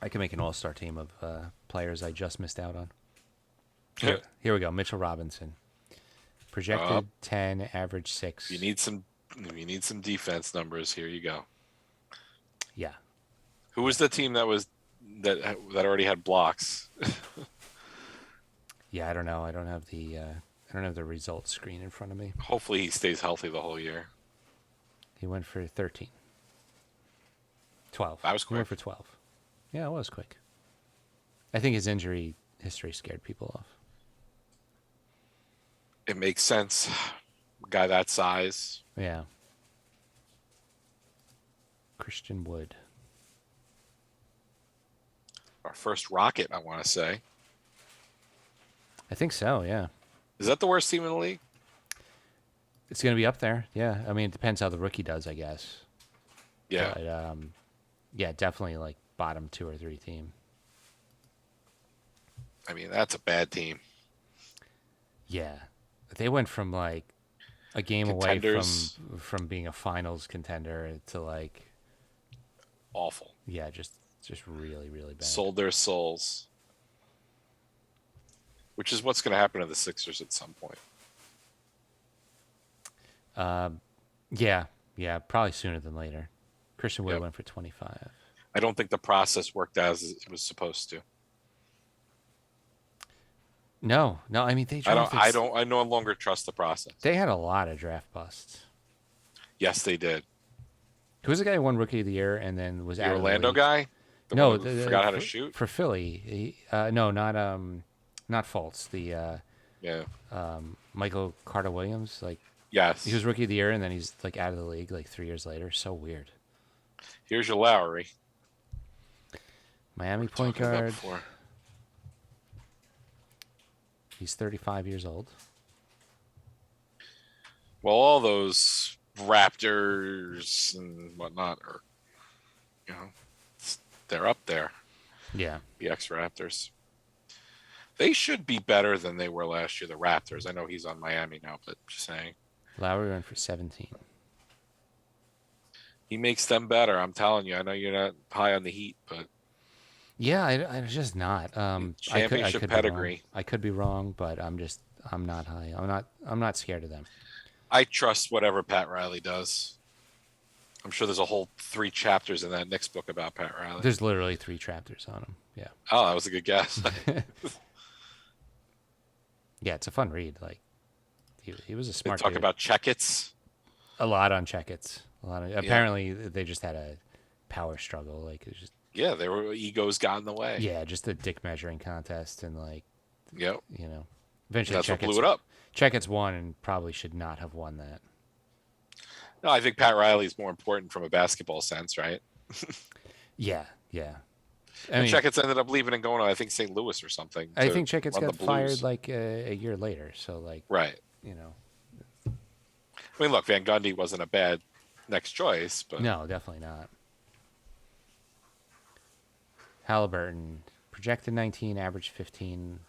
Speaker 1: I can make an all-star team of players I just missed out on. Here we go. Mitchell Robinson. Projected 10, average 6.
Speaker 2: If you need some defense numbers, here you go.
Speaker 1: Yeah.
Speaker 2: Who was the team that already had blocks?
Speaker 1: Yeah, I don't know. I don't have the results screen in front of me.
Speaker 2: Hopefully he stays healthy the whole year.
Speaker 1: He went for 13. 12.
Speaker 2: That was
Speaker 1: He went
Speaker 2: quick.
Speaker 1: for 12. Yeah, it was quick. I think his injury history scared people off.
Speaker 2: It makes sense. A guy that size.
Speaker 1: Yeah. Christian Wood.
Speaker 2: Our first Rocket, I want to say.
Speaker 1: I think so, yeah.
Speaker 2: Is that the worst team in the league?
Speaker 1: It's going to be up there. Yeah. I mean, it depends how the rookie does, I guess.
Speaker 2: Yeah.
Speaker 1: But, yeah, definitely like bottom 2 or 3 team.
Speaker 2: I mean, that's a bad team.
Speaker 1: Yeah. They went from like a game away
Speaker 2: Contenders.
Speaker 1: from being a finals contender to like,
Speaker 2: Awful.
Speaker 1: yeah, just really, really bad.
Speaker 2: Sold their souls. Which is what's going to happen to the Sixers at some point.
Speaker 1: Yeah, probably sooner than later. Christian Wood
Speaker 2: Yep.
Speaker 1: went for 25.
Speaker 2: I don't think the process worked as it was supposed to.
Speaker 1: No, I mean they drafted.
Speaker 2: I no longer trust the process.
Speaker 1: They had a lot of draft busts.
Speaker 2: Yes, they did.
Speaker 1: Who was the guy who won Rookie of the Year and then was
Speaker 2: The
Speaker 1: out
Speaker 2: Orlando
Speaker 1: of the league?
Speaker 2: guy? The
Speaker 1: No,
Speaker 2: one who forgot how to shoot?
Speaker 1: for Philly. No, not Fultz. The
Speaker 2: Yeah.
Speaker 1: Michael Carter Williams. Like
Speaker 2: Yes.
Speaker 1: he was Rookie of the Year and then he's like out of the league like 3 years later. So weird.
Speaker 2: Here's your Lowry.
Speaker 1: Miami point
Speaker 2: Talking about
Speaker 1: guard.
Speaker 2: before.
Speaker 1: He's 35 years old.
Speaker 2: Well, all those Raptors and whatnot are, they're up there.
Speaker 1: Yeah.
Speaker 2: The ex-Raptors. They should be better than they were last year, the Raptors. I know he's on Miami now, but just saying.
Speaker 1: Lowry went for 17.
Speaker 2: He makes them better. I'm telling you. I know you're not high on the Heat, but
Speaker 1: Yeah, I'm just not.
Speaker 2: Championship
Speaker 1: be
Speaker 2: pedigree.
Speaker 1: wrong. I could be wrong, but I'm not high. I'm not scared of them.
Speaker 2: I trust whatever Pat Riley does. I'm sure there's a whole 3 chapters in that Knicks book about Pat Riley.
Speaker 1: There's literally 3 chapters on him. Yeah.
Speaker 2: Oh, that was a good guess.
Speaker 1: Yeah, it's a fun read. Like he was a
Speaker 2: They
Speaker 1: smart
Speaker 2: talk
Speaker 1: dude.
Speaker 2: about Checkits.
Speaker 1: A lot on Checkits. Apparently they just had a power struggle. Like it was just
Speaker 2: Yeah, there were egos got in the way.
Speaker 1: yeah, just a dick measuring contest and like
Speaker 2: Yep.
Speaker 1: eventually
Speaker 2: That's what blew it up.
Speaker 1: Checkits won and probably should not have won that.
Speaker 2: No, I think Pat Riley is more important from a basketball sense, right?
Speaker 1: Yeah. I
Speaker 2: And
Speaker 1: mean,
Speaker 2: Checkits ended up leaving and going to, I think, St. Louis or something.
Speaker 1: I
Speaker 2: to
Speaker 1: think Checkits
Speaker 2: run the
Speaker 1: got
Speaker 2: Blues.
Speaker 1: fired like a year later. So like
Speaker 2: Right. I mean, look, Van Gundy wasn't a bad next choice, but
Speaker 1: No, definitely not. Halliburton, projected 19, average 15.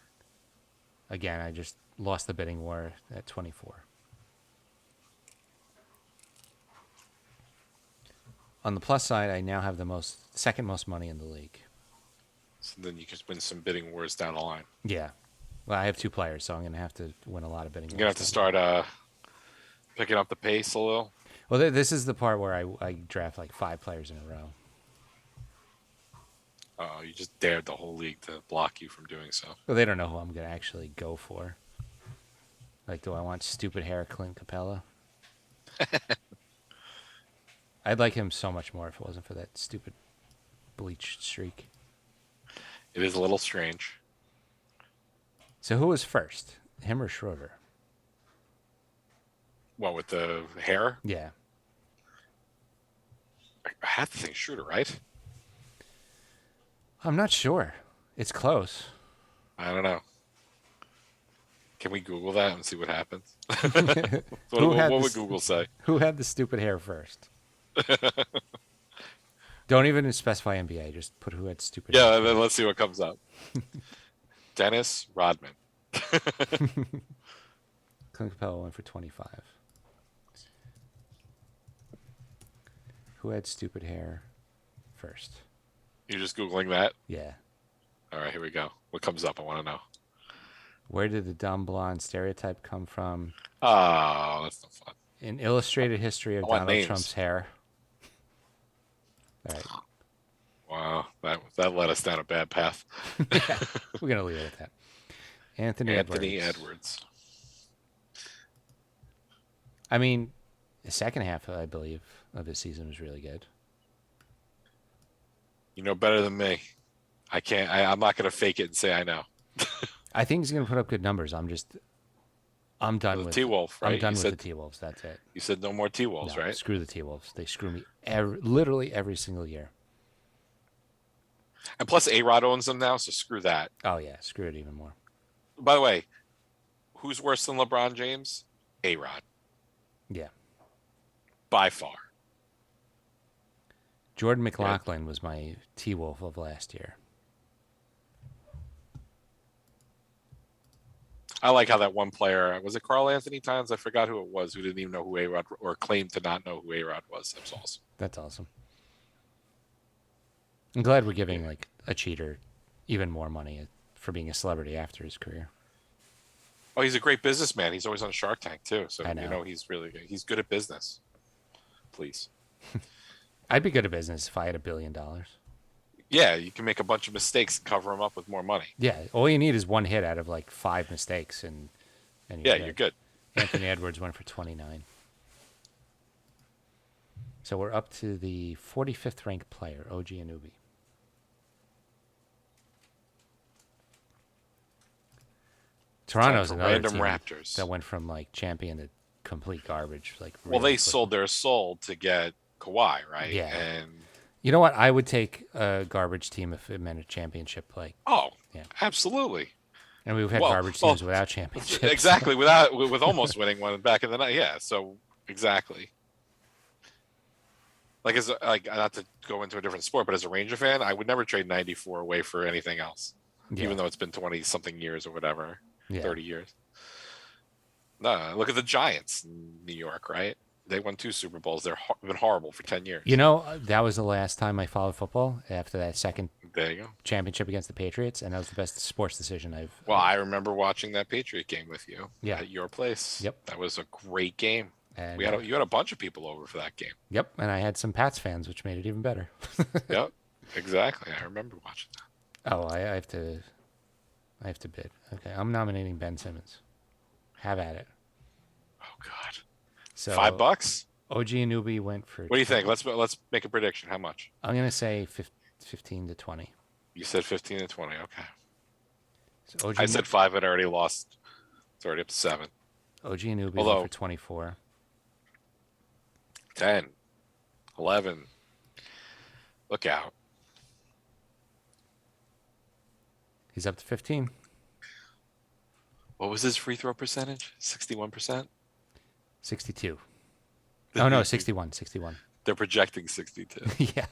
Speaker 1: Again, I just lost the bidding war at 24. On the plus side, I now have the second most money in the league.
Speaker 2: so then you can win some bidding wars down the line.
Speaker 1: Yeah. Well, I have 2 players, so I'm going to have to win a lot of bidding
Speaker 2: You're going to have to start picking up the pace a little.
Speaker 1: Well, this is the part where I draft like 5 players in a row.
Speaker 2: Oh, you just dared the whole league to block you from doing so.
Speaker 1: Well, they don't know who I'm going to actually go for. Like, do I want stupid hair Clint Capella? I'd like him so much more if it wasn't for that stupid bleached streak.
Speaker 2: It is a little strange.
Speaker 1: So who was first, him or Schroeder?
Speaker 2: What, with the hair?
Speaker 1: Yeah.
Speaker 2: I have to think Schroeder, right?
Speaker 1: I'm not sure. It's close.
Speaker 2: I don't know. Can we Google that and see what happens? What would Google say?
Speaker 1: Who had the stupid hair first? Don't even specify NBA. Just put who had stupid hair.
Speaker 2: Yeah, then let's see what comes up. Dennis Rodman.
Speaker 1: Clint Capella went for 25. Who had stupid hair first?
Speaker 2: You're just Googling that?
Speaker 1: Yeah.
Speaker 2: All right, here we go. What comes up? I want to know.
Speaker 1: Where did the dumb blonde stereotype come from?
Speaker 2: Oh, that's no fun.
Speaker 1: An illustrated history of
Speaker 2: I want
Speaker 1: Donald
Speaker 2: names.
Speaker 1: Trump's hair. All right.
Speaker 2: Wow, that led us down a bad path.
Speaker 1: We're going to leave it at that. Anthony
Speaker 2: Edwards.
Speaker 1: I mean, the second half, I believe, of his season was really good.
Speaker 2: You know better than me. I'm not going to fake it and say I know.
Speaker 1: I think he's going to put up good numbers. I'm done
Speaker 2: The
Speaker 1: with
Speaker 2: T-Wolf, right?
Speaker 1: I'm done
Speaker 2: You
Speaker 1: with
Speaker 2: said-
Speaker 1: the T-Wolves. That's it.
Speaker 2: You said no more T-Wolves,
Speaker 1: No,
Speaker 2: right?
Speaker 1: Screw the T-Wolves. They screw me literally every single year.
Speaker 2: And plus, A-Rod owns them now, so screw that.
Speaker 1: Oh, yeah. Screw it even more.
Speaker 2: By the way, who's worse than LeBron James? A-Rod,
Speaker 1: Yeah.
Speaker 2: by far.
Speaker 1: Jordan McLaughlin was my T-Wolf of last year.
Speaker 2: I like how that one player, was it Carl Anthony Towns? I forgot who it was, who didn't even know who A-Rod, or claimed to not know who A-Rod was. That was awesome.
Speaker 1: That's awesome. I'm glad we're giving like a cheater even more money for being a celebrity after his career.
Speaker 2: Oh, he's a great businessman. He's always on Shark Tank, too. So,
Speaker 1: I know.
Speaker 2: he's really good. He's good at business. Please.
Speaker 1: I'd be good at business if I had $1 billion.
Speaker 2: Yeah, you can make a bunch of mistakes and cover them up with more money.
Speaker 1: Yeah, all you need is one hit out of like 5 mistakes, and
Speaker 2: You're good.
Speaker 1: Anthony Edwards went for 29. So we're up to the 45th ranked player, OG Anunoby. Toronto's
Speaker 2: Time for
Speaker 1: another
Speaker 2: random
Speaker 1: team
Speaker 2: Raptors.
Speaker 1: that went from like champion to complete garbage. Like,
Speaker 2: Well,
Speaker 1: really
Speaker 2: they
Speaker 1: quick.
Speaker 2: sold their soul to get Kawhi, right?
Speaker 1: Yeah.
Speaker 2: And
Speaker 1: You know what? I would take a garbage team if it meant a championship. Like,
Speaker 2: yeah, absolutely.
Speaker 1: and we've had
Speaker 2: Well,
Speaker 1: garbage
Speaker 2: well,
Speaker 1: teams without championships.
Speaker 2: Exactly, with almost winning one back in the night. Yeah, so exactly. Like not to go into a different sport, but as a Ranger fan, I would never trade 94 away for anything else, even though it's been 20 something years or whatever, 30 years. No, look at the Giants in New York, right? They won 2 Super Bowls. They've been horrible for 10 years.
Speaker 1: You know, that was the last time I followed football after that second
Speaker 2: There you go.
Speaker 1: championship against the Patriots, and that was the best sports decision I've.
Speaker 2: Well, I remember watching that Patriot game with you
Speaker 1: Yeah.
Speaker 2: at your place.
Speaker 1: Yep.
Speaker 2: That was a great game.
Speaker 1: And,
Speaker 2: You had a bunch of people over for that game.
Speaker 1: Yep, and I had some Pats fans, which made it even better.
Speaker 2: Yep, exactly. I remember watching that.
Speaker 1: Oh, I have to bid. Okay, I'm nominating Ben Simmons. Have at it.
Speaker 2: Oh God.
Speaker 1: So
Speaker 2: $5?
Speaker 1: OG Anunoby went for.
Speaker 2: What do you think? Let's make a prediction. How much?
Speaker 1: I'm gonna say 15 to 20.
Speaker 2: You said 15 to 20. Okay.
Speaker 1: So OG
Speaker 2: I said 5. I'd already lost. It's already up to 7.
Speaker 1: OG Anunoby
Speaker 2: Although-
Speaker 1: went for 24.
Speaker 2: 10. 11. Look out.
Speaker 1: He's up to 15.
Speaker 2: What was his free throw percentage? 61%?
Speaker 1: 62. Oh no, 61. 61.
Speaker 2: They're projecting 62.
Speaker 1: Yeah.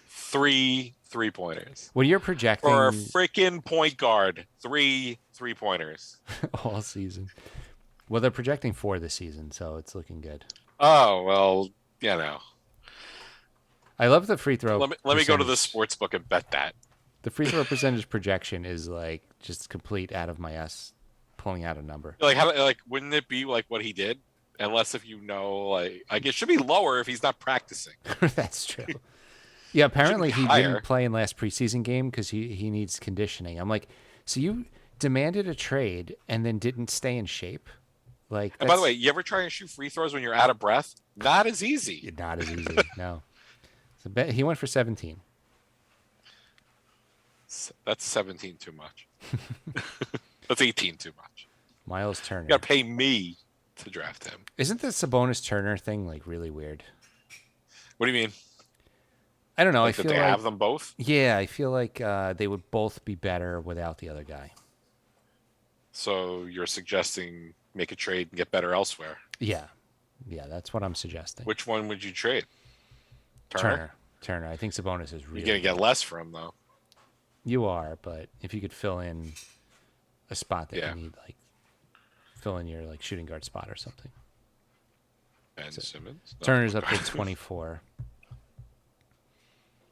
Speaker 2: 3 3-pointers.
Speaker 1: Well, you're projecting
Speaker 2: For a freaking point guard, 3 3-pointers.
Speaker 1: all season. Well, they're projecting 4 this season, so it's looking good.
Speaker 2: Oh, well, you know.
Speaker 1: I love the free throw.
Speaker 2: Let me go to the
Speaker 1: percentage.
Speaker 2: sports book and bet that.
Speaker 1: The free throw percentage projection is like just complete out of my ass, pulling out a number.
Speaker 2: Like, wouldn't it be like what he did? unless if you know, like it should be lower if he's not practicing.
Speaker 1: That's true. Yeah, apparently
Speaker 2: be
Speaker 1: he
Speaker 2: higher.
Speaker 1: didn't play in last preseason game because he needs conditioning. I'm like, so you demanded a trade and then didn't stay in shape? Like,
Speaker 2: And by the way, you ever try and shoot free throws when you're out of breath? Not as easy.
Speaker 1: not as easy. No. So he went for 17.
Speaker 2: That's 17 too much. That's 18 too much.
Speaker 1: Miles Turner.
Speaker 2: You got to pay me to draft him.
Speaker 1: Isn't the Sabonis Turner thing like really weird?
Speaker 2: What do you mean?
Speaker 1: I don't know.
Speaker 2: Like
Speaker 1: I
Speaker 2: that
Speaker 1: feel
Speaker 2: they
Speaker 1: like
Speaker 2: have them both?
Speaker 1: yeah, I feel like they would both be better without the other guy.
Speaker 2: So you're suggesting make a trade and get better elsewhere.
Speaker 1: Yeah, that's what I'm suggesting.
Speaker 2: Which one would you trade?
Speaker 1: Turner. I think Sabonis is really.
Speaker 2: You're going to get less for him, though.
Speaker 1: You are, but if you could fill in a spot that
Speaker 2: Yeah.
Speaker 1: you need, like fill in your like shooting guard spot or something.
Speaker 2: Ben Simmons? No.
Speaker 1: Turner's up to 24.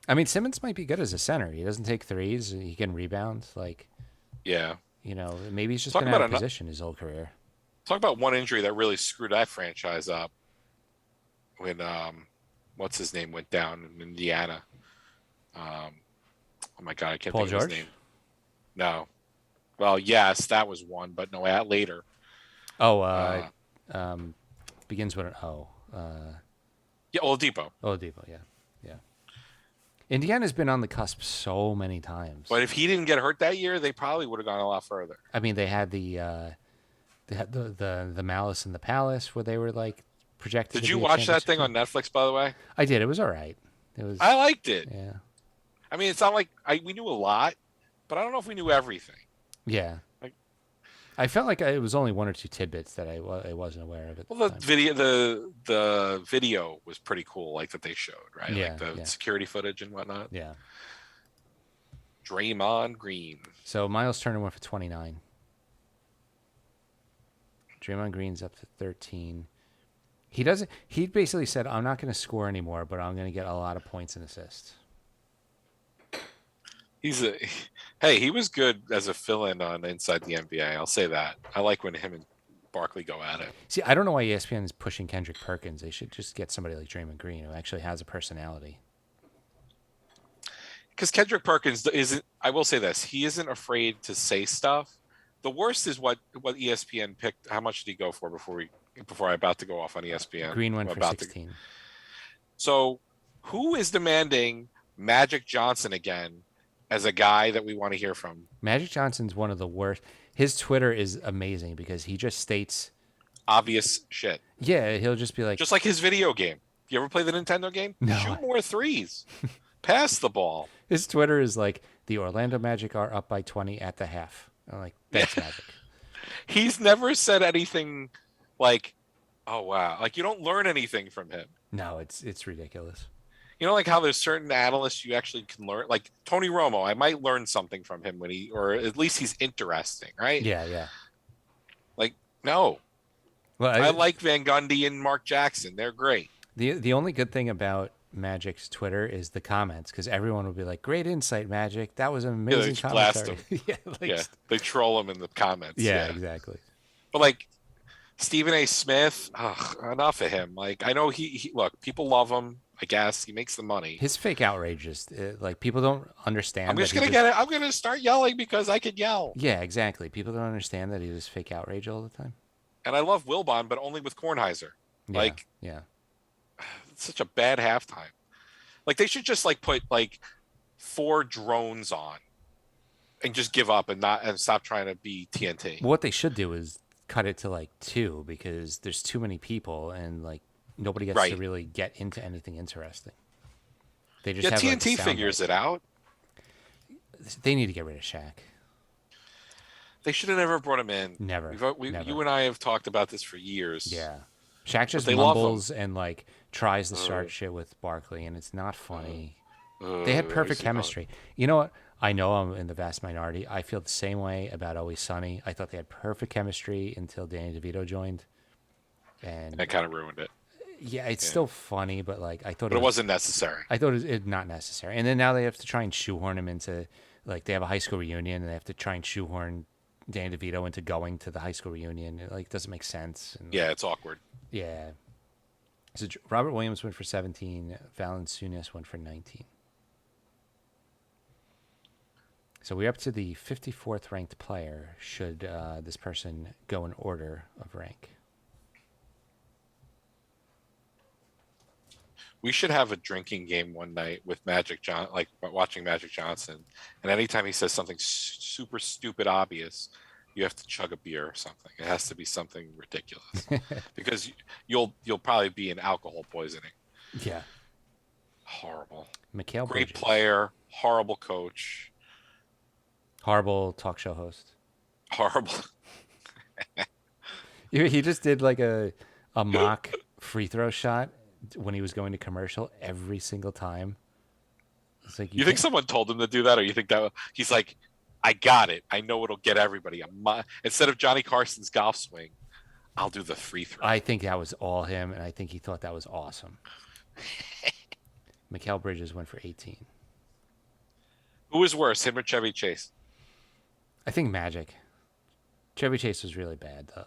Speaker 1: I mean, Simmons might be good as a center. He doesn't take threes. He can rebound. Like,
Speaker 2: Yeah.
Speaker 1: Maybe he's just
Speaker 2: Talk
Speaker 1: been out
Speaker 2: about
Speaker 1: of position his whole career.
Speaker 2: Talk about one injury that really screwed that franchise up when what's his name went down in Indiana. Oh my god, I can't
Speaker 1: Paul
Speaker 2: think of
Speaker 1: George?
Speaker 2: his name. No. Well, yes, that was one, but no, later.
Speaker 1: Oh, begins with an O.
Speaker 2: Yeah, Oladipo.
Speaker 1: Oladipo, yeah. Indiana's been on the cusp so many times.
Speaker 2: But if he didn't get hurt that year, they probably would have gone a lot further.
Speaker 1: I mean, they had the Malice in the Palace where they were like projected.
Speaker 2: Did
Speaker 1: to
Speaker 2: you
Speaker 1: be a
Speaker 2: watch that
Speaker 1: championship
Speaker 2: thing on
Speaker 1: team.
Speaker 2: Netflix, by the way?
Speaker 1: I did. It was all right. It was.
Speaker 2: I liked it.
Speaker 1: Yeah.
Speaker 2: I mean, it's not like we knew a lot, but I don't know if we knew everything.
Speaker 1: Yeah.
Speaker 2: Like-
Speaker 1: I felt like it was only one or two tidbits that I wasn't aware of at
Speaker 2: Well,
Speaker 1: the
Speaker 2: the
Speaker 1: time.
Speaker 2: video was pretty cool, like that they showed, right?
Speaker 1: Yeah,
Speaker 2: Like the
Speaker 1: yeah.
Speaker 2: security footage and whatnot.
Speaker 1: Yeah.
Speaker 2: Draymond Green.
Speaker 1: So Miles Turner went for 29. Draymond Green's up to 13. He basically said, I'm not going to score anymore, but I'm going to get a lot of points and assists.
Speaker 2: He was good as a fill-in on Inside the NBA. I'll say that. I like when him and Barkley go at it.
Speaker 1: See, I don't know why ESPN is pushing Kendrick Perkins. They should just get somebody like Draymond Green who actually has a personality.
Speaker 2: Because Kendrick Perkins isn't. I will say this: he isn't afraid to say stuff. The worst is what ESPN picked. How much did he go for before I'm about to go off on ESPN?
Speaker 1: Green went
Speaker 2: I'm
Speaker 1: for
Speaker 2: about
Speaker 1: 16.
Speaker 2: So, who is demanding Magic Johnson again as a guy that we want to hear from?
Speaker 1: Magic Johnson's one of the worst. His Twitter is amazing because he just states,
Speaker 2: Obvious shit.
Speaker 1: yeah, he'll just be like,
Speaker 2: Just like his video game. You ever play the Nintendo game?
Speaker 1: No.
Speaker 2: Shoot more threes. Pass the ball.
Speaker 1: his Twitter is like, the Orlando Magic are up by 20 at the half. I'm like, that's Magic.
Speaker 2: He's never said anything like, oh, wow. Like, you don't learn anything from him.
Speaker 1: No, it's ridiculous.
Speaker 2: You know, like how there's certain analysts you actually can learn, like Tony Romo. I might learn something from him or at least he's interesting, right?
Speaker 1: Yeah.
Speaker 2: Like, no,
Speaker 1: Well,
Speaker 2: I like Van Gundy and Mark Jackson. They're great.
Speaker 1: the only good thing about Magic's Twitter is the comments because everyone will be like, great insight, Magic. That was an amazing
Speaker 2: just blast
Speaker 1: commentary.
Speaker 2: Yeah, they troll him in the comments.
Speaker 1: yeah, exactly.
Speaker 2: But like Stephen A. Smith, enough of him. Like, I know he look, people love him. I guess he makes the money.
Speaker 1: His fake outrage is like people don't understand.
Speaker 2: I'm just
Speaker 1: that he
Speaker 2: gonna get it. I'm gonna start yelling because I can yell.
Speaker 1: Yeah, exactly. People don't understand that he just fake outrage all the time.
Speaker 2: And I love Wilbon, but only with Kornheiser.
Speaker 1: Yeah,
Speaker 2: Like,
Speaker 1: yeah.
Speaker 2: it's such a bad halftime. Like, they should just like put like 4 drones on and just give up and stop trying to be TNT.
Speaker 1: What they should do is cut it to like 2 because there's too many people and like nobody gets to
Speaker 2: Right.
Speaker 1: really get into anything interesting. They just
Speaker 2: Yeah,
Speaker 1: have, like,
Speaker 2: TNT
Speaker 1: sound
Speaker 2: figures
Speaker 1: bites.
Speaker 2: it out.
Speaker 1: They need to get rid of Shaq.
Speaker 2: They should have never brought him in.
Speaker 1: Never, never.
Speaker 2: You and I have talked about this for years.
Speaker 1: Yeah. Shaq just
Speaker 2: they love him.
Speaker 1: mumbles and like tries to start shit with Barkley and it's not funny. They had perfect chemistry. You know what? I know I'm in the vast minority. I feel the same way about Always Sunny. I thought they had perfect chemistry until Danny DeVito joined. And
Speaker 2: That kind of ruined it.
Speaker 1: yeah, it's still funny, but like I thought
Speaker 2: But it wasn't necessary.
Speaker 1: I thought it not necessary. And then now they have to try and shoehorn him into like they have a high school reunion and they have to try and shoehorn Danny DeVito into going to the high school reunion. It like doesn't make sense. And,
Speaker 2: Yeah, it's awkward.
Speaker 1: yeah. So Robert Williams went for 17. Valanciunas went for 19. So we're up to the 54th ranked player. Should this person go in order of rank?
Speaker 2: We should have a drinking game one night with like watching Magic Johnson, and anytime he says something super stupid obvious, you have to chug a beer or something. It has to be something ridiculous because you'll probably be in alcohol poisoning.
Speaker 1: Yeah.
Speaker 2: Horrible.
Speaker 1: Mikal
Speaker 2: Great
Speaker 1: Bridges.
Speaker 2: player, horrible coach,
Speaker 1: Horrible talk show host.
Speaker 2: horrible.
Speaker 1: He just did like a mock free throw shot when he was going to commercial every single time. It's like
Speaker 2: You think someone told him to do that, or you think that he's like, I got it. I know it'll get everybody. Instead of Johnny Carson's golf swing, I'll do the free throw.
Speaker 1: I think that was all him, and I think he thought that was awesome. Mikal Bridges went for 18.
Speaker 2: Who was worse, him or Chevy Chase?
Speaker 1: I think Magic. Chevy Chase was really bad, though.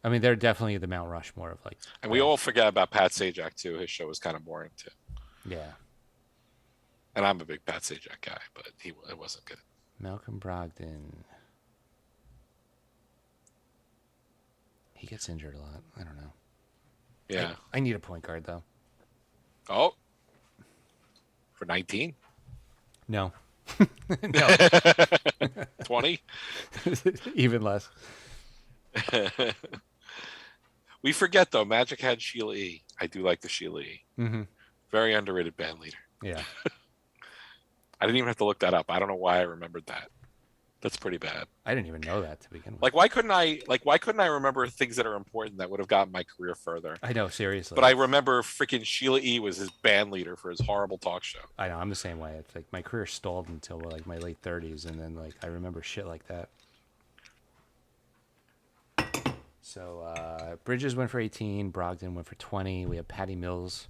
Speaker 1: I mean, they're definitely the Mount Rushmore of like.
Speaker 2: And we all forget about Pat Sajak too. His show was kind of boring too.
Speaker 1: Yeah.
Speaker 2: And I'm a big Pat Sajak guy, but it wasn't good.
Speaker 1: Malcolm Brogdon. He gets injured a lot. I don't know.
Speaker 2: Yeah.
Speaker 1: I need a point guard, though.
Speaker 2: Oh. For 19?
Speaker 1: No. No.
Speaker 2: 20?
Speaker 1: Even less.
Speaker 2: We forget though, Magic had Sheila E. I do like the Sheila E.
Speaker 1: Mm-hmm.
Speaker 2: Very underrated band leader.
Speaker 1: Yeah.
Speaker 2: I didn't even have to look that up. I don't know why I remembered that. That's pretty bad.
Speaker 1: I didn't even know that to begin with.
Speaker 2: Like why couldn't I remember things that are important that would have gotten my career further?
Speaker 1: I know, seriously.
Speaker 2: But I remember freaking Sheila E. was his band leader for his horrible talk show.
Speaker 1: I know, I'm the same way. It's like my career stalled until like my late 30s, and then like I remember shit like that. So Bridges went for 18, Brogdon went for 20. We have Patty Mills.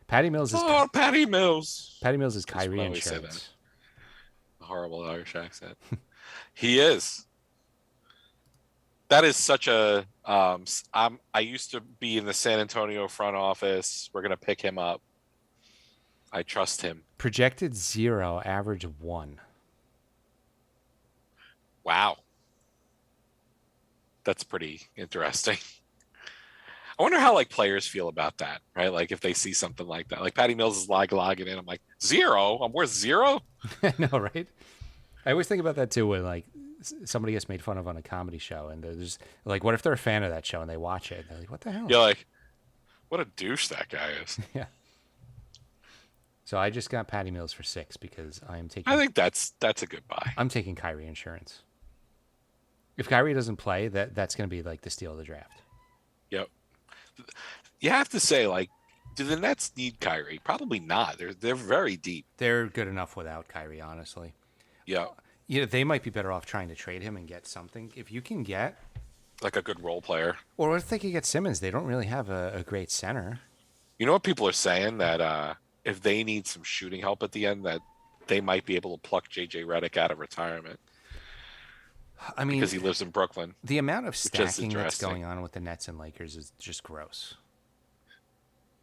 Speaker 1: Patty Mills is
Speaker 2: Patty Mills.
Speaker 1: Patty Mills is
Speaker 2: That's
Speaker 1: Kyrie
Speaker 2: why we say
Speaker 1: insurance.
Speaker 2: that. Horrible Irish accent. He is. That is such a. I used to be in the San Antonio front office. We're gonna pick him up. I trust him.
Speaker 1: Projected 0, average 1.
Speaker 2: Wow. That's pretty interesting. I wonder how like players feel about that, right? Like if they see something like that, like Patty Mills is logging in. I'm like 0. I'm worth 0.
Speaker 1: I know, right? I always think about that too when like somebody gets made fun of on a comedy show, and they're just like, what if they're a fan of that show and they watch it? And they're like, what the hell?
Speaker 2: You're like, what a douche that guy is.
Speaker 1: Yeah. So I just got Patty Mills for 6 because I think
Speaker 2: that's a good buy.
Speaker 1: I'm taking Kyrie insurance. If Kyrie doesn't play, that's going to be like the steal of the draft.
Speaker 2: Yep. You have to say, like, do the Nets need Kyrie? Probably not. They're very deep.
Speaker 1: They're good enough without Kyrie, honestly.
Speaker 2: Yeah.
Speaker 1: You know, they might be better off trying to trade him and get something. If you can get,
Speaker 2: Like a good role player.
Speaker 1: or if they could get Simmons, they don't really have a great center.
Speaker 2: You know what people are saying? That if they need some shooting help at the end, that they might be able to pluck JJ Redick out of retirement.
Speaker 1: I mean,
Speaker 2: because he lives in Brooklyn.
Speaker 1: the amount of
Speaker 2: is
Speaker 1: stacking that's
Speaker 2: interesting.
Speaker 1: going on with the Nets and Lakers is just gross.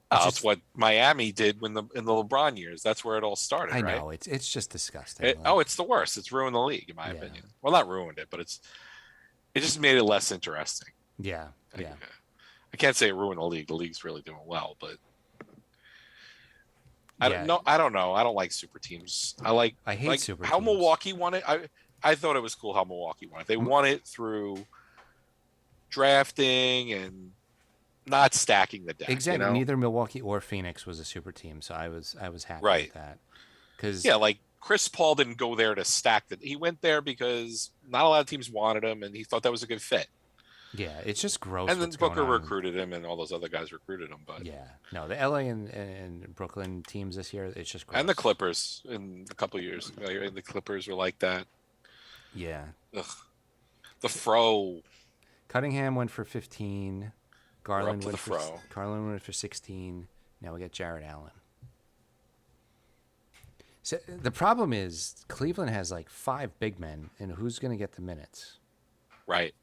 Speaker 2: That's what Miami did in the LeBron years. That's where it all started.
Speaker 1: I
Speaker 2: right?
Speaker 1: know it's just disgusting.
Speaker 2: It's the worst. It's ruined the league, in my opinion. Well, not ruined it, but it just made it less interesting.
Speaker 1: Yeah.
Speaker 2: I can't say it ruined the league. The league's really doing well, but I don't know. I don't like super teams. I hate
Speaker 1: super
Speaker 2: how
Speaker 1: teams.
Speaker 2: Milwaukee won it. I thought it was cool how Milwaukee won it. They won it through drafting and not stacking the deck.
Speaker 1: Exactly.
Speaker 2: You know?
Speaker 1: Neither Milwaukee or Phoenix was a super team, so I was happy with that. Because
Speaker 2: like Chris Paul didn't go there to stack it. He went there because not a lot of teams wanted him, and he thought that was a good fit.
Speaker 1: Yeah, it's just gross.
Speaker 2: And then
Speaker 1: what's
Speaker 2: Booker
Speaker 1: going on.
Speaker 2: recruited him, and all those other guys recruited him. But
Speaker 1: no, the LA and Brooklyn teams this year, it's just gross.
Speaker 2: and the Clippers in a couple of years, the Clippers were like that.
Speaker 1: Yeah.
Speaker 2: Ugh. The Fro.
Speaker 1: Cunningham went for 15. Garland
Speaker 2: to
Speaker 1: went
Speaker 2: the
Speaker 1: for
Speaker 2: Fro.
Speaker 1: Garland went for 16. Now we got Jarrett Allen. So the problem is Cleveland has like 5 big men, and who's going to get the minutes?
Speaker 2: Right.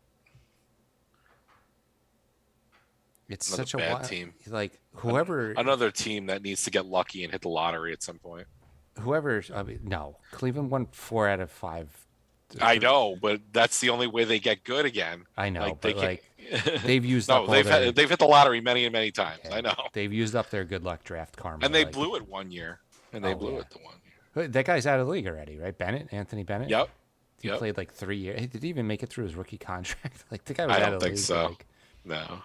Speaker 1: It's
Speaker 2: Another
Speaker 1: such a
Speaker 2: bad team.
Speaker 1: like whoever
Speaker 2: Another team that needs to get lucky and hit the lottery at some point.
Speaker 1: I mean, no, Cleveland won 4 out of 5.
Speaker 2: I know, but that's the only way they get good again.
Speaker 1: I know,
Speaker 2: Like
Speaker 1: but
Speaker 2: they
Speaker 1: like
Speaker 2: can't.
Speaker 1: they've used
Speaker 2: No,
Speaker 1: up all their.
Speaker 2: they've hit the lottery many and many times.
Speaker 1: Yeah,
Speaker 2: I know,
Speaker 1: they've used up their good luck draft karma.
Speaker 2: and they
Speaker 1: like,
Speaker 2: blew it one year, and they
Speaker 1: Oh,
Speaker 2: blew
Speaker 1: yeah.
Speaker 2: it the 1 year.
Speaker 1: That guy's out of the league already, right? Anthony Bennett.
Speaker 2: Yep.
Speaker 1: He
Speaker 2: Yep.
Speaker 1: played like 3 years. Did he even make it through his rookie contract? Like the guy was
Speaker 2: I
Speaker 1: out
Speaker 2: don't
Speaker 1: of the
Speaker 2: think
Speaker 1: league.
Speaker 2: so.
Speaker 1: Like,
Speaker 2: No.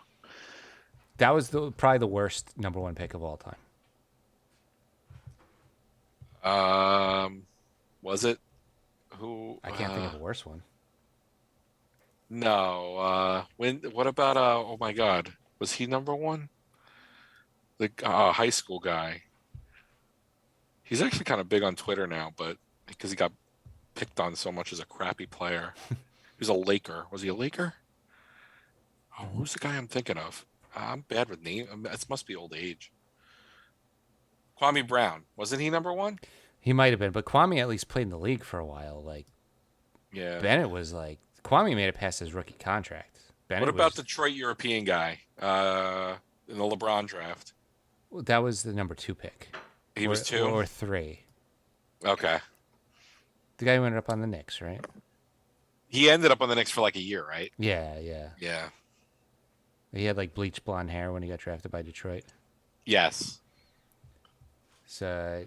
Speaker 1: that was probably the worst number 1 pick of all time.
Speaker 2: Was it? Who?
Speaker 1: I can't think of a worse one.
Speaker 2: No. What about? Oh my God, was he number 1? The high school guy. He's actually kind of big on Twitter now, but because he got picked on so much as a crappy player. He was a Laker. Was he a Laker? Oh, who's the guy I'm thinking of? I'm bad with names. It must be old age. Kwame Brown. Wasn't he number 1?
Speaker 1: He might have been, but Kwame at least played in the league for a while. Like
Speaker 2: Yeah.
Speaker 1: Bennett was like Kwame made it past his rookie contract. Bennett
Speaker 2: What about
Speaker 1: was,
Speaker 2: Detroit European guy in the LeBron draft?
Speaker 1: that was the number 2 pick.
Speaker 2: He was 2?
Speaker 1: or 3.
Speaker 2: Okay.
Speaker 1: The guy who ended up on the Knicks, right?
Speaker 2: He ended up on the Knicks for like a year, right?
Speaker 1: Yeah.
Speaker 2: Yeah.
Speaker 1: He had like bleached blonde hair when he got drafted by Detroit.
Speaker 2: Yes.
Speaker 1: So,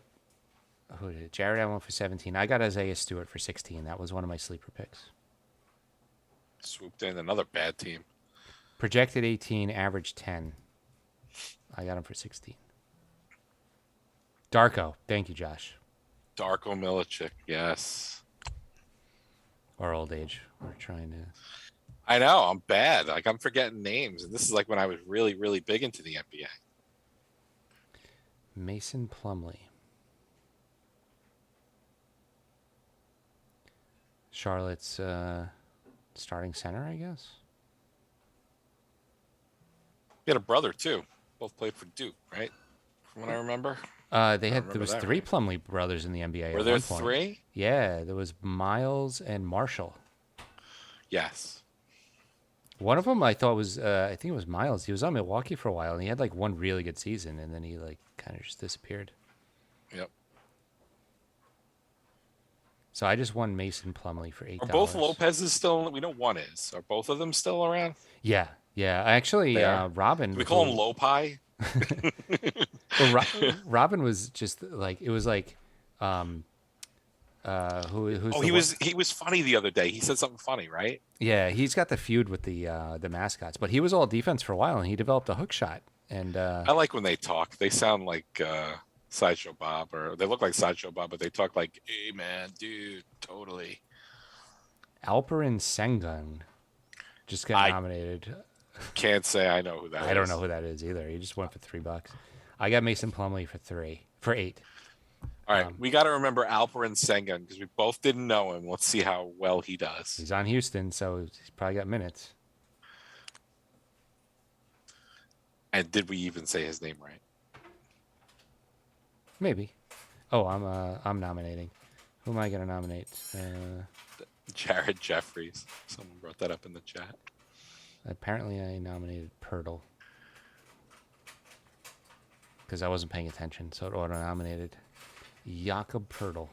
Speaker 1: who did it? Jared Allen for 17. I got Isaiah Stewart for 16. That was one of my sleeper picks.
Speaker 2: Swooped in another bad team.
Speaker 1: Projected 18, average 10. I got him for 16. Darko. Thank you, Josh.
Speaker 2: Darko Milicic. Yes.
Speaker 1: Or old age. We're trying to.
Speaker 2: I know. I'm bad. Like I'm forgetting names, and this is like when I was really, really big into the NBA.
Speaker 1: Mason Plumlee. Charlotte's starting center, I guess.
Speaker 2: He had a brother too. Both played for Duke, right? From what I remember.
Speaker 1: There was
Speaker 2: that
Speaker 1: 3
Speaker 2: right.
Speaker 1: Plumlee brothers in the NBA.
Speaker 2: Were
Speaker 1: at
Speaker 2: there
Speaker 1: one point.
Speaker 2: 3?
Speaker 1: Yeah, there was Miles and Marshall.
Speaker 2: Yes.
Speaker 1: One of them I thought was, I think it was Miles. He was on Milwaukee for a while, and he had like one really good season, and then he like kind of just disappeared.
Speaker 2: Yep.
Speaker 1: So I just won Mason Plumlee for $8.
Speaker 2: Are both Lopez's still? We know one is. Are both of them still around?
Speaker 1: Yeah. Actually,
Speaker 2: They are?
Speaker 1: Robin.
Speaker 2: Do we call him Lopi?
Speaker 1: Well, Robin was just like it was like, who's
Speaker 2: Oh,
Speaker 1: the
Speaker 2: he was funny the other day. He said something funny, right?
Speaker 1: Yeah, he's got the feud with the mascots, but he was all defense for a while, and he developed a hook shot. And
Speaker 2: I like when they talk. They sound like Sideshow Bob, or they look like Sideshow Bob, but they talk like, "Hey, man, dude, totally."
Speaker 1: Alperen Sengun just got nominated.
Speaker 2: Can't say I know who that is.
Speaker 1: I don't know who that is either. He just went for $3. I got Mason Plumlee for 8.
Speaker 2: All right, we got to remember Alperen Sengun because we both didn't know him. Let's see how well he does.
Speaker 1: He's on Houston, so he's probably got minutes.
Speaker 2: And did we even say his name right?
Speaker 1: Maybe. Oh, I'm nominating. Who am I gonna nominate?
Speaker 2: Jared Jeffries. Someone brought that up in the chat.
Speaker 1: Apparently, I nominated Pirtle because I wasn't paying attention, so it auto-nominated Jakob Pirtle.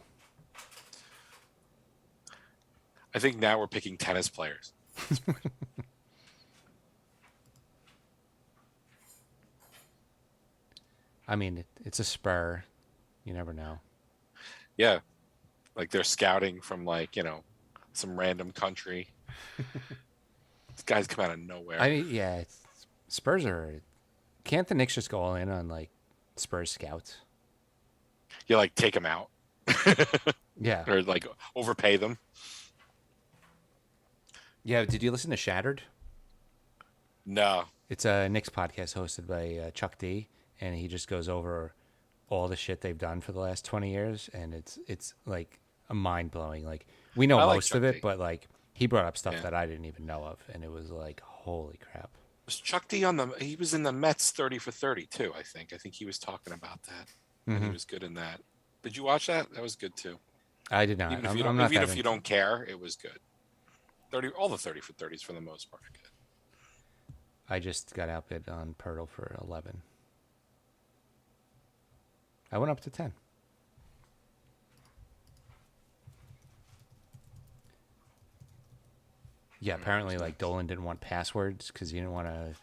Speaker 2: I think now we're picking tennis players.
Speaker 1: I mean, it's a Spur. You never know.
Speaker 2: Yeah, like they're scouting from like some random country. These guys come out of nowhere.
Speaker 1: I mean, yeah, Spurs are. Can't the Knicks just go all in on like Spurs scouts?
Speaker 2: You like take them out.
Speaker 1: Yeah.
Speaker 2: Or like overpay them.
Speaker 1: Yeah. Did you listen to Shattered?
Speaker 2: No.
Speaker 1: It's a Knicks podcast hosted by Chuck D, and he just goes over all the shit they've done for the last 20 years, and it's like a mind blowing. Like we know most of it, but like he brought up stuff that I didn't even know of, and it was like, holy crap.
Speaker 2: Was Chuck D he was in the Mets 30 for 30 too, I think. I think he was talking about that. And he was good in that. Did you watch that? That was good too.
Speaker 1: I did not.
Speaker 2: Even if
Speaker 1: I'm
Speaker 2: you
Speaker 1: not
Speaker 2: don't, even
Speaker 1: that
Speaker 2: if you don't care, it was good. All the 30 for 30s for the most part. Good.
Speaker 1: I just got outbid on Pirtle for 11. I went up to 10. Yeah, apparently, like, Dolan didn't want passwords because he didn't want to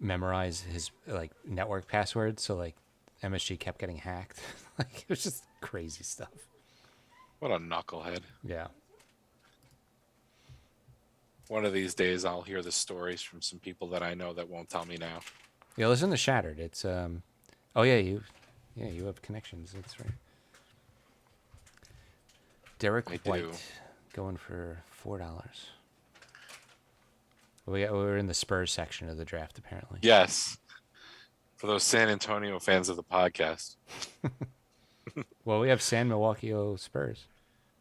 Speaker 1: memorize his, like, network passwords. So, like, MSG kept getting hacked. Like, it was just crazy stuff.
Speaker 2: What a knucklehead.
Speaker 1: Yeah.
Speaker 2: One of these days, I'll hear the stories from some people that I know that won't tell me now.
Speaker 1: Yeah, listen to Shattered. It's, oh, yeah, you have connections. That's right. Derek
Speaker 2: I
Speaker 1: White
Speaker 2: do.
Speaker 1: going for $4. We're in the Spurs section of the draft, apparently.
Speaker 2: Yes. For those San Antonio fans of the podcast.
Speaker 1: Well, we have San Milwaukee Spurs.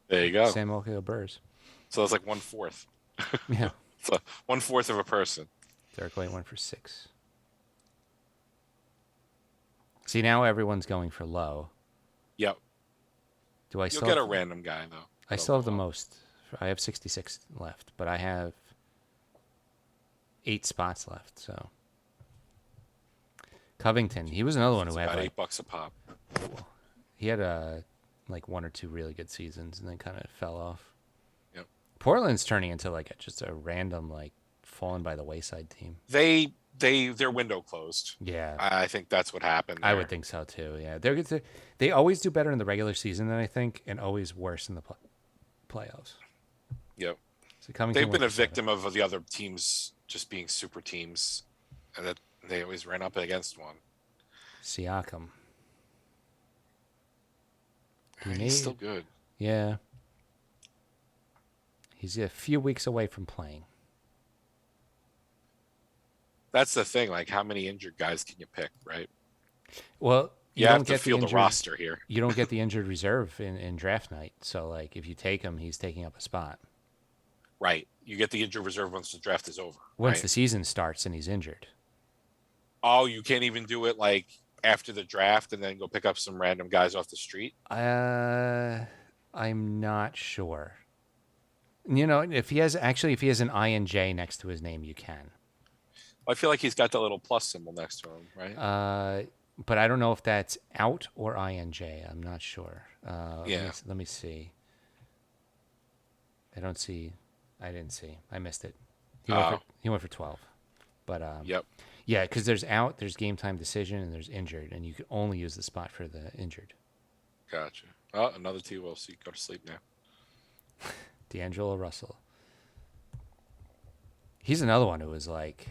Speaker 2: There you go.
Speaker 1: San Milwaukee Spurs.
Speaker 2: So that's like 1/4.
Speaker 1: Yeah.
Speaker 2: So 1/4 of a person.
Speaker 1: Derek White went for 6. See, now everyone's going for low.
Speaker 2: Yep.
Speaker 1: Do I
Speaker 2: You'll
Speaker 1: still
Speaker 2: get a
Speaker 1: have,
Speaker 2: random guy, though.
Speaker 1: I still have the most. I have 66 left, but I have 8 spots left, so. Covington, he was another one who had
Speaker 2: About
Speaker 1: like,
Speaker 2: $8 a pop.
Speaker 1: he had like 1 or 2 really good seasons and then kind of fell off.
Speaker 2: Yep.
Speaker 1: Portland's turning into like just a random like fallen by the wayside team.
Speaker 2: Their window closed.
Speaker 1: Yeah.
Speaker 2: I think that's what happened.
Speaker 1: I
Speaker 2: there.
Speaker 1: would think so too. Yeah, they're good. They always do better in the regular season than I think, and always worse in the playoffs.
Speaker 2: Yep.
Speaker 1: So Covington
Speaker 2: They've been
Speaker 1: went
Speaker 2: a
Speaker 1: for 7.
Speaker 2: victim of the other teams just being super teams, and that they always ran up against one.
Speaker 1: Siakam.
Speaker 2: He's still good.
Speaker 1: Yeah. He's a few weeks away from playing.
Speaker 2: That's the thing. Like, how many injured guys can you pick, right?
Speaker 1: Well,
Speaker 2: You
Speaker 1: don't
Speaker 2: have to
Speaker 1: get
Speaker 2: field
Speaker 1: the
Speaker 2: a
Speaker 1: injured,
Speaker 2: roster here.
Speaker 1: You don't get the injured reserve in draft night. So, like, if you take him, he's taking up a spot.
Speaker 2: Right. You get the injured reserve once the draft is over.
Speaker 1: Once
Speaker 2: right?
Speaker 1: the season starts and he's injured.
Speaker 2: Oh, you can't even do it like after the draft and then go pick up some random guys off the street?
Speaker 1: I'm not sure. You know, if he has an INJ next to his name, you can.
Speaker 2: I feel like he's got the little plus symbol next to him, right?
Speaker 1: But I don't know if that's out or INJ. I'm not sure.
Speaker 2: Yeah.
Speaker 1: Let me see. I didn't see. I missed it. He went for 12. But
Speaker 2: Yep.
Speaker 1: yeah, because there's out, there's game time decision, and there's injured, and you can only use the spot for the injured.
Speaker 2: Gotcha. Oh, another T-Will, so you go to sleep now.
Speaker 1: D'Angelo Russell. He's another one who was like,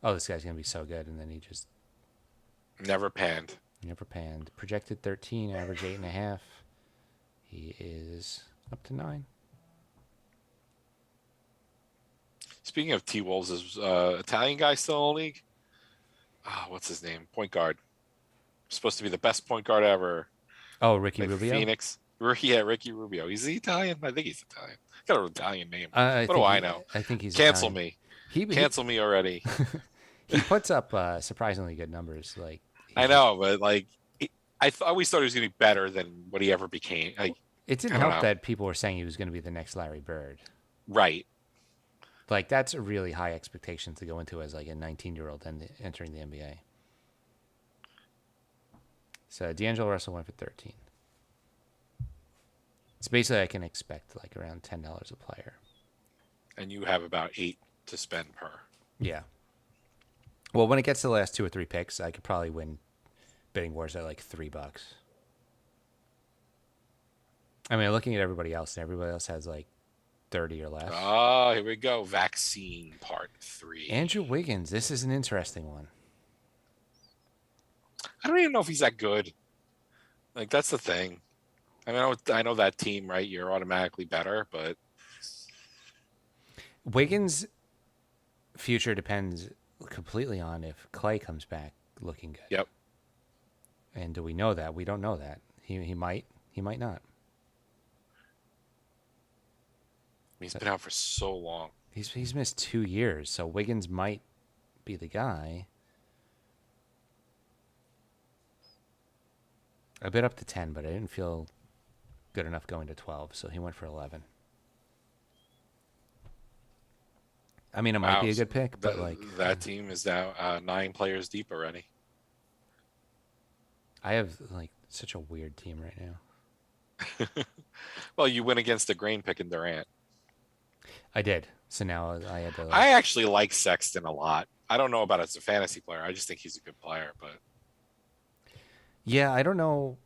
Speaker 1: oh, this guy's going to be so good, and then he just
Speaker 2: Never panned.
Speaker 1: never panned. Projected 13, average 8.5. He is up to 9.
Speaker 2: Speaking of T-Wolves, is Italian guy still in the league? What's his name? Point guard. Supposed to be the best point guard ever.
Speaker 1: Oh, Ricky
Speaker 2: Like
Speaker 1: Rubio?
Speaker 2: Phoenix. Yeah, Ricky Rubio. Is he Italian? I think he's Italian. Got an Italian name.
Speaker 1: I
Speaker 2: What
Speaker 1: think
Speaker 2: do I
Speaker 1: he-
Speaker 2: know?
Speaker 1: I think he's
Speaker 2: Cancel
Speaker 1: Italian.
Speaker 2: me. Cancel me already.
Speaker 1: He puts up surprisingly good numbers. Like
Speaker 2: I know, but like, I always thought he was going to be better than what he ever became. Like,
Speaker 1: it didn't
Speaker 2: I don't
Speaker 1: help
Speaker 2: know.
Speaker 1: that people were saying he was going to be the next Larry Bird.
Speaker 2: right.
Speaker 1: Like that's a really high expectation to go into as like a 19-year-old entering the NBA. So D'Angelo Russell went for 13. So basically, I can expect like around $10 a player.
Speaker 2: And you have about 8 to spend per.
Speaker 1: Yeah. Well, when it gets to the last 2 or 3 picks, I could probably win bidding wars at like $3. I mean, looking at everybody else, and everybody else has like 30 or less.
Speaker 2: Oh, here we go. Vaccine part 3.
Speaker 1: Andrew Wiggins, this is an interesting one.
Speaker 2: I don't even know if he's that good. Like, that's the thing. I know that team, right? You're automatically better, but
Speaker 1: Wiggins' future depends completely on if Klay comes back looking good.
Speaker 2: yep.
Speaker 1: And do we know that? We don't know that. He might not.
Speaker 2: He's been out for so long.
Speaker 1: He's missed 2 years, so Wiggins might be the guy. I bid up to 10, but I didn't feel good enough going to 12, so he went for 11. I mean, it might be a good pick, but
Speaker 2: that team is now 9 players deep already.
Speaker 1: I have like such a weird team right now.
Speaker 2: Well, you went against the grain picking Durant.
Speaker 1: I did. So now I had to.
Speaker 2: I actually like Sexton a lot. I don't know about as a fantasy player. I just think he's a good player. But
Speaker 1: yeah, I don't know.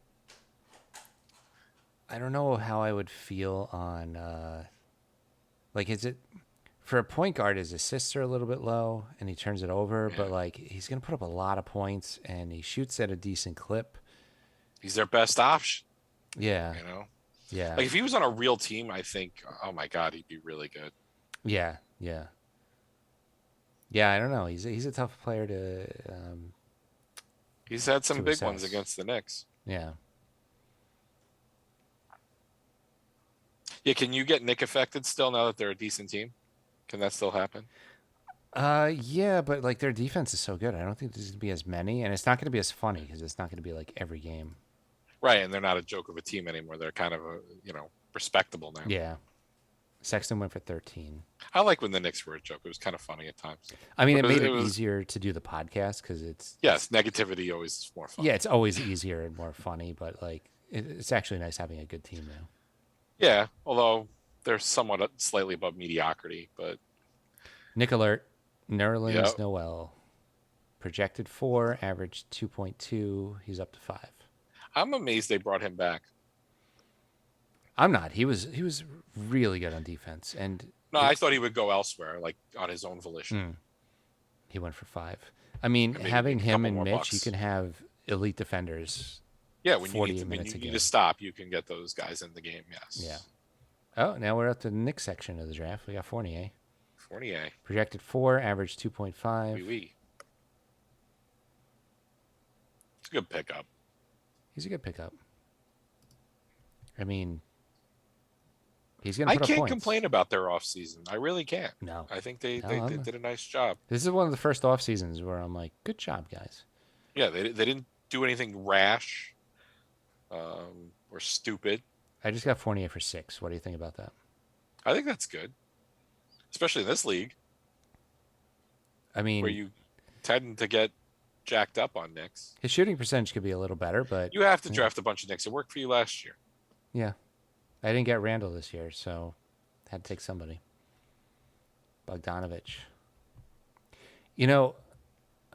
Speaker 1: I don't know how I would feel on. Like, is it for a point guard? His assists are a little bit low, and he turns it over.
Speaker 2: Yeah.
Speaker 1: But like, he's gonna put up a lot of points, and he shoots at a decent clip.
Speaker 2: he's their best option.
Speaker 1: Yeah,
Speaker 2: You know,
Speaker 1: yeah,
Speaker 2: like if he was on a real team, I think, oh my God, he'd be really good.
Speaker 1: yeah, yeah. Yeah, I don't know. He's a tough player to.
Speaker 2: He's had some
Speaker 1: To
Speaker 2: big ones
Speaker 1: assess.
Speaker 2: against the Knicks.
Speaker 1: Yeah.
Speaker 2: Yeah, can you get Nick affected still now that they're a decent team? Can that still happen?
Speaker 1: Yeah, but like their defense is so good. I don't think there's gonna be as many, and it's not gonna be as funny because it's not gonna be like every game.
Speaker 2: Right, and they're not a joke of a team anymore. They're kind of respectable now.
Speaker 1: Yeah. Sexton went for 13.
Speaker 2: I like when the Knicks were a joke. It was kind of funny at times.
Speaker 1: I mean, it
Speaker 2: Because
Speaker 1: made it
Speaker 2: was-
Speaker 1: easier to do the podcast because it's
Speaker 2: Yes, negativity always is more fun.
Speaker 1: yeah, it's always easier and more funny, but like it's actually nice having a good team now.
Speaker 2: Yeah, although they're somewhat slightly above mediocrity, but
Speaker 1: Nick Alert, Nerlens
Speaker 2: Yep.
Speaker 1: Noel, projected 4, averaged 2.2. He's up to 5.
Speaker 2: I'm amazed they brought him back.
Speaker 1: I'm not. He was really good on defense, and
Speaker 2: No, I thought he would go elsewhere, like on his own volition.
Speaker 1: he went for 5. I mean,
Speaker 2: maybe
Speaker 1: having
Speaker 2: make a
Speaker 1: him
Speaker 2: couple
Speaker 1: and
Speaker 2: more
Speaker 1: Mitch,
Speaker 2: bucks.
Speaker 1: you can have elite defenders.
Speaker 2: Yeah, when you
Speaker 1: 48
Speaker 2: need to, when
Speaker 1: minutes
Speaker 2: you
Speaker 1: a
Speaker 2: need
Speaker 1: game.
Speaker 2: to stop, you can get those guys in the game. Yes.
Speaker 1: Yeah. Oh, now we're at the Knicks section of the draft. We got Fournier.
Speaker 2: Fournier.
Speaker 1: Projected 4, average 2.5.
Speaker 2: Wee wee. It's a good pickup.
Speaker 1: He's a good pickup. I mean, he's going to
Speaker 2: I
Speaker 1: put up
Speaker 2: can't
Speaker 1: points.
Speaker 2: complain about their off season. I really can't.
Speaker 1: No.
Speaker 2: I think they
Speaker 1: No,
Speaker 2: did a nice job.
Speaker 1: This is one of the first off seasons where I'm like, good job, guys.
Speaker 2: Yeah, they didn't do anything rash or stupid.
Speaker 1: I just got Fournier for 6. What do you think about that?
Speaker 2: I think that's good, especially in this league
Speaker 1: I mean,
Speaker 2: where you tend to get jacked up on Knicks.
Speaker 1: his shooting percentage could be a little better, but
Speaker 2: You have to draft a bunch of Knicks. It worked for you last year.
Speaker 1: yeah. I didn't get Randall this year, so had to take somebody. Bogdanovich. You know,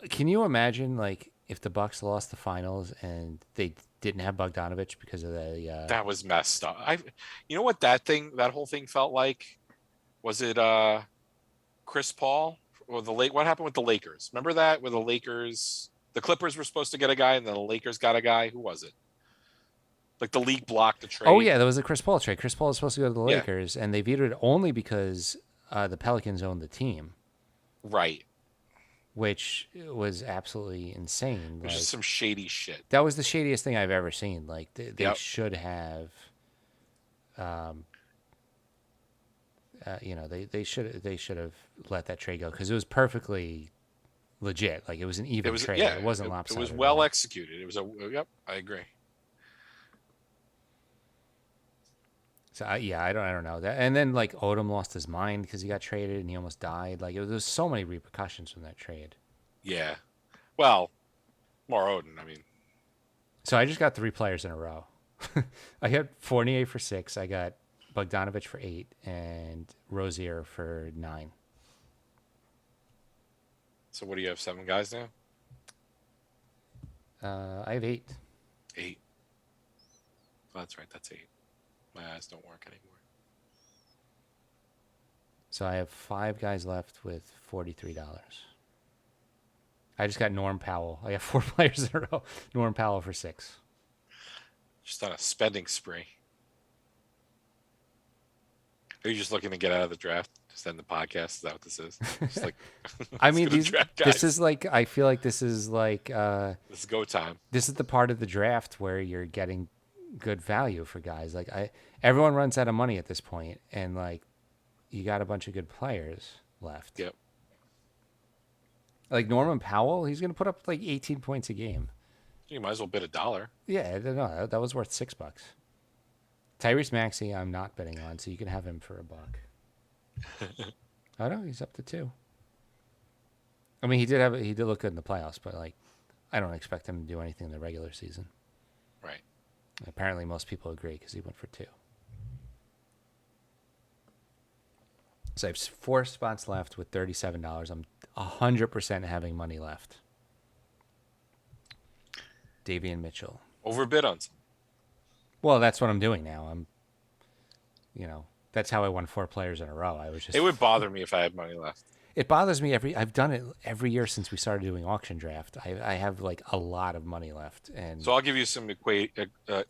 Speaker 1: can you imagine like if the Bucks lost the finals and they didn't have Bogdanovich because of the
Speaker 2: That was messed up. You know what that whole thing felt like? Was it Chris Paul or what happened with the Lakers? Remember that with the Clippers were supposed to get a guy and then the Lakers got a guy. Who was it? Like the league blocked the trade.
Speaker 1: Oh yeah, there was a Chris Paul trade. Chris Paul was supposed to go to the
Speaker 2: Yeah.
Speaker 1: Lakers, and they vetoed it only because the Pelicans owned the team,
Speaker 2: Right.
Speaker 1: which was absolutely insane.
Speaker 2: It was
Speaker 1: Like,
Speaker 2: just some shady shit.
Speaker 1: that was the shadiest thing I've ever seen. Like they
Speaker 2: Yep.
Speaker 1: should have, they should have let that trade go because it was perfectly legit. Like it was an even trade. It wasn't
Speaker 2: It
Speaker 1: lopsided.
Speaker 2: was
Speaker 1: at
Speaker 2: well
Speaker 1: all.
Speaker 2: executed. It was yep, I agree.
Speaker 1: So I don't know that. And then like Odom lost his mind because he got traded and he almost died. Like there was so many repercussions from that trade.
Speaker 2: Yeah. Well, more Odin. I mean,
Speaker 1: So I just got 3 players in a row. I got Fournier for 6. I got Bogdanovich for 8 and Rozier for 9.
Speaker 2: so what do you have? 7 guys now?
Speaker 1: I have 8.
Speaker 2: 8. Oh, that's right. That's 8. My eyes don't work anymore.
Speaker 1: So I have 5 guys left with $43. I just got Norm Powell. I got 4 players in a row. Norm Powell for 6.
Speaker 2: Just on a spending spree. Are you just looking to get out of the draft? Just end the podcast? Is that what this is? Just like,
Speaker 1: I mean,
Speaker 2: let's go to draft,
Speaker 1: this
Speaker 2: guys.
Speaker 1: is like, I feel like this is like,
Speaker 2: This is go time.
Speaker 1: this is the part of the draft where you're getting good value for guys. Like everyone runs out of money at this point, and like you got a bunch of good players left.
Speaker 2: Yep.
Speaker 1: Like Norman Powell, he's gonna put up like 18 points a game.
Speaker 2: You might as well bid $1.
Speaker 1: Yeah, I don't know. That was worth $6. Tyrese Maxey, I'm not betting on, so you can have him for $1. Oh no, he's up to 2. I mean, he did look good in the playoffs, but like, I don't expect him to do anything in the regular season.
Speaker 2: Right.
Speaker 1: Apparently, most people agree because he went for 2. So I have 4 spots left with $37. I'm 100% having money left. Davion Mitchell.
Speaker 2: Overbid on some.
Speaker 1: Well, that's what I'm doing now. That's how I won 4 players in a row.
Speaker 2: It would bother me if I had money left.
Speaker 1: It bothers me I've done it every year since we started doing auction draft. I have like a lot of money left, and
Speaker 2: So I'll give you some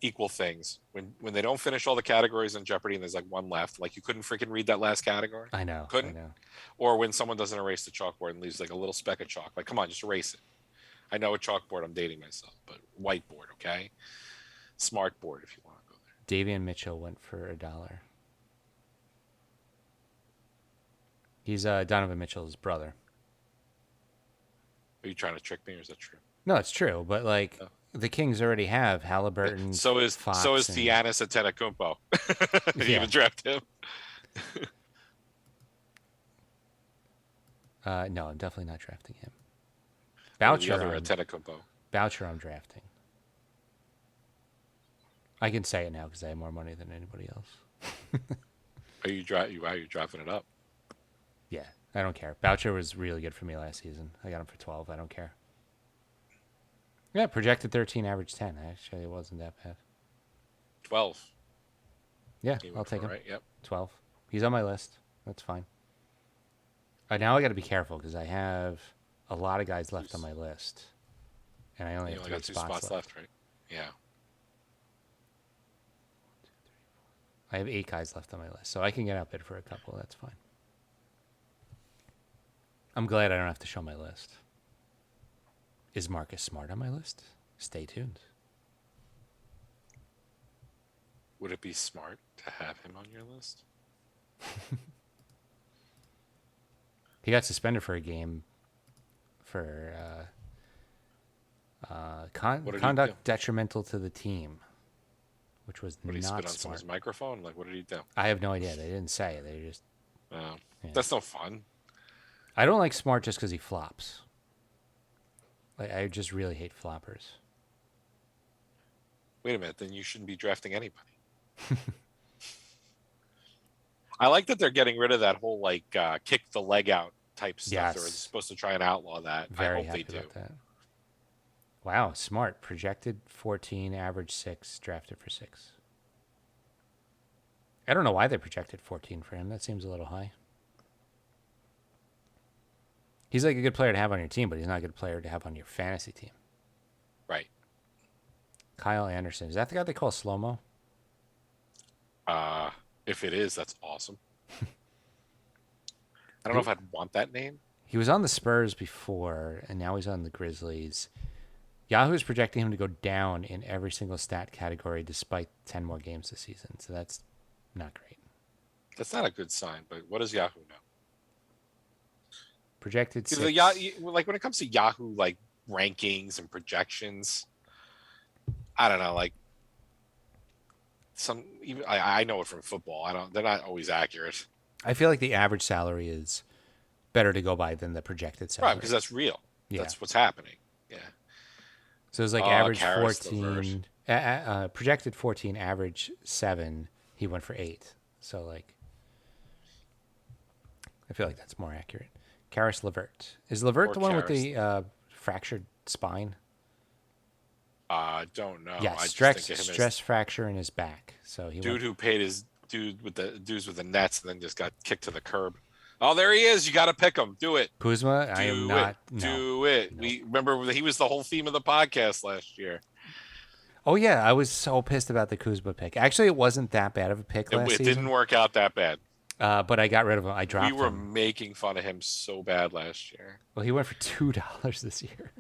Speaker 2: equal things. When they don't finish all the categories in Jeopardy and there's like one left, like you couldn't freaking read that last category.
Speaker 1: I know.
Speaker 2: Couldn't.
Speaker 1: I know.
Speaker 2: Or when someone doesn't erase the chalkboard and leaves like a little speck of chalk, like come on, just erase it. I know a chalkboard. I'm dating myself, but whiteboard, okay? Smart board if you want to go there.
Speaker 1: Davion Mitchell went for $1. He's Donovan Mitchell's brother.
Speaker 2: Are you trying to trick me, or is that true?
Speaker 1: No, it's true, but like the Kings already have Halliburton.
Speaker 2: So is
Speaker 1: Fox,
Speaker 2: Giannis Antetokounmpo. Did you
Speaker 1: Yeah.
Speaker 2: even draft him?
Speaker 1: No, I'm definitely not drafting him.
Speaker 2: The
Speaker 1: Boucher,
Speaker 2: other Antetokounmpo.
Speaker 1: Boucher, I'm drafting. I can say it now because I have more money than anybody else.
Speaker 2: Are you drafting it up?
Speaker 1: Yeah, I don't care. Boucher was really good for me last season. I got him for 12. I don't care. Yeah, projected 13, average 10. Actually, it wasn't that bad.
Speaker 2: 12.
Speaker 1: Yeah,
Speaker 2: He
Speaker 1: I'll
Speaker 2: went
Speaker 1: take
Speaker 2: for,
Speaker 1: him.
Speaker 2: Right? Yep.
Speaker 1: 12. He's on my list. That's fine. Now I got to be careful because I have a lot of guys left on my list, and I only
Speaker 2: You
Speaker 1: have
Speaker 2: only
Speaker 1: 3
Speaker 2: got 2
Speaker 1: spots
Speaker 2: spots left, right? Yeah.
Speaker 1: I have 8 guys left on my list, so I can get outbid for a couple. That's fine. I'm glad I don't have to show my list. Is Marcus Smart on my list? Stay tuned.
Speaker 2: Would it be smart to have him on your list?
Speaker 1: He got suspended for a game for
Speaker 2: What did he
Speaker 1: conduct
Speaker 2: do?
Speaker 1: detrimental to the team, which was
Speaker 2: Would he
Speaker 1: not
Speaker 2: spit on
Speaker 1: smart.
Speaker 2: someone's microphone? Like, what did he do?
Speaker 1: I have no idea. They didn't say. They just. Yeah.
Speaker 2: That's no fun.
Speaker 1: I don't like Smart just because he flops. Like, I just really hate floppers.
Speaker 2: Wait a minute, then you shouldn't be drafting anybody. I like that they're getting rid of that whole like kick the leg out type stuff.
Speaker 1: Yes.
Speaker 2: They're supposed to try and outlaw that.
Speaker 1: Very
Speaker 2: I hope
Speaker 1: happy
Speaker 2: they do.
Speaker 1: about that. Wow, Smart projected 14, average 6, drafted for 6. I don't know why they projected 14 for him. That seems a little high. He's like a good player to have on your team, but he's not a good player to have on your fantasy team.
Speaker 2: Right.
Speaker 1: Kyle Anderson. Is that the guy they call Slow-Mo?
Speaker 2: If it is, that's awesome. I don't know if I'd want that name.
Speaker 1: He was on the Spurs before, and now he's on the Grizzlies. Yahoo is projecting him to go down in every single stat category despite 10 more games this season. So that's not great.
Speaker 2: That's not a good sign, but what does Yahoo know?
Speaker 1: Projected
Speaker 2: See,
Speaker 1: 6.
Speaker 2: like when it comes to Yahoo like rankings and projections, I don't know, like I know it from football. They're not always accurate.
Speaker 1: I feel like the average salary is better to go by than the projected salary.
Speaker 2: Right, because that's real.
Speaker 1: Yeah.
Speaker 2: That's what's happening. Yeah.
Speaker 1: So it's like average
Speaker 2: Karras
Speaker 1: 14, projected 14, average 7. He went for 8. So like, I feel like that's more accurate. Karis LeVert. Is LeVert
Speaker 2: Or
Speaker 1: the one with
Speaker 2: Karras.
Speaker 1: the fractured spine?
Speaker 2: Don't know.
Speaker 1: Yeah,
Speaker 2: I just
Speaker 1: stress
Speaker 2: think of him
Speaker 1: stress fracture in his back. So he
Speaker 2: as dude
Speaker 1: went,
Speaker 2: who paid his dudes with the nets and then just got kicked to the curb. Oh, there he is. You got to pick him. Do it.
Speaker 1: Kuzma. I am not. No.
Speaker 2: Do it.
Speaker 1: No.
Speaker 2: We remember he was the whole theme of the podcast last year.
Speaker 1: Oh yeah, I was so pissed about the Kuzma pick. Actually, it wasn't that bad of a pick last
Speaker 2: It
Speaker 1: season.
Speaker 2: didn't work out that bad.
Speaker 1: But I got rid of him. I dropped
Speaker 2: We were
Speaker 1: him.
Speaker 2: making fun of him so bad last year.
Speaker 1: Well, he went for $2 this year.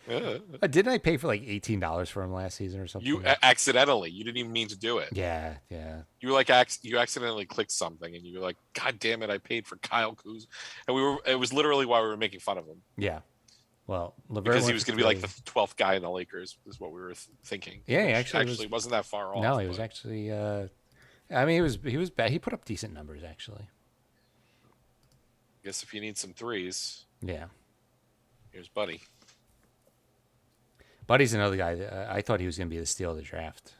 Speaker 2: Yeah.
Speaker 1: Didn't I pay for like $18 for him last season or something?
Speaker 2: You accidentally. You didn't even mean to do it.
Speaker 1: Yeah, yeah.
Speaker 2: You were like you accidentally clicked something and you were like, God damn it, I paid for Kyle Kuzma. And it was literally why we were making fun of him.
Speaker 1: Yeah. Well, LeVert
Speaker 2: Because he
Speaker 1: went
Speaker 2: was
Speaker 1: for
Speaker 2: going to be like the
Speaker 1: 3.
Speaker 2: 12th guy in the Lakers, is what we were thinking.
Speaker 1: Yeah, he
Speaker 2: Which
Speaker 1: actually
Speaker 2: wasn't that far off.
Speaker 1: No, he was
Speaker 2: but-
Speaker 1: actually. I mean, he was bad. He put up decent numbers actually.
Speaker 2: Guess if you need some threes,
Speaker 1: Yeah.
Speaker 2: here's Buddy.
Speaker 1: Buddy's another guy that I thought he was going to be the steal of the draft.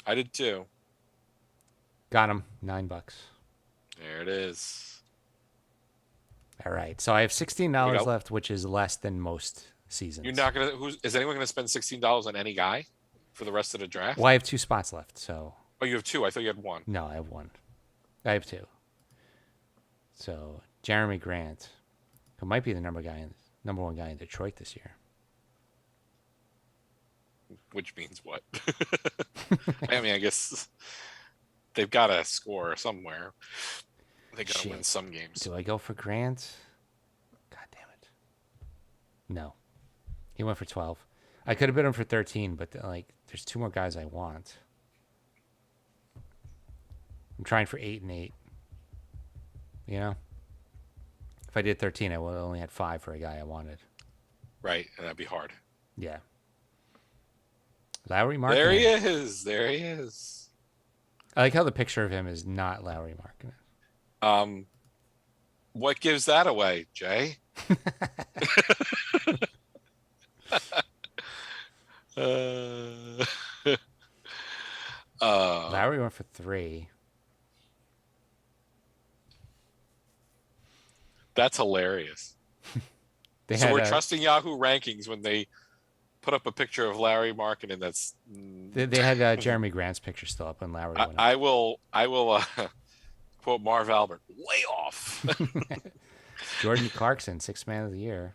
Speaker 2: I did too.
Speaker 1: Got him. $9.
Speaker 2: There it is.
Speaker 1: All right. So I have $16
Speaker 2: You go.
Speaker 1: left, which is less than most seasons.
Speaker 2: You're not gonna. Is anyone gonna spend $16 on any guy for the rest of the draft?
Speaker 1: Well, I have 2 spots left, so
Speaker 2: Oh, you have 2. I thought you had 1.
Speaker 1: no, I have 1. I have 2. So Jeremy Grant, who might be the number 1 guy in Detroit this year.
Speaker 2: Which means what? I mean, I guess they've got to score somewhere. They got to win
Speaker 1: Shit.
Speaker 2: some games.
Speaker 1: Do I go for Grant? God damn it. No. He went for 12. I could have bid him for 13, but like there's 2 more guys I want. I'm trying for 8 and 8. You know? If I did 13, I would have only had 5 for a guy I wanted.
Speaker 2: Right, and that'd be hard.
Speaker 1: Yeah. Lowry Markkinen.
Speaker 2: There he is. There he is.
Speaker 1: I like how the picture of him is not Lowry Markkinen.
Speaker 2: What gives that away, Jay?
Speaker 1: Lowry went for 3.
Speaker 2: That's hilarious.
Speaker 1: They
Speaker 2: So
Speaker 1: had
Speaker 2: we're
Speaker 1: a-
Speaker 2: trusting Yahoo rankings when they put up a picture of Larry Markkinen. That's
Speaker 1: They had Jeremy Grant's picture still up when Lowry went up.
Speaker 2: I will quote Marv Albert, way off.
Speaker 1: Jordan Clarkson, 6th man of the year.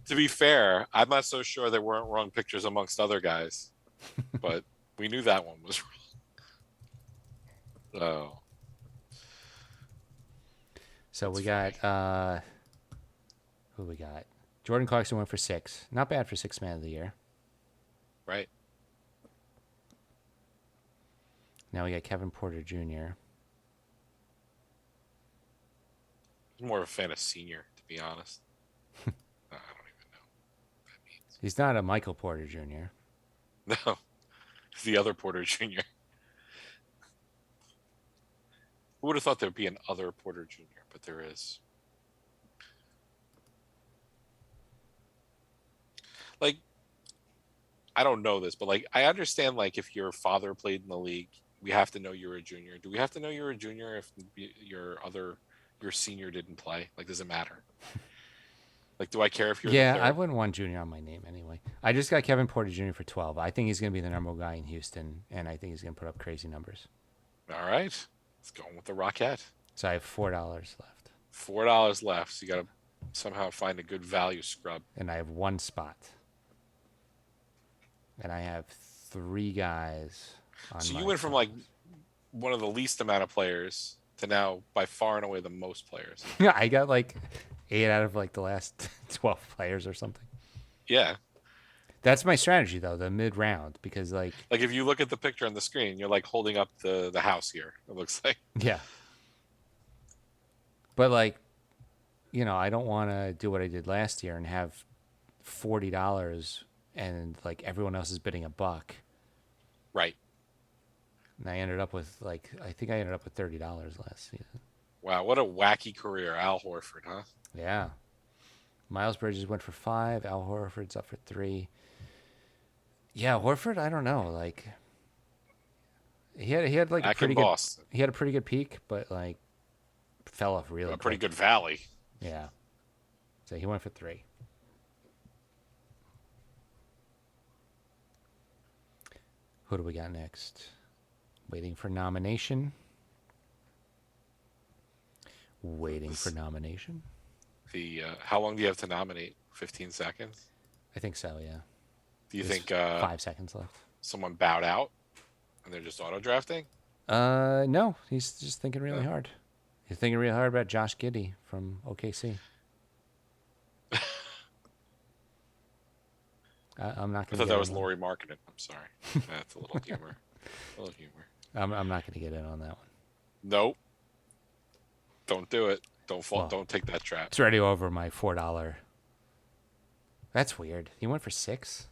Speaker 2: To be fair, I'm not so sure there weren't wrong pictures amongst other guys, but we knew that one was wrong. Oh,
Speaker 1: So we got who we got? Jordan Clarkson went for 6. Not bad for 6th man of the year.
Speaker 2: right.
Speaker 1: Now we got Kevin Porter Jr.
Speaker 2: I'm more of a fan of senior, to be honest. I don't even know what that means.
Speaker 1: He's not a Michael Porter Jr.
Speaker 2: No, it's the other Porter Jr. Who would have thought there'd be an other Porter Jr., but there is. Like, I don't know this, but like, I understand, like, if your father played in the league, we have to know you're a junior. Do we have to know you're a junior if your senior didn't play? Like, does it matter? Like, do I care if you're the
Speaker 1: Yeah,
Speaker 2: third?
Speaker 1: I wouldn't want Junior on my name anyway. I just got Kevin Porter Jr. for 12. I think he's going to be the number 1 guy in Houston, and I think he's going to put up crazy numbers.
Speaker 2: All right, let's go with the Rockette.
Speaker 1: So I have $4 left,
Speaker 2: $4 left. So you got to somehow find a good value scrub.
Speaker 1: and I have 1 spot. And I have 3 guys on
Speaker 2: So
Speaker 1: my
Speaker 2: you went from
Speaker 1: spot.
Speaker 2: like one of the least amount of players to now by far and away the most players.
Speaker 1: Yeah, I got like 8 out of like the last 12 players or something.
Speaker 2: Yeah.
Speaker 1: That's my strategy though, the mid round, because like
Speaker 2: Like if you look at the picture on the screen, you're like holding up the house here. It looks like.
Speaker 1: yeah. But like, you know, I don't want to do what I did last year and have $40 and like everyone else is bidding $1.
Speaker 2: Right.
Speaker 1: And I ended up with like I think I ended up with $30 last season.
Speaker 2: Wow, what a wacky career, Al Horford, huh?
Speaker 1: Yeah. Miles Bridges went for 5. Al Horford's up for 3. Yeah, Horford, I don't know. Like, he had like a
Speaker 2: Back
Speaker 1: pretty
Speaker 2: in
Speaker 1: good.
Speaker 2: Boston.
Speaker 1: He had a pretty good peak, but like, fell off really.
Speaker 2: A pretty
Speaker 1: quick.
Speaker 2: good valley.
Speaker 1: Yeah. So he went for 3. Who do we got next? Waiting for nomination. Waiting for nomination.
Speaker 2: The how long do you have to nominate? 15 seconds?
Speaker 1: I think so. Yeah.
Speaker 2: Do you
Speaker 1: There's
Speaker 2: think
Speaker 1: 5 seconds left?
Speaker 2: someone bowed out and they're just auto drafting?
Speaker 1: No, he's just thinking really
Speaker 2: Oh.
Speaker 1: hard. He's thinking really hard about Josh Giddey from OKC. I'm not
Speaker 2: I
Speaker 1: going to.
Speaker 2: thought that was Laurie Markkinen. I'm sorry. That's a little humor. A little humor.
Speaker 1: I'm not going to get in on that one.
Speaker 2: Nope. Don't do it. Don't fall.
Speaker 1: Well,
Speaker 2: Don't take that trap.
Speaker 1: It's already over my $4. That's weird. He went for 6.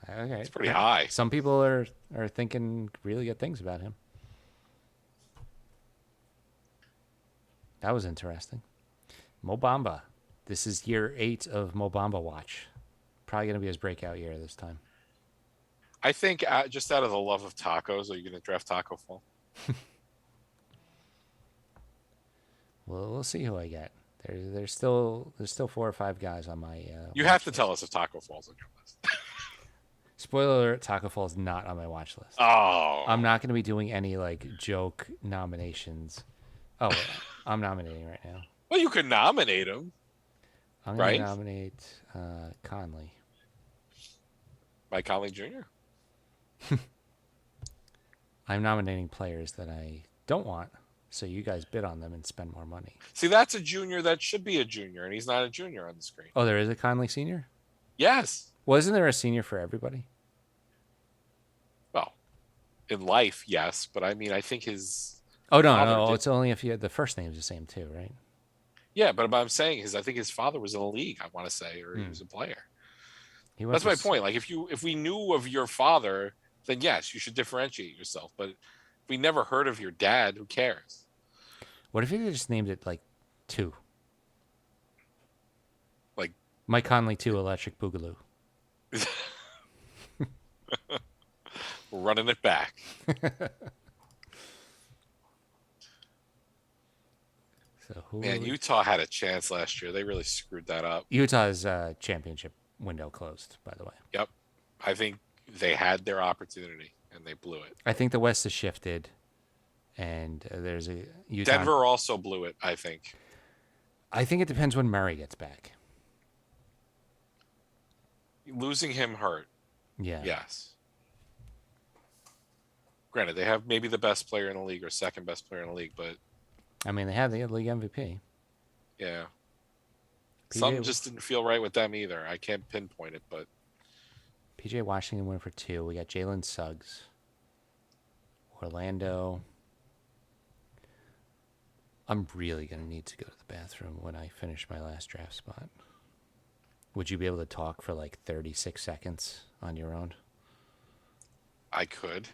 Speaker 1: Okay,
Speaker 2: It's pretty high.
Speaker 1: Some people are thinking really good things about him. That was interesting. Mo Bamba. This is year 8 of Mo Bamba watch. Probably going to be his breakout year this time.
Speaker 2: I think just out of the love of tacos, are you going to draft Taco Fall?
Speaker 1: Well, we'll see who I get. There's still 4 or 5 guys on my.
Speaker 2: You have to tell us if Taco Fall's on your list.
Speaker 1: Spoiler alert: Taco Fall is not on my watch list.
Speaker 2: Oh,
Speaker 1: I'm not going to be doing any like joke nominations. Oh, I'm nominating right now.
Speaker 2: well, you could nominate him.
Speaker 1: I'm going
Speaker 2: Right?
Speaker 1: to nominate Conley.
Speaker 2: Mike Conley Jr.
Speaker 1: I'm nominating players that I don't want, so you guys bid on them and spend more money.
Speaker 2: See, that's a junior that should be a junior, and he's not a junior on the screen.
Speaker 1: Oh, there is a Conley senior?
Speaker 2: Yes.
Speaker 1: Wasn't there a senior for everybody?
Speaker 2: Well, in life, yes, but I mean, I think his.
Speaker 1: Oh, no,
Speaker 2: father
Speaker 1: no.
Speaker 2: did-
Speaker 1: It's only if you had the first name's the same, too, right?
Speaker 2: Yeah, but what I'm saying is, I think his father was in the league. I want to say, or he was a player.
Speaker 1: He went
Speaker 2: That's
Speaker 1: for
Speaker 2: my
Speaker 1: s-
Speaker 2: point. Like, if we knew of your father, then yes, you should differentiate yourself. But if we never heard of your dad, who cares?
Speaker 1: What if you just named it like 2?
Speaker 2: Like,
Speaker 1: Mike Conley 2 Electric Boogaloo.
Speaker 2: we're running it back.
Speaker 1: So who?
Speaker 2: Man, Utah had a chance last year. They really screwed that up.
Speaker 1: Utah's championship window closed, by the way.
Speaker 2: Yep. I think they had their opportunity and they blew it.
Speaker 1: I think the West has shifted, and there's a Utah.
Speaker 2: Denver also blew it, I think.
Speaker 1: I think it depends when Murray gets back.
Speaker 2: Losing him hurt.
Speaker 1: Yeah.
Speaker 2: Yes. Granted, they have maybe the best player in the league or second best player in the league, but
Speaker 1: I mean, they have the league MVP.
Speaker 2: yeah.
Speaker 1: PJ
Speaker 2: Something just didn't feel right with them either. I can't pinpoint it, but
Speaker 1: PJ Washington went for 2. We got Jalen Suggs. Orlando. I'm really going to need to go to the bathroom when I finish my last draft spot. Would you be able to talk for like 36 seconds on your own?
Speaker 2: I could.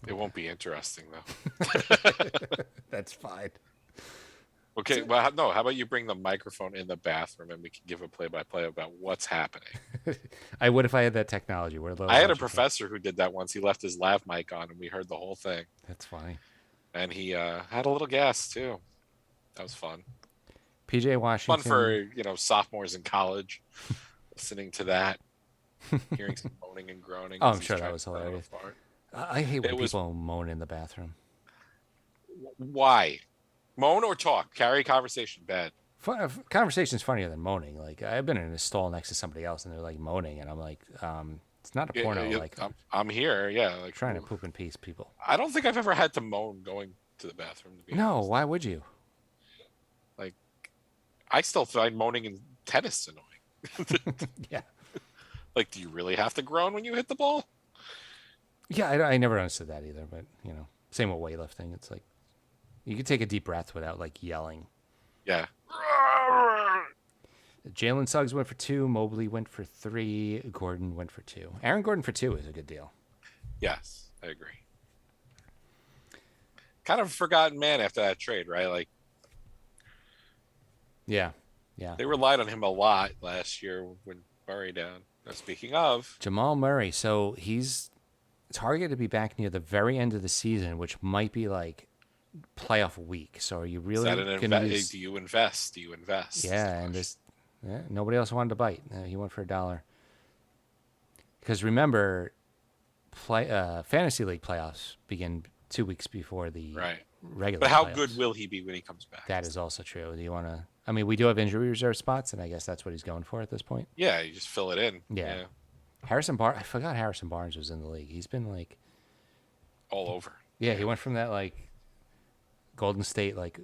Speaker 2: It won't be interesting though.
Speaker 1: That's fine.
Speaker 2: Okay, well, no. How about you bring the microphone in the bathroom and we can give a play-by-play about what's happening?
Speaker 1: I would if I had that technology.
Speaker 2: I had a professor who did that once. He left his lav mic on, and we heard the whole thing.
Speaker 1: That's funny.
Speaker 2: And he had a little gas too. That was fun.
Speaker 1: PJ Washington.
Speaker 2: Fun for sophomores in college, listening to that, hearing some moaning and groaning.
Speaker 1: Oh,
Speaker 2: as
Speaker 1: I'm
Speaker 2: he's
Speaker 1: sure that
Speaker 2: trying
Speaker 1: was
Speaker 2: to fall
Speaker 1: hilarious.
Speaker 2: apart.
Speaker 1: I hate when
Speaker 2: It was-
Speaker 1: people moan in the bathroom.
Speaker 2: Why? Moan or talk? Carry conversation. Bad.
Speaker 1: Conversation's funnier than moaning. Like, I've been in a stall next to somebody else and they're like moaning, and I'm like, it's not a porno. Like,
Speaker 2: I'm here. Yeah, like
Speaker 1: trying to poop in peace, people.
Speaker 2: I don't think I've ever had to moan going to the bathroom. To be
Speaker 1: No,
Speaker 2: honest.
Speaker 1: why would you?
Speaker 2: Like, I still find moaning in tennis annoying.
Speaker 1: Yeah.
Speaker 2: Like, do you really have to groan when you hit the ball?
Speaker 1: Yeah, I never understood that either, but, same with weightlifting. It's like, you can take a deep breath without, like, yelling.
Speaker 2: Yeah.
Speaker 1: Jalen Suggs went for 2. Mobley went for 3. Gordon went for 2. Aaron Gordon for 2 is a good deal.
Speaker 2: Yes, I agree. Kind of a forgotten man after that trade, right? Like,
Speaker 1: Yeah.
Speaker 2: they relied on him a lot last year when Murray down. Now, speaking of,
Speaker 1: Jamal Murray. So he's targeted to be back near the very end of the season, which might be like playoff week. So are you
Speaker 2: is
Speaker 1: really
Speaker 2: that
Speaker 1: going to use...
Speaker 2: do you invest? Do you invest? is the
Speaker 1: Yeah, and
Speaker 2: question.
Speaker 1: nobody else wanted to bite. He went for $1. Because remember, fantasy league playoffs begin 2 weeks before the
Speaker 2: Right.
Speaker 1: regular.
Speaker 2: But how
Speaker 1: playoffs.
Speaker 2: good will he be when he comes back?
Speaker 1: That is also true. Do you want to? I mean, we do have injury reserve spots, and I guess that's what he's going for at this point.
Speaker 2: Yeah, you just fill it in.
Speaker 1: Yeah. I forgot Harrison Barnes was in the league. He's been like,
Speaker 2: All over.
Speaker 1: yeah, he went from that like Golden State. Like,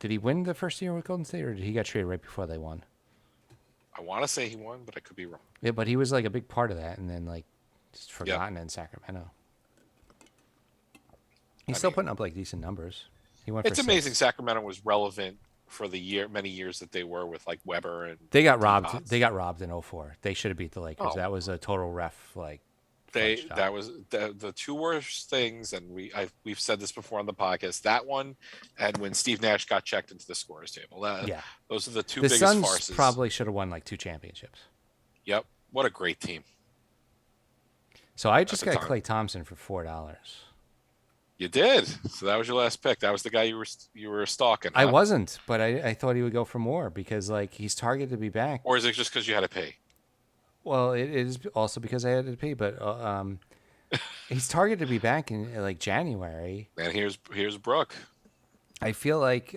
Speaker 1: did he win the first year with Golden State, or did he got traded right before they won?
Speaker 2: I want to say he won, but I could be wrong.
Speaker 1: Yeah, but he was like a big part of that, and then like just forgotten in Sacramento. He's still putting up like decent numbers. He went.
Speaker 2: It's
Speaker 1: for
Speaker 2: amazing
Speaker 1: 6.
Speaker 2: Sacramento was relevant for the many years that they were with like Weber and
Speaker 1: They got robbed.
Speaker 2: Dots.
Speaker 1: They got robbed in 04. They should have beat the Lakers.
Speaker 2: Oh.
Speaker 1: That was a total ref like clutch shot.
Speaker 2: That was the two worst things, and we've said this before on the podcast. That one, and when Steve Nash got checked into the scorers table.
Speaker 1: Yeah.
Speaker 2: Those are the two
Speaker 1: The
Speaker 2: biggest
Speaker 1: Suns
Speaker 2: farces.
Speaker 1: probably should have won like 2 championships.
Speaker 2: Yep. What a great team.
Speaker 1: So I just
Speaker 2: the
Speaker 1: got
Speaker 2: time.
Speaker 1: Klay Thompson for $4.
Speaker 2: You did. So that was your last pick. That was the guy you were stalking.
Speaker 1: I
Speaker 2: huh?
Speaker 1: wasn't, but I thought he would go for more because like he's targeted to be back.
Speaker 2: Or is it just because you had to pay?
Speaker 1: Well, it is also because I had to pay, but he's targeted to be back in like January.
Speaker 2: And here's Brooke.
Speaker 1: I feel like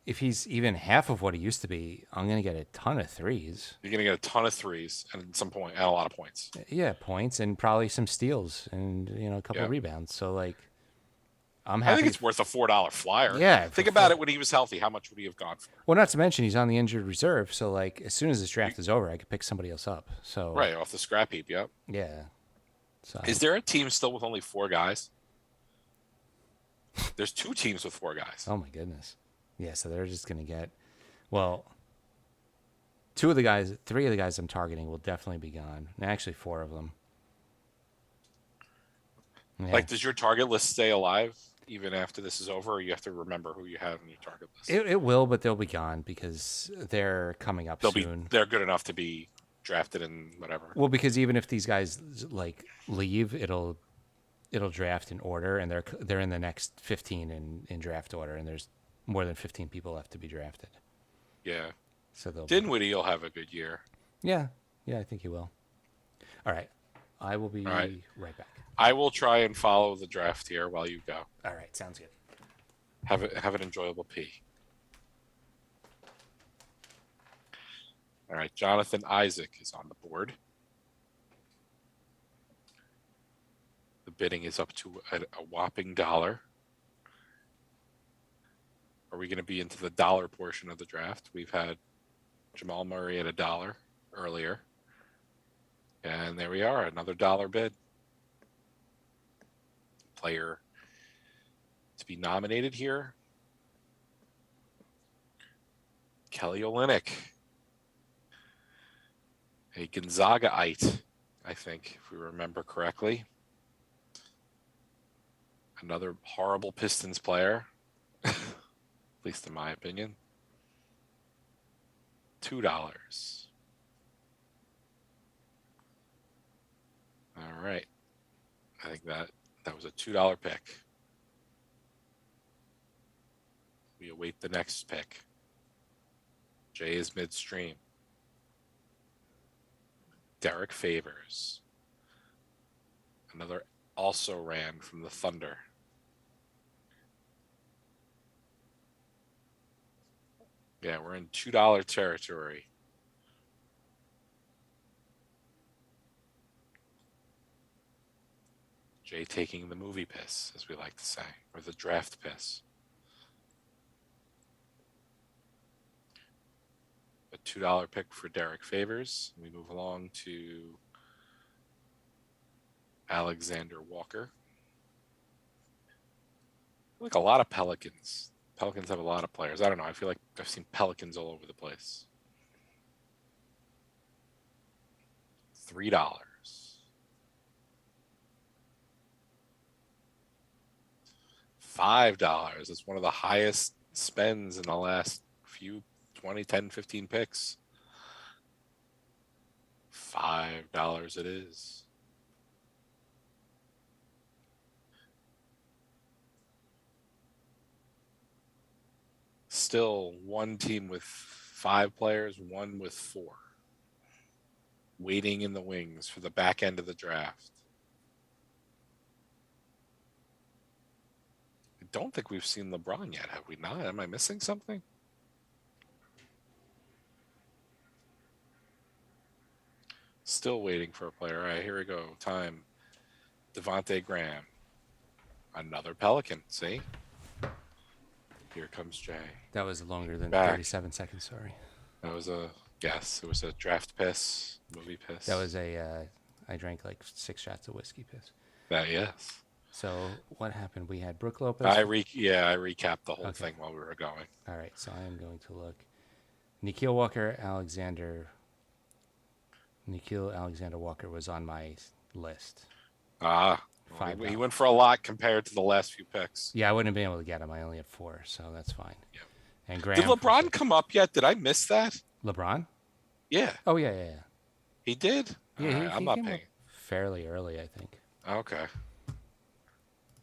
Speaker 1: if he's even half of what he used to be, I'm gonna get a ton of threes.
Speaker 2: You're gonna get a ton of threes and at some point and a lot of points.
Speaker 1: Yeah, points and probably some steals and a couple
Speaker 2: Yeah.
Speaker 1: rebounds. So like, I'm
Speaker 2: I
Speaker 1: happy.
Speaker 2: think it's worth a $4 flyer.
Speaker 1: Yeah,
Speaker 2: Think
Speaker 1: for
Speaker 2: about
Speaker 1: four-
Speaker 2: it when he was healthy. How much would he have gone for?
Speaker 1: Well, not to mention he's on the injured reserve. So like, as soon as this draft is over, I could pick somebody else up. So
Speaker 2: Right off the scrap heap. Yep.
Speaker 1: yeah. So
Speaker 2: Is there a team still with only 4 guys? There's 2 teams with 4 guys.
Speaker 1: oh my goodness. Yeah. So they're just gonna get. Well, 3 of the guys I'm targeting will definitely be gone. Actually, 4 of them. Yeah.
Speaker 2: Like, does your target list stay alive even after this is over, or you have to remember who you have in your target list?
Speaker 1: It will, but they'll be gone because they're coming up soon.
Speaker 2: They're good enough to be drafted in whatever.
Speaker 1: Well, because even if these guys like leave, it'll draft in order, and they're in the next 15 in draft order, and there's more than 15 people left to be drafted.
Speaker 2: Yeah.
Speaker 1: So they'll
Speaker 2: Dinwiddie will have a good year.
Speaker 1: yeah, I think he will. All right, I will be
Speaker 2: All right.
Speaker 1: right back.
Speaker 2: I will try and follow the draft here while you go.
Speaker 1: All right, sounds good.
Speaker 2: Have an enjoyable pee. All right, Jonathan Isaac is on the board. The bidding is up to a whopping $1. Are we going to be into the dollar portion of the draft? We've had Jamal Murray at $1 earlier. And there we are, another $1 bid. Player to be nominated here. Kelly Olynyk. A Gonzagaite, I think, if we remember correctly. Another horrible Pistons player, at least in my opinion. $2. All right. I think that was a $2 pick. We await the next pick. Jay is midstream. Derek Favors. Another also ran from the Thunder. Yeah, we're in $2 territory. Jay taking the movie piss, as we like to say, or the draft piss. A $2 pick for Derek Favors. We move along to Alexander Walker. Like a lot of Pelicans. Pelicans have a lot of players. I don't know. I feel like I've seen Pelicans all over the place. $3. $5. It's one of the highest spends in the last few 20, 10, 15 picks. $5 it is. Still one team with 5 players, one with 4. Waiting in the wings for the back end of the draft. I don't think we've seen LeBron yet, have we not? Am I missing something? Still waiting for a player. All right, here we go. Time. Devontae Graham. Another Pelican. See? Here comes Jay.
Speaker 1: That was longer than
Speaker 2: Back.
Speaker 1: 37 seconds. Sorry.
Speaker 2: That was a guess. It was a draft piss, movie piss.
Speaker 1: That was I drank like 6 shots of whiskey piss.
Speaker 2: That, yes.
Speaker 1: So what happened? We had Brooke Lopez.
Speaker 2: I recapped the whole
Speaker 1: Okay.
Speaker 2: thing while we were going.
Speaker 1: All right, so I am going to look. Nikhil Alexander Walker was on my list.
Speaker 2: Well,
Speaker 1: $5.
Speaker 2: he went for a lot compared to the last few picks.
Speaker 1: Yeah, I wouldn't have been able to get him. I only had 4, so that's fine.
Speaker 2: Yep.
Speaker 1: And Graham.
Speaker 2: Did LeBron come up yet? Did I miss that?
Speaker 1: LeBron?
Speaker 2: Yeah,
Speaker 1: Oh, yeah.
Speaker 2: he did.
Speaker 1: Yeah,
Speaker 2: All right, I'm not
Speaker 1: came
Speaker 2: paying.
Speaker 1: up fairly early, I think.
Speaker 2: Okay,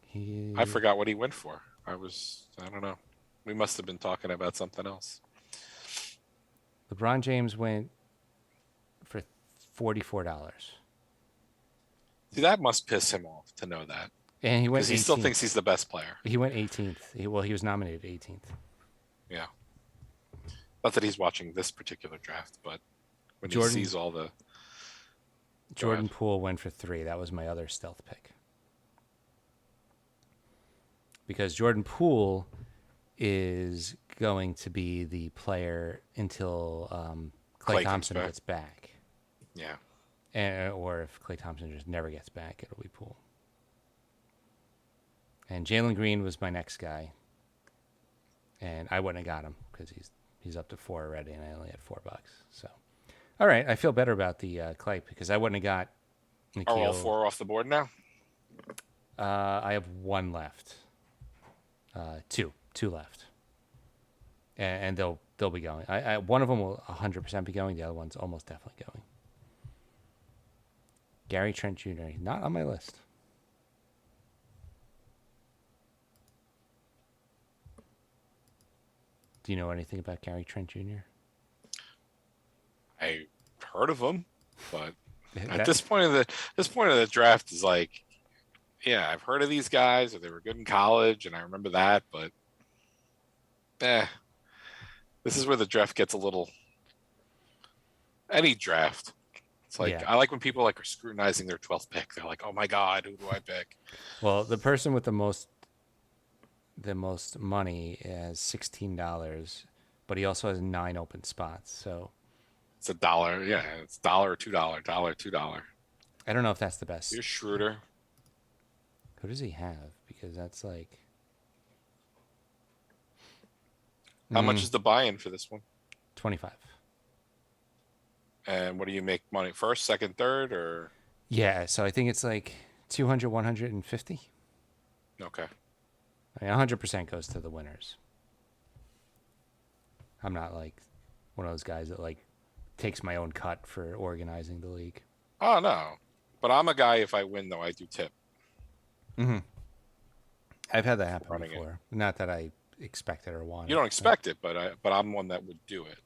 Speaker 1: He.
Speaker 2: I forgot what he went for. I don't know. We must have been talking about something else.
Speaker 1: LeBron James went for $44.
Speaker 2: See, that must piss him off to know that.
Speaker 1: And he went
Speaker 2: Because he still thinks he's the best player.
Speaker 1: He went 18th. He was nominated 18th.
Speaker 2: Yeah. Not that he's watching this particular draft, but when he sees all the...
Speaker 1: Jordan Poole went for 3. That was my other stealth pick. Because Jordan Poole is going to be the player until Klay Thompson gets back.
Speaker 2: Yeah.
Speaker 1: Or if Klay Thompson just never gets back, it'll be Poole. And Jaylen Green was my next guy. And I wouldn't have got him because he's up to 4 already, and I only had $4. So, all right, I feel better about the Klay because I wouldn't have got Mccollum.
Speaker 2: Are all 4 off the board now?
Speaker 1: I have 1 left. 2 left. And they'll be going. One of them will 100% be going. The other one's almost definitely going. Gary Trent Jr. Not on my list. Do you know anything about Gary Trent Jr.?
Speaker 2: I heard of him, but at this point of the draft is like, yeah, I've heard of these guys, or they were good in college, and I remember that, but this is where the draft gets a little. Any draft, it's like I like when people are scrutinizing their 12th pick. They're like, oh my god, who do I pick?
Speaker 1: Well, the person with the most money has $16, but he also has 9 open spots. So
Speaker 2: it's $1. Yeah, it's $1 or $2, $2.
Speaker 1: I don't know if that's the best.
Speaker 2: Here's Schroeder.
Speaker 1: Who does he have? Because that's like.
Speaker 2: How much is the buy-in for this one?
Speaker 1: 25.
Speaker 2: And what do you make money? First, second, third, or?
Speaker 1: Yeah, so I think it's like 200, 150.
Speaker 2: Okay.
Speaker 1: I mean, 100% goes to the winners. I'm not like one of those guys that takes my own cut for organizing the league.
Speaker 2: Oh, no. But I'm a guy, if I win, though, I do tip.
Speaker 1: Mm-hmm. I've had that happen before. Not that I expect it or want it.
Speaker 2: You don't expect it, but I'm one that would do it.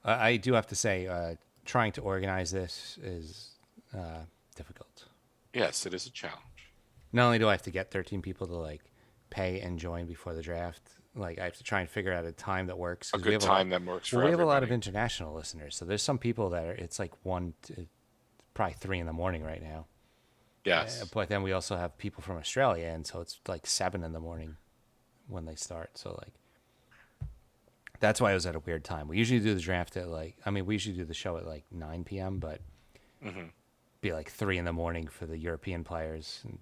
Speaker 1: I do have to say, trying to organize this is difficult.
Speaker 2: Yes, it is a challenge.
Speaker 1: Not only do I have to get 13 people to pay and join before the draft, I have to try and figure out a time that works.
Speaker 2: A good time that works for everybody.
Speaker 1: We have a lot of international listeners, so there's some people that it's probably 3 in the morning right now.
Speaker 2: Yes.
Speaker 1: But then we also have people from Australia, and so it's 7 in the morning when they start. So that's why it was at a weird time. We usually do the draft at we usually do the show at 9 p.m., but be 3 in the morning for the European players, and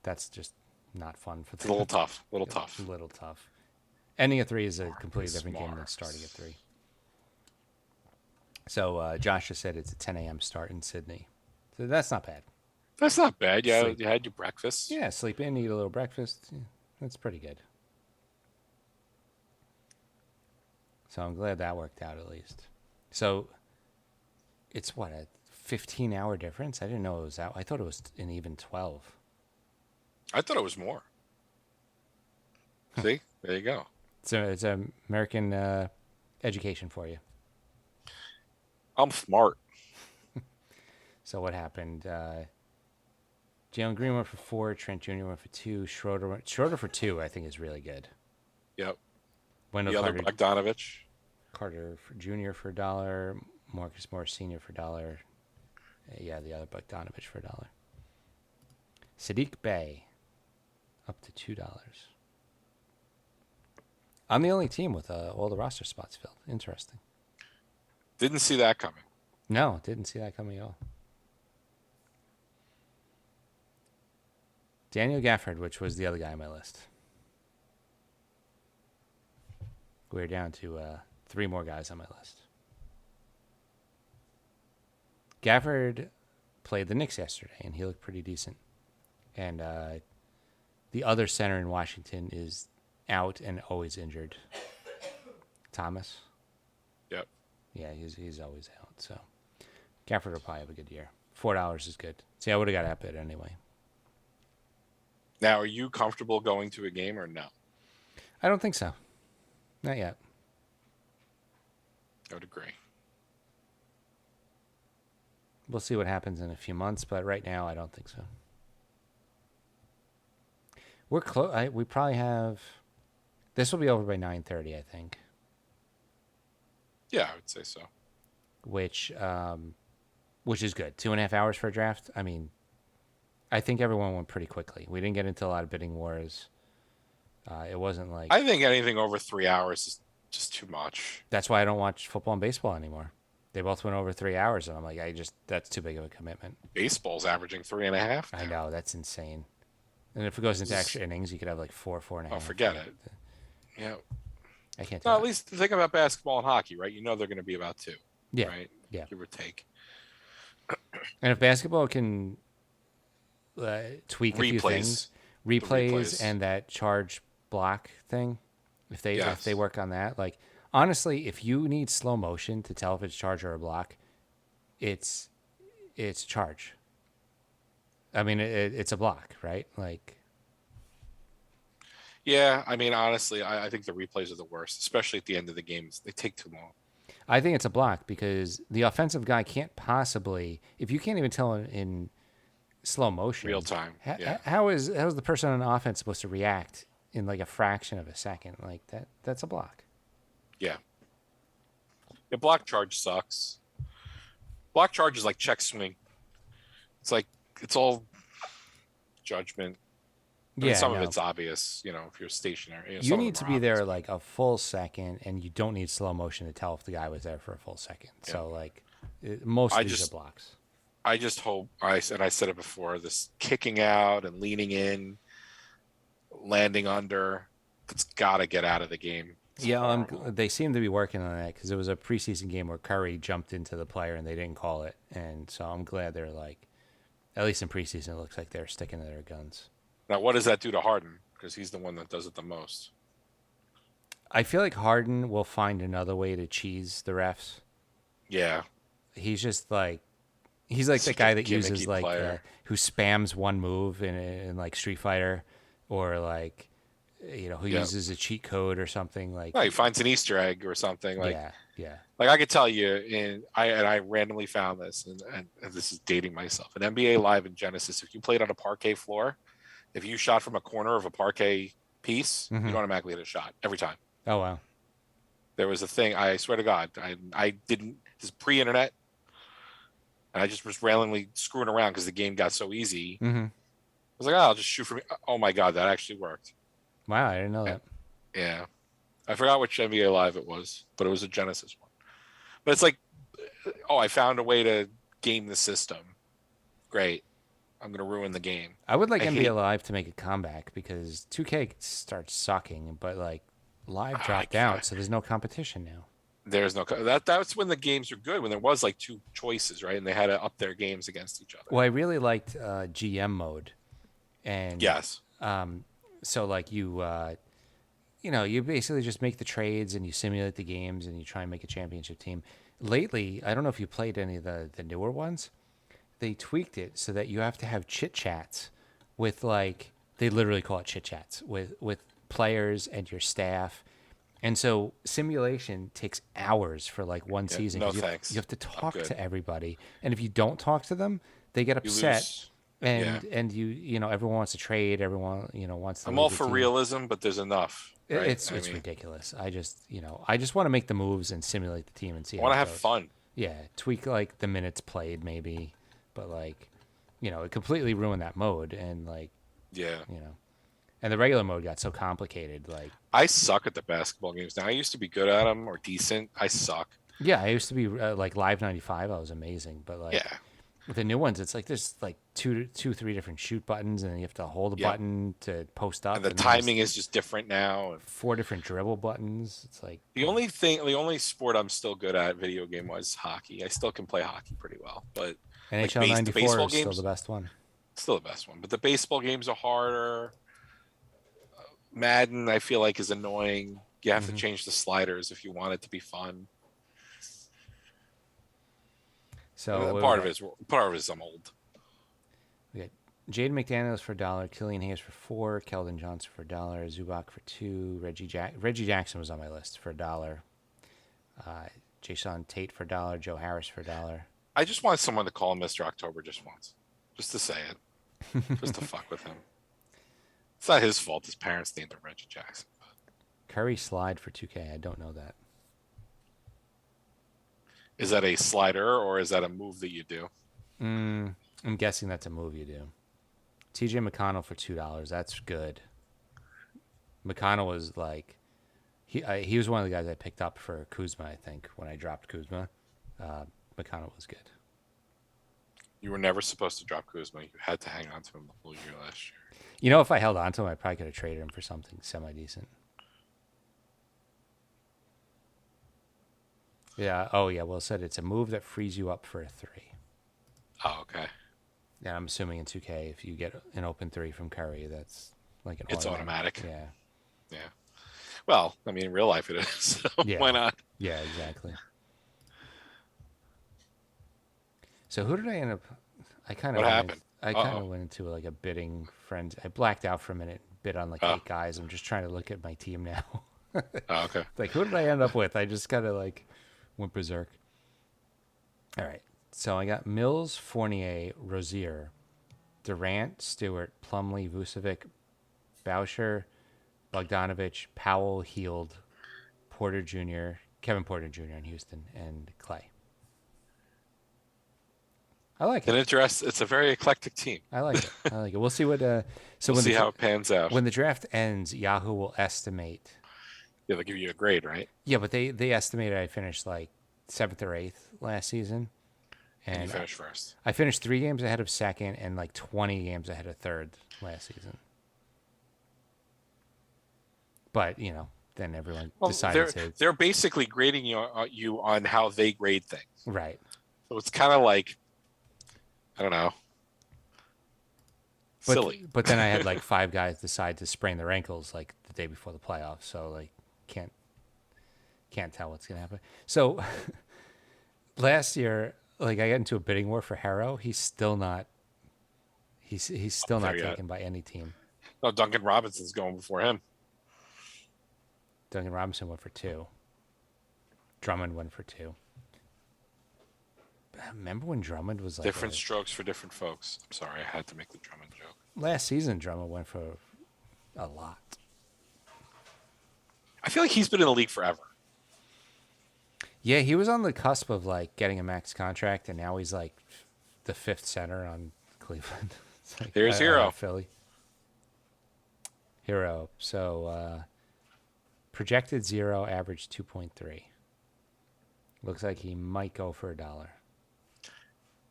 Speaker 1: that's just not fun for them.
Speaker 2: It's a little tough.
Speaker 1: Ending at 3 is a completely different game than starting at 3. So Josh just said it's a 10 a.m. start in Sydney. So that's not bad.
Speaker 2: That's not bad. You had your breakfast.
Speaker 1: Yeah, sleep in, eat a little breakfast. Yeah, that's pretty good. So I'm glad that worked out at least. So it's a 15-hour difference? I didn't know it was that. I thought it was an even 12.
Speaker 2: I thought it was more. See? There you go.
Speaker 1: So it's American education for you.
Speaker 2: I'm smart.
Speaker 1: So what happened? Jaylen Green went for 4. Trent Jr. went for 2. Schroeder for 2, I think, is really good.
Speaker 2: Yep.
Speaker 1: Wendell
Speaker 2: the other Bogdanovich.
Speaker 1: Carter Jr. for $1. Marcus Morris Sr. for $1. Yeah, the other Bogdanovich for $1. Sadiq Bey up to $2. I'm the only team with all the roster spots filled. Interesting.
Speaker 2: Didn't see that coming.
Speaker 1: No, didn't see that coming at all. Daniel Gafford, which was the other guy on my list. We're down to 3 more guys on my list. Gafford played the Knicks yesterday, and he looked pretty decent. And the other center in Washington is out and always injured. Thomas.
Speaker 2: Yep.
Speaker 1: Yeah, he's always out. So Gafford will probably have a good year. $4 is good. See, I would have got that bet anyway.
Speaker 2: Now, are you comfortable going to a game or no?
Speaker 1: I don't think so. Not yet.
Speaker 2: I would agree.
Speaker 1: We'll see what happens in a few months, but right now I don't think so. We're close. We probably have. This will be over by 9:30, I think.
Speaker 2: Yeah, I would say so.
Speaker 1: Which is good. 2.5 hours for a draft. I mean, I think everyone went pretty quickly. We didn't get into a lot of bidding wars. It wasn't like.
Speaker 2: I think anything over 3 hours is just too much.
Speaker 1: That's why I don't watch football and baseball anymore. They both went over 3 hours, and I'm like, that's too big of a commitment.
Speaker 2: Baseball's averaging 3.5.
Speaker 1: I know, that's insane. And if it goes into extra innings, you could have like 4.5.
Speaker 2: Oh, forget it. Yeah.
Speaker 1: I can't do
Speaker 2: No,
Speaker 1: that.
Speaker 2: at least think about basketball and hockey, right? You know they're going to be about 2.
Speaker 1: Yeah.
Speaker 2: Right?
Speaker 1: Yeah.
Speaker 2: Give or take.
Speaker 1: And if basketball can tweak a few things, replays and that charge block thing, if they work on that, like honestly, if you need slow motion to tell if it's charge or a block, it's charge. I mean, it's a block, right? Like.
Speaker 2: Yeah, I mean, honestly, I think the replays are the worst, especially at the end of the games. They take too long.
Speaker 1: I think it's a block because the offensive guy can't possibly, if you can't even tell in slow motion,
Speaker 2: Real time.
Speaker 1: How is the person on offense supposed to react in like a fraction of a second? Like that's a block.
Speaker 2: Yeah. Yeah, block charge sucks. Block charge is like check swing. It's like it's all judgment. I mean, some of it's obvious, if you're stationary.
Speaker 1: You need to be there like a full second, and you don't need slow motion to tell if the guy was there for a full second. Yeah. So, like, most of these are blocks.
Speaker 2: I just hope, I said it before, this kicking out and leaning in, landing under, it's got to get out of the game.
Speaker 1: Yeah, they seem to be working on that because it was a preseason game where Curry jumped into the player and they didn't call it. And so I'm glad they're like, at least in preseason, it looks like they're sticking to their guns.
Speaker 2: Now, what does that do to Harden? Because he's the one that does it the most.
Speaker 1: I feel like Harden will find another way to cheese the refs.
Speaker 2: Yeah.
Speaker 1: He's just like, he's like the guy that uses like, who spams one move in like Street Fighter or like, who uses a cheat code or something like.
Speaker 2: No, he finds an Easter egg or something like.
Speaker 1: Yeah.
Speaker 2: Like I could tell you, I randomly found this, and this is dating myself. In NBA Live in Genesis, if you played on a parquet floor, if you shot from a corner of a parquet piece, you automatically hit a shot every time.
Speaker 1: Oh, wow.
Speaker 2: There was a thing, I swear to God, I didn't, this is pre-internet, and I just was randomly screwing around because the game got so easy. I was like, I'll just shoot from, oh my God, that actually worked.
Speaker 1: Wow, I didn't know that.
Speaker 2: Yeah. I forgot which NBA Live it was, but it was a Genesis one. But it's like, I found a way to game the system. Great. I'm going to ruin the game.
Speaker 1: I would like NBA Live to make a comeback because 2K starts sucking, but like Live dropped out, so there's no competition now.
Speaker 2: There's no that's when the games are good, when there was like 2 choices, right? And they had to up their games against each other.
Speaker 1: Well, I really liked GM mode. And
Speaker 2: yes.
Speaker 1: So like you basically just make the trades and you simulate the games and you try and make a championship team. Lately, I don't know if you played any of the newer ones. They tweaked it so that you have to have chit chats with like, they literally call it chit chats with players and your staff. And so simulation takes hours for like one season.
Speaker 2: No, thanks.
Speaker 1: You have to talk to everybody. And if you don't talk to them, they get upset. And everyone wants to trade. Everyone, wants to.
Speaker 2: I'm all for realism, but there's enough. Right?
Speaker 1: It's ridiculous. I just want to make the moves and simulate the team and see.
Speaker 2: I want to have fun.
Speaker 1: Yeah, tweak like the minutes played maybe, but like, it completely ruined that mode and like. Yeah. And the regular mode got so complicated. Like
Speaker 2: I suck at the basketball games now. I used to be good at them or decent. I suck.
Speaker 1: Yeah, I used to be like Live 95. I was amazing, but like. Yeah. With the new ones, it's like there's like 3 different shoot buttons, and you have to hold a button to post up.
Speaker 2: And the timing is just different now.
Speaker 1: 4 different dribble buttons. It's like
Speaker 2: the only sport I'm still good at video game wise hockey. I still can play hockey pretty well, but
Speaker 1: NHL
Speaker 2: the
Speaker 1: 94
Speaker 2: baseball
Speaker 1: is still
Speaker 2: games,
Speaker 1: the best one.
Speaker 2: still the best one. But the baseball games are harder. Madden, I feel like, is annoying. You have to change the sliders if you want it to be fun.
Speaker 1: So
Speaker 2: Part of it is I'm old.
Speaker 1: we got Jaden McDaniels for $1, Killian Hayes for $4, Keldon Johnson for $1, Zubac for $2, Reggie Jackson was on my list for $1, Jason Tate for $1, Joe Harris for $1.
Speaker 2: I just want someone to call him Mr. October just once, just to say it, just to fuck with him. It's not his fault. His parents named him Reggie Jackson.
Speaker 1: Curry slide for 2K. I don't know that.
Speaker 2: Is that a slider or is that a move that you do?
Speaker 1: I'm guessing that's a move you do. TJ McConnell for $2. That's good. McConnell was like, he was one of the guys I picked up for Kuzma, I think, when I dropped Kuzma. McConnell was good.
Speaker 2: You were never supposed to drop Kuzma. You had to hang on to him the whole year last year.
Speaker 1: You know, if I held on to him, I probably could have traded him for something semi-decent. Yeah. Oh, yeah. Well said. It's a move that frees you up for a 3.
Speaker 2: Oh, okay.
Speaker 1: Yeah, I'm assuming in 2K, if you get an open 3 from Curry, that's like an
Speaker 2: It's automatic.
Speaker 1: Yeah.
Speaker 2: Yeah. Well, I mean, in real life it is. So
Speaker 1: Yeah.
Speaker 2: why not?
Speaker 1: Yeah, exactly. So who did I end up? I kind of
Speaker 2: What happened?
Speaker 1: I kind of went into like a bidding frenzy. I blacked out for a minute, bid on like 8 guys. I'm just trying to look at my team now.
Speaker 2: Oh, okay.
Speaker 1: Like, who did I end up with? I just kind of like went berserk. All right. So I got Mills, Fournier, Rozier, Durant, Stewart, Plumlee, Vucevic, Boucher, Bogdanovich, Powell, Heald, Porter Jr., Kevin Porter Jr. in Houston, and Klay. I like it.
Speaker 2: It's a very eclectic team.
Speaker 1: I like it. I like it. We'll see what. So
Speaker 2: We'll
Speaker 1: when
Speaker 2: see how it pans out.
Speaker 1: when the draft ends, Yahoo will estimate.
Speaker 2: Yeah, they'll give you a grade, right?
Speaker 1: Yeah, but they estimated I finished like 7th or 8th last season,
Speaker 2: And
Speaker 1: and
Speaker 2: you finish first.
Speaker 1: I finished 3 games ahead of 2nd and like 20 games ahead of 3rd last season. But you know, then everyone decided to
Speaker 2: They're basically grading you on how they grade things.
Speaker 1: right.
Speaker 2: So it's kind of like, I don't know,
Speaker 1: But,
Speaker 2: silly.
Speaker 1: But then I had like 5 guys decide to sprain their ankles like the day before the playoffs, so like can't tell what's gonna happen. So last year, like I got into a bidding war for Harrow. He's still not. He's still not
Speaker 2: there yet.
Speaker 1: taken by any team.
Speaker 2: No, Duncan Robinson's going before him.
Speaker 1: Duncan Robinson went for 2. Drummond went for 2. Remember when Drummond was like
Speaker 2: Different strokes for different folks. I'm sorry, I had to make the Drummond joke.
Speaker 1: last season? Drummond went for a lot.
Speaker 2: I feel like he's been in the league forever.
Speaker 1: Yeah, he was on the cusp of like getting a max contract, and now he's like the 5th center on Cleveland. It's like,
Speaker 2: Here's Hero.
Speaker 1: Philly. Hero. So projected 0, average 2.3. Looks like he might go for $1.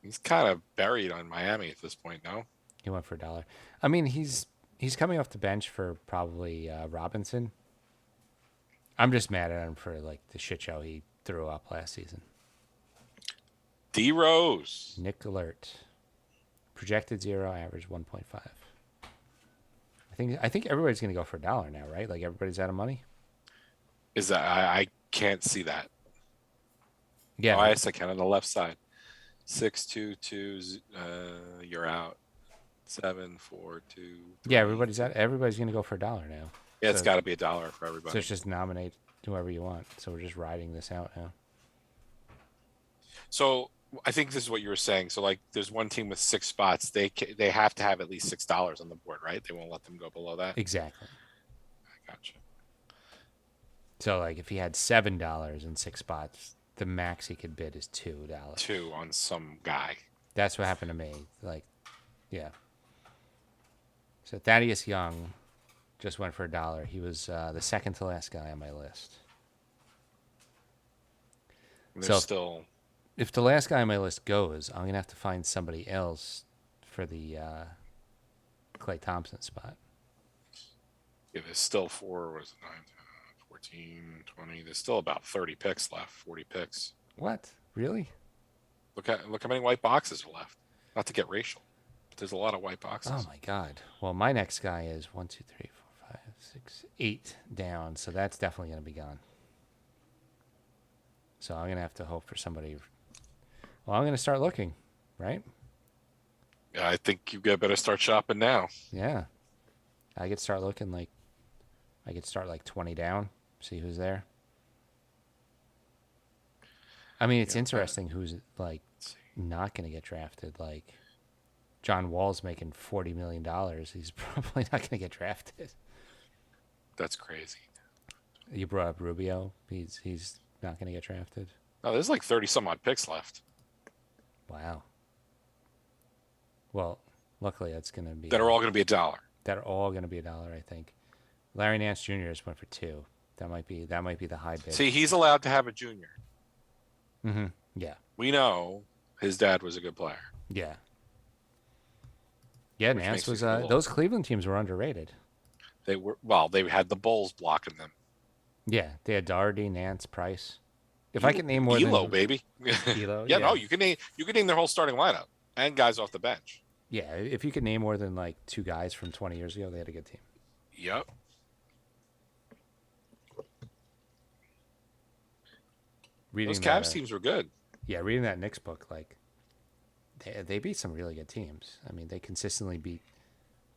Speaker 2: He's kind of buried on Miami at this point, no?
Speaker 1: He went for $1. I mean, he's coming off the bench for probably Robinson. I'm just mad at him for like the shit show he threw up last season.
Speaker 2: D Rose.
Speaker 1: Nick Alert. Projected 0, average 1.5. I think everybody's gonna go for $1 now, right? Like everybody's out of money.
Speaker 2: Is that I can't see that.
Speaker 1: Yeah.
Speaker 2: Oh, yes, I can on the left side. 6-2-2. You're out. 7-4-2.
Speaker 1: Yeah, everybody's gonna go for $1 now.
Speaker 2: Yeah, it's
Speaker 1: So-
Speaker 2: got to be $1 for everybody.
Speaker 1: So it's just nominate whoever you want. So we're just riding this out now.
Speaker 2: So I think this is what you were saying. So like, there's one team with 6 spots. They have to have at least $6 on the board, right? They won't let them go below that.
Speaker 1: Exactly.
Speaker 2: I gotcha.
Speaker 1: So like if he had $7 in 6 spots, the max he could bid is $2.
Speaker 2: 2 on some guy.
Speaker 1: That's what happened to me. Like, yeah. So Thaddeus Young just went for $1. He was the second to last guy on my list.
Speaker 2: And
Speaker 1: So-
Speaker 2: there's still
Speaker 1: If the last guy on my list goes, I'm gonna have to find somebody else for the Klay Thompson spot.
Speaker 2: yeah, there's still 4. Was it 9, 10, 14, 20? There's still about 30 picks left. 40 picks.
Speaker 1: What? Really?
Speaker 2: Look how many white boxes are left. Not to get racial, but there's a lot of white boxes.
Speaker 1: Oh my God. Well, my next guy is 1, 2, 3, 4, 5, 6, 8 down, so that's definitely going to be gone. So I'm going to have to hope for somebody. Well, I'm going to start looking, right?
Speaker 2: Yeah, I think you better start shopping now.
Speaker 1: Yeah. I could start looking like 20 down, see who's there. I mean, it's interesting who's like not going to get drafted. Like John Wall's making $40 million. He's probably not going to get drafted.
Speaker 2: That's crazy.
Speaker 1: You brought up Rubio. He's not going to get drafted.
Speaker 2: No, there's like 30 some odd picks left
Speaker 1: Wow. Well, luckily that's going to be
Speaker 2: that are all going to be $1.
Speaker 1: that are all going to be $1, I think. Larry Nance Jr. just went for 2. That might be the high bid.
Speaker 2: See, he's allowed to have a junior.
Speaker 1: Mm-hmm. Yeah.
Speaker 2: We know his dad was a good player.
Speaker 1: Yeah. Yeah,
Speaker 2: Which
Speaker 1: Nance
Speaker 2: makes
Speaker 1: was.
Speaker 2: it cool.
Speaker 1: Those Cleveland teams were underrated.
Speaker 2: They had the Bulls blocking them.
Speaker 1: Yeah, they had Doherty, Nance, Price. If I could name more
Speaker 2: Elo,
Speaker 1: than
Speaker 2: baby.
Speaker 1: Elo,
Speaker 2: yeah, no, you can name their whole starting lineup and guys off the bench.
Speaker 1: Yeah, if you could name more than like 2 guys from 20 years ago, they had a good team.
Speaker 2: Yep. Those Cavs teams were good.
Speaker 1: Yeah, reading that Knicks book, like they beat some really good teams. I mean, they consistently beat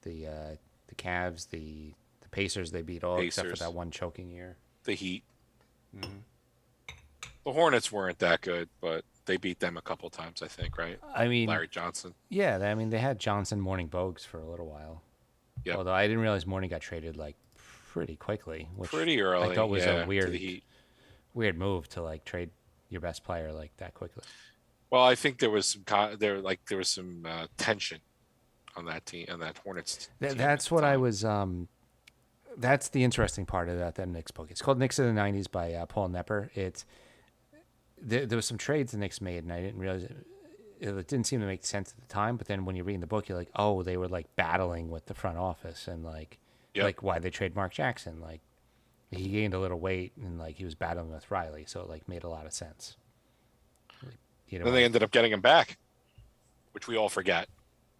Speaker 1: the Cavs, the Pacers. They beat all except for that one choking year.
Speaker 2: The Heat. Mm-hmm. The Hornets weren't that good, but they beat them a couple times, I think, right?
Speaker 1: I mean,
Speaker 2: Larry Johnson.
Speaker 1: Yeah, I mean, they had Johnson, Morning, Bogues for a little while.
Speaker 2: Yep.
Speaker 1: Although I didn't realize Morning got traded like pretty quickly, which
Speaker 2: pretty early.
Speaker 1: I thought was a
Speaker 2: weird
Speaker 1: move to like trade your best player like that quickly.
Speaker 2: Well, I think there was some tension on that team, on that Hornets.
Speaker 1: That's what I was. That's the interesting part of that Knicks book. It's called Knicks of the '90s by Paul Nepper. There was some trades the Knicks made, and I didn't realize it didn't seem to make sense at the time. But then when you read the book, you're like, oh, they were like battling with the front office and like why they trade Mark Jackson. Like he gained a little weight and like he was battling with Riley, so it like made a lot of sense.
Speaker 2: Then they ended up getting him back, which we all forget.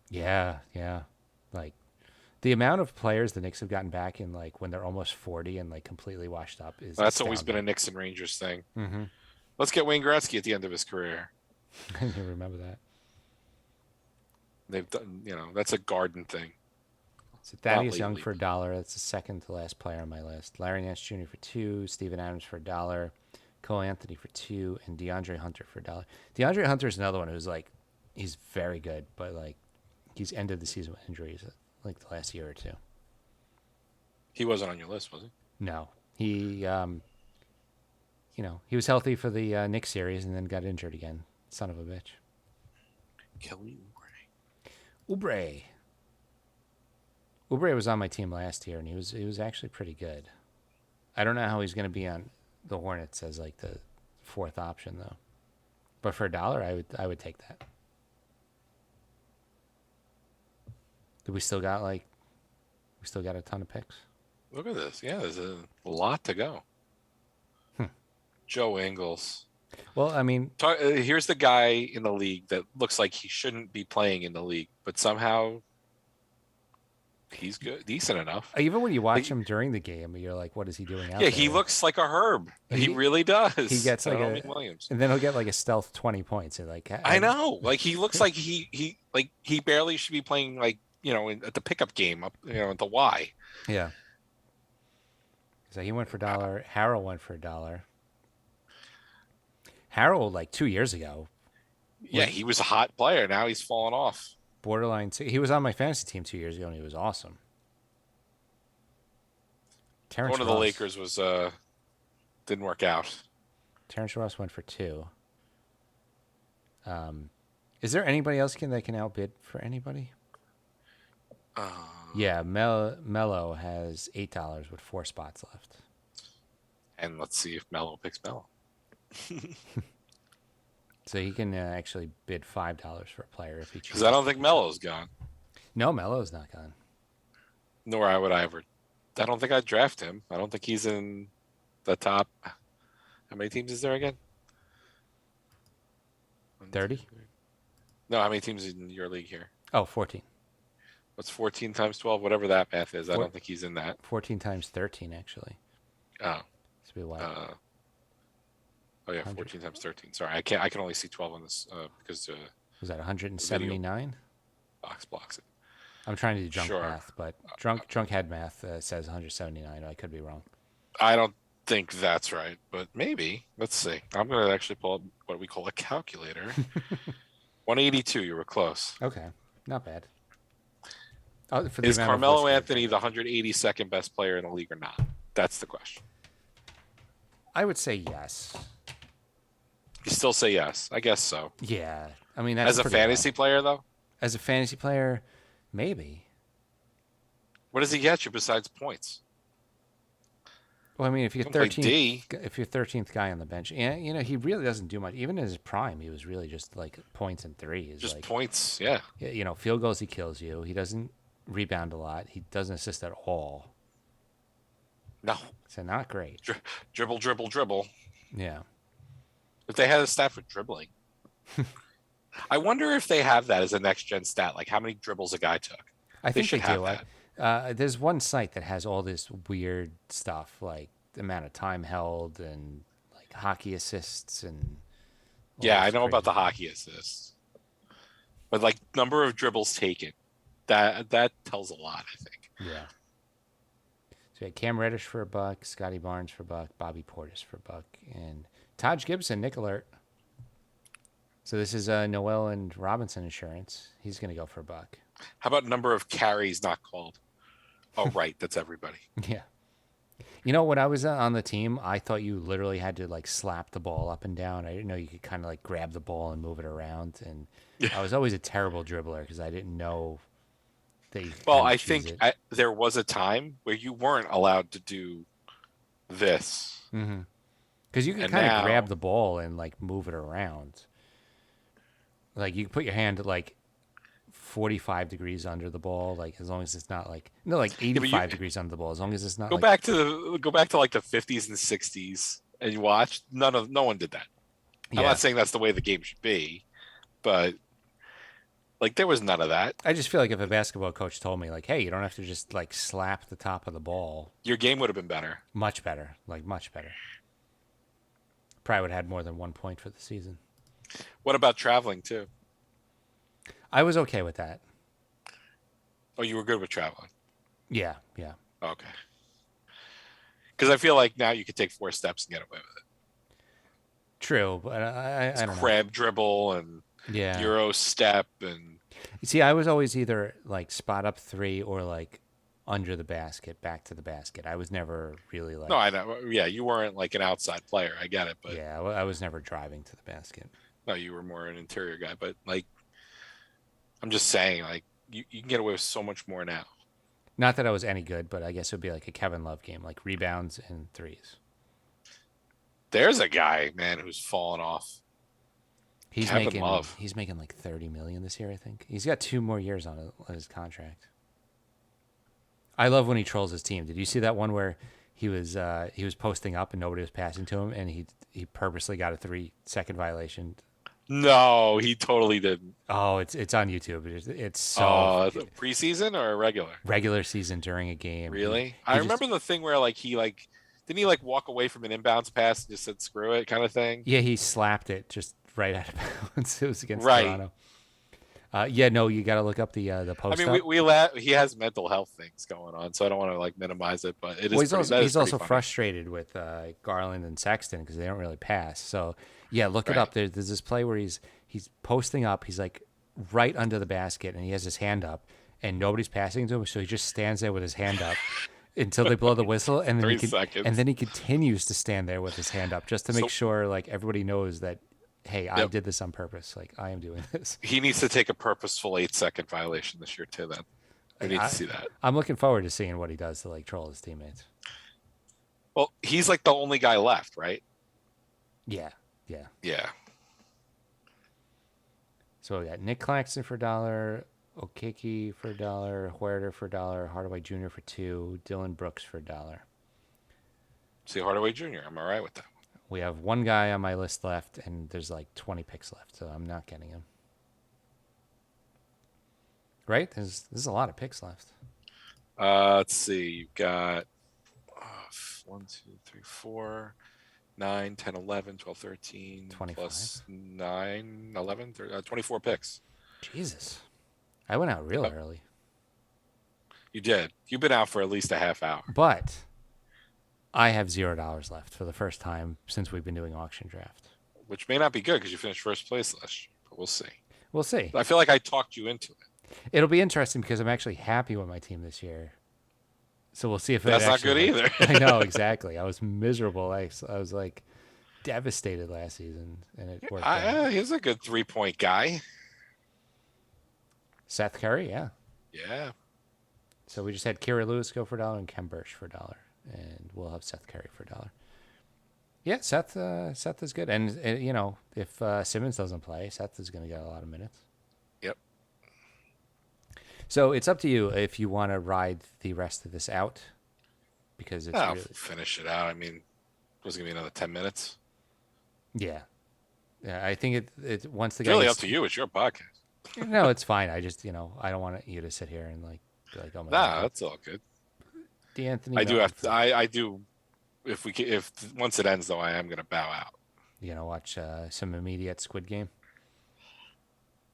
Speaker 1: Yeah. Like the amount of players the Knicks have gotten back in like when they're almost 40 and like completely washed up is
Speaker 2: that's always been a Knicks and Rangers thing.
Speaker 1: Mm-hmm.
Speaker 2: Let's get Wayne Gretzky at the end of his career.
Speaker 1: I didn't remember that.
Speaker 2: They've done, that's a Garden thing.
Speaker 1: So Thaddeus Young for $1. That's the second to last player on my list. Larry Nance Jr. for $2. Steven Adams for $1. Cole Anthony for $2. And DeAndre Hunter for $1. DeAndre Hunter is another one who's like, he's very good, but like he's ended the season with injuries like the last year or two.
Speaker 2: He wasn't on your list, was he?
Speaker 1: No. He, he was healthy for the Knicks series and then got injured again. Son of a bitch.
Speaker 2: Kelly
Speaker 1: Oubre. Oubre was on my team last year, and he was actually pretty good. I don't know how he's going to be on the Hornets as like the 4th option though. But for $1, I would take that. Do we still got a ton of picks?
Speaker 2: Look at this. Yeah, there's a lot to go. Joe Ingles.
Speaker 1: Well, I mean,
Speaker 2: here's the guy in the league that looks like he shouldn't be playing in the league, but somehow he's good, decent enough.
Speaker 1: Even when you watch him during the game, you're like, what is he doing out there?
Speaker 2: Yeah, he looks like a herb. He really does.
Speaker 1: He gets like
Speaker 2: Williams.
Speaker 1: And then he'll get like a stealth 20 points. And like
Speaker 2: I know. Like he looks like he barely should be playing like, at the pickup game up, at the Y.
Speaker 1: Yeah. So he went for $1. Harrell went for $1. Harrell, like 2 years ago.
Speaker 2: Yeah, he was a hot player. Now he's fallen off.
Speaker 1: Borderline. He was on my fantasy team 2 years ago, and he was awesome.
Speaker 2: One of the Lakers was didn't work out.
Speaker 1: Terrence Ross went for $2. Is there anybody else that can outbid for anybody? Yeah, Melo has $8 with 4 spots left.
Speaker 2: And let's see if Melo picks Melo.
Speaker 1: So he can actually bid $5 for a player if he chooses.
Speaker 2: Because I don't think Melo's gone.
Speaker 1: No, Melo's not gone.
Speaker 2: Nor would I ever. I don't think I'd draft him. I don't think he's in the top. How many teams is there again? 1,
Speaker 1: 30?
Speaker 2: No, how many teams in your league here?
Speaker 1: Oh, 14.
Speaker 2: What's 14 times 12? Whatever that math is. I
Speaker 1: Four-
Speaker 2: don't think he's in that.
Speaker 1: 14 times 13, actually.
Speaker 2: Oh.
Speaker 1: This would be what?
Speaker 2: Oh yeah,
Speaker 1: 100.
Speaker 2: 14 times 13. Sorry, I can't. I can only see 12 on this because
Speaker 1: Was that 179?
Speaker 2: box blocks it.
Speaker 1: I'm trying to do drunk
Speaker 2: Sure.
Speaker 1: math, but drunk head math says 179. I could be wrong.
Speaker 2: I don't think that's right, but maybe. Let's see. I'm gonna actually pull up what we call a calculator. 182. You were close.
Speaker 1: Okay, not bad. Oh, for the
Speaker 2: Is
Speaker 1: amount of
Speaker 2: Carmelo
Speaker 1: listeners.
Speaker 2: Anthony the 182nd best player in the league or not? That's the question.
Speaker 1: I would say yes.
Speaker 2: You still say yes? I guess so.
Speaker 1: Yeah, I mean that's
Speaker 2: As a
Speaker 1: pretty
Speaker 2: fantasy
Speaker 1: low.
Speaker 2: player, though,
Speaker 1: As a fantasy player, maybe.
Speaker 2: what does he get you besides points?
Speaker 1: Well, I mean, if you're
Speaker 2: Don't play
Speaker 1: 13th,
Speaker 2: D.
Speaker 1: if you're 13th guy on the bench, yeah, you know, he really doesn't do much. Even in his prime, he was really just like points and threes.
Speaker 2: Just
Speaker 1: like,
Speaker 2: points, yeah.
Speaker 1: you know, field goals he kills you. He doesn't rebound a lot. He doesn't assist at all.
Speaker 2: No,
Speaker 1: So not great.
Speaker 2: dribble, dribble, dribble.
Speaker 1: Yeah.
Speaker 2: If they had a stat for dribbling, I wonder if they have that as a next gen stat, like how many dribbles a guy took.
Speaker 1: I think they
Speaker 2: should have
Speaker 1: do. There's one site that has all this weird stuff, like the amount of time held and like hockey assists and. all
Speaker 2: Yeah, I
Speaker 1: this
Speaker 2: know about
Speaker 1: crazy-
Speaker 2: the hockey assists, but like number of dribbles taken, that tells a lot. I think.
Speaker 1: Yeah. So we had Cam Reddish for $1, Scotty Barnes for $1, Bobby Portis for $1, and Taj Gibson, Nick Alert. So this is Noel and Robinson insurance. He's going to go for $1.
Speaker 2: How about number of carries not called? Oh, right, that's everybody.
Speaker 1: Yeah. You know, when I was on the team, I thought you literally had to like slap the ball up and down. I didn't know you could kind of like grab the ball and move it around. And I was always a terrible dribbler because I didn't know that you could
Speaker 2: Well,
Speaker 1: kinda
Speaker 2: I
Speaker 1: choose
Speaker 2: think
Speaker 1: it.
Speaker 2: there was a time where you weren't allowed to do this.
Speaker 1: Because you can
Speaker 2: And
Speaker 1: kind of
Speaker 2: now-
Speaker 1: grab the ball and like move it around. Like you can put your hand at like 45 degrees under the ball, like as long as it's not like like
Speaker 2: but you-
Speaker 1: 85 degrees under the ball, as long as it's not
Speaker 2: Go
Speaker 1: like
Speaker 2: back to like the 50s and 60s and you watch. No one did that. I'm
Speaker 1: Yeah.
Speaker 2: not saying that's the way the game should be, but like there was none of that.
Speaker 1: I just feel like if a basketball coach told me like, hey, you don't have to just like slap the top of the ball,
Speaker 2: Your game would have been better.
Speaker 1: much better, like much better. Probably would have had more than 1 point for the season.
Speaker 2: What about traveling too?
Speaker 1: I was okay with that.
Speaker 2: Oh, you were good with traveling.
Speaker 1: Yeah, yeah.
Speaker 2: Okay. Because I feel like now you could take 4 steps and get away with it.
Speaker 1: True, but I
Speaker 2: It's
Speaker 1: don't know.
Speaker 2: crab dribble and
Speaker 1: Yeah.
Speaker 2: Euro step and
Speaker 1: You see, I was always either like spot up 3 or like under the basket, back to the basket. I was never really like.
Speaker 2: no, I know. Yeah, you weren't like an outside player. I get it, but
Speaker 1: Yeah, I was never driving to the basket.
Speaker 2: no, you were more an interior guy. But like, I'm just saying, like, you can get away with so much more now.
Speaker 1: Not that I was any good, but I guess it would be like a Kevin Love game, like rebounds and threes.
Speaker 2: There's a guy, man, who's fallen off.
Speaker 1: He's
Speaker 2: Kevin
Speaker 1: making
Speaker 2: Love.
Speaker 1: he's making like 30 million this year, I think. He's got 2 more years on his contract. I love when he trolls his team. Did you see that one where he was posting up and nobody was passing to him and he purposely got a 3-second violation?
Speaker 2: No, he totally didn't.
Speaker 1: Oh, it's on YouTube. It's so
Speaker 2: Preseason or regular?
Speaker 1: regular season during a game.
Speaker 2: Really?
Speaker 1: He
Speaker 2: I
Speaker 1: just-
Speaker 2: remember the thing where like he like didn't he like walk away from an inbounds pass and just said screw it kind of thing?
Speaker 1: Yeah, he slapped it just right out of bounds. It was against
Speaker 2: Right.
Speaker 1: Toronto. Yeah, no, you got to look up the post.
Speaker 2: I mean,
Speaker 1: up.
Speaker 2: he has mental health things going on, so I don't want to like minimize it, but it is.
Speaker 1: Well, he's
Speaker 2: pretty-
Speaker 1: also,
Speaker 2: that is
Speaker 1: he's
Speaker 2: pretty
Speaker 1: also
Speaker 2: funny.
Speaker 1: frustrated with Garland and Sexton because they don't really pass. So yeah, look it
Speaker 2: Right.
Speaker 1: up. There's this play where he's posting up. He's like right under the basket and he has his hand up and nobody's passing to him, so he just stands there with his hand up until they blow the whistle, and then
Speaker 2: 3 seconds.
Speaker 1: and then he continues to stand there with his hand up just to make
Speaker 2: So-
Speaker 1: sure like everybody knows that hey, I
Speaker 2: Yep.
Speaker 1: did this on purpose. Like I am doing this.
Speaker 2: He needs to take a purposeful 8-second violation this year too. Then we need
Speaker 1: I-
Speaker 2: to see that.
Speaker 1: I'm looking forward to seeing what he does to like troll his teammates.
Speaker 2: Well, he's like the only guy left, right?
Speaker 1: Yeah, yeah.
Speaker 2: Yeah.
Speaker 1: So we got Nick Claxton for $1, Okeke for $1, Huerter for $1, Hardaway Jr. for $2, Dylan Brooks for $1.
Speaker 2: See Hardaway Jr. I'm all right with that.
Speaker 1: We have one guy on my list left, and there's like 20 picks left, so I'm not getting him. Right? There's a lot of picks left.
Speaker 2: Let's see. You've got 1, 2, 3, 4, 9, 10, 11, 12, 13,
Speaker 1: 25.
Speaker 2: plus 9, 11, 24 picks.
Speaker 1: Jesus. I went out real early.
Speaker 2: You did. You've been out for at least a half hour.
Speaker 1: But I have $0 left for the first time since we've been doing auction draft.
Speaker 2: Which may not be good because you finished first place last year, but we'll see.
Speaker 1: We'll see.
Speaker 2: I feel like I talked you into it.
Speaker 1: It'll be interesting because I'm actually happy with my team this year. So we'll see if
Speaker 2: That's not good either.
Speaker 1: I know, exactly. I was miserable. I was like devastated last season, and it worked out.
Speaker 2: He's a good 3-point guy.
Speaker 1: Seth Curry, yeah.
Speaker 2: Yeah.
Speaker 1: So we just had Kira Lewis go for $1 and Kem Burch for $1, and we'll have Seth Curry for $1. Yeah, Seth is good, and if Simmons doesn't play, Seth is going to get a lot of minutes.
Speaker 2: Yep.
Speaker 1: So it's up to you if you want to ride the rest of this out, because it's
Speaker 2: I'll
Speaker 1: really,
Speaker 2: finish it out. I mean, was it going to be another 10 minutes?
Speaker 1: yeah. I think it once the
Speaker 2: It's
Speaker 1: guy
Speaker 2: really
Speaker 1: gets-
Speaker 2: up to you. It's your podcast.
Speaker 1: No, it's fine. I just I don't want you to sit here and be like, oh my
Speaker 2: Nah,
Speaker 1: god,
Speaker 2: that's all good.
Speaker 1: D'Anthony.
Speaker 2: I do
Speaker 1: Melton.
Speaker 2: have to, I do. If once it ends though, I am going to bow out.
Speaker 1: You gonna watch some immediate Squid Game?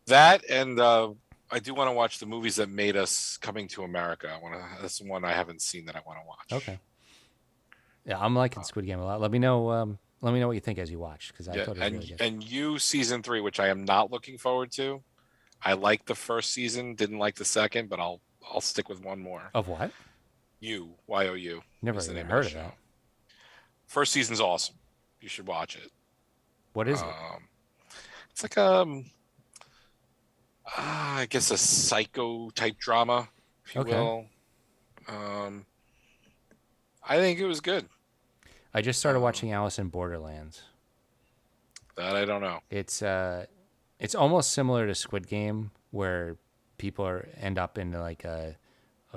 Speaker 2: That and I do want to watch the movies that made us Coming to America. That's one I haven't seen that I want to watch.
Speaker 1: Okay. Yeah, I'm liking Squid Game a lot. Let me know. Let me know what you think as you watch, because I
Speaker 2: Yeah,
Speaker 1: thought it was really good.
Speaker 2: and you season 3, which I am not looking forward to. I liked the first season, didn't like the second, but I'll stick with one more.
Speaker 1: Of what?
Speaker 2: YOU.
Speaker 1: Never
Speaker 2: is the
Speaker 1: even
Speaker 2: name
Speaker 1: heard
Speaker 2: the
Speaker 1: of that.
Speaker 2: First season's awesome. You should watch it.
Speaker 1: What is it?
Speaker 2: It's like I guess a psycho type drama, if you
Speaker 1: Okay.
Speaker 2: will. I think it was good.
Speaker 1: I just started watching Alice in Borderlands.
Speaker 2: That I don't know.
Speaker 1: It's almost similar to Squid Game, where people end up in like a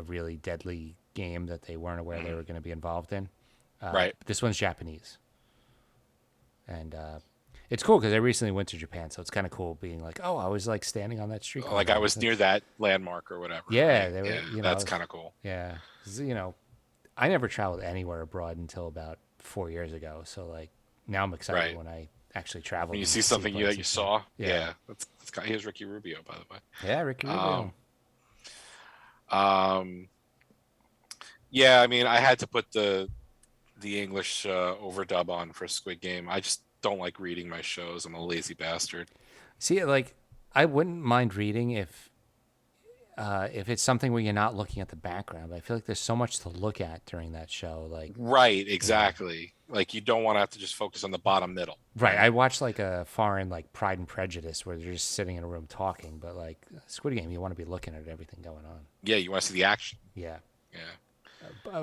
Speaker 1: really deadly game that they weren't aware they were going to be involved in.
Speaker 2: Right.
Speaker 1: This one's Japanese, and it's cool because I recently went to Japan, so it's kind of cool being like, oh, I was like standing on that street.
Speaker 2: Like I was near that landmark or whatever.
Speaker 1: Yeah,
Speaker 2: right?
Speaker 1: they were.
Speaker 2: Yeah, that's kind of cool.
Speaker 1: Yeah, 'cause, I never traveled anywhere abroad until about 4 years ago. So like now I'm excited
Speaker 2: Right.
Speaker 1: when I actually travel.
Speaker 2: When you
Speaker 1: and
Speaker 2: see something that you
Speaker 1: places.
Speaker 2: saw,
Speaker 1: Yeah.
Speaker 2: yeah, that's here's Ricky Rubio, by the way.
Speaker 1: Yeah, Ricky Rubio.
Speaker 2: Yeah, I mean, I had to put the English overdub on for Squid Game. I just don't like reading my shows. I'm a lazy bastard.
Speaker 1: See, like I wouldn't mind reading if it's something where you're not looking at the background. I feel like there's so much to look at during that show. Like,
Speaker 2: Right, exactly. Like you don't want to have to just focus on the bottom middle.
Speaker 1: right, I watched like a foreign like Pride and Prejudice where they're just sitting in a room talking, but like Squid Game, you want to be looking at everything going on.
Speaker 2: Yeah, you want to see the action.
Speaker 1: Yeah.
Speaker 2: Yeah.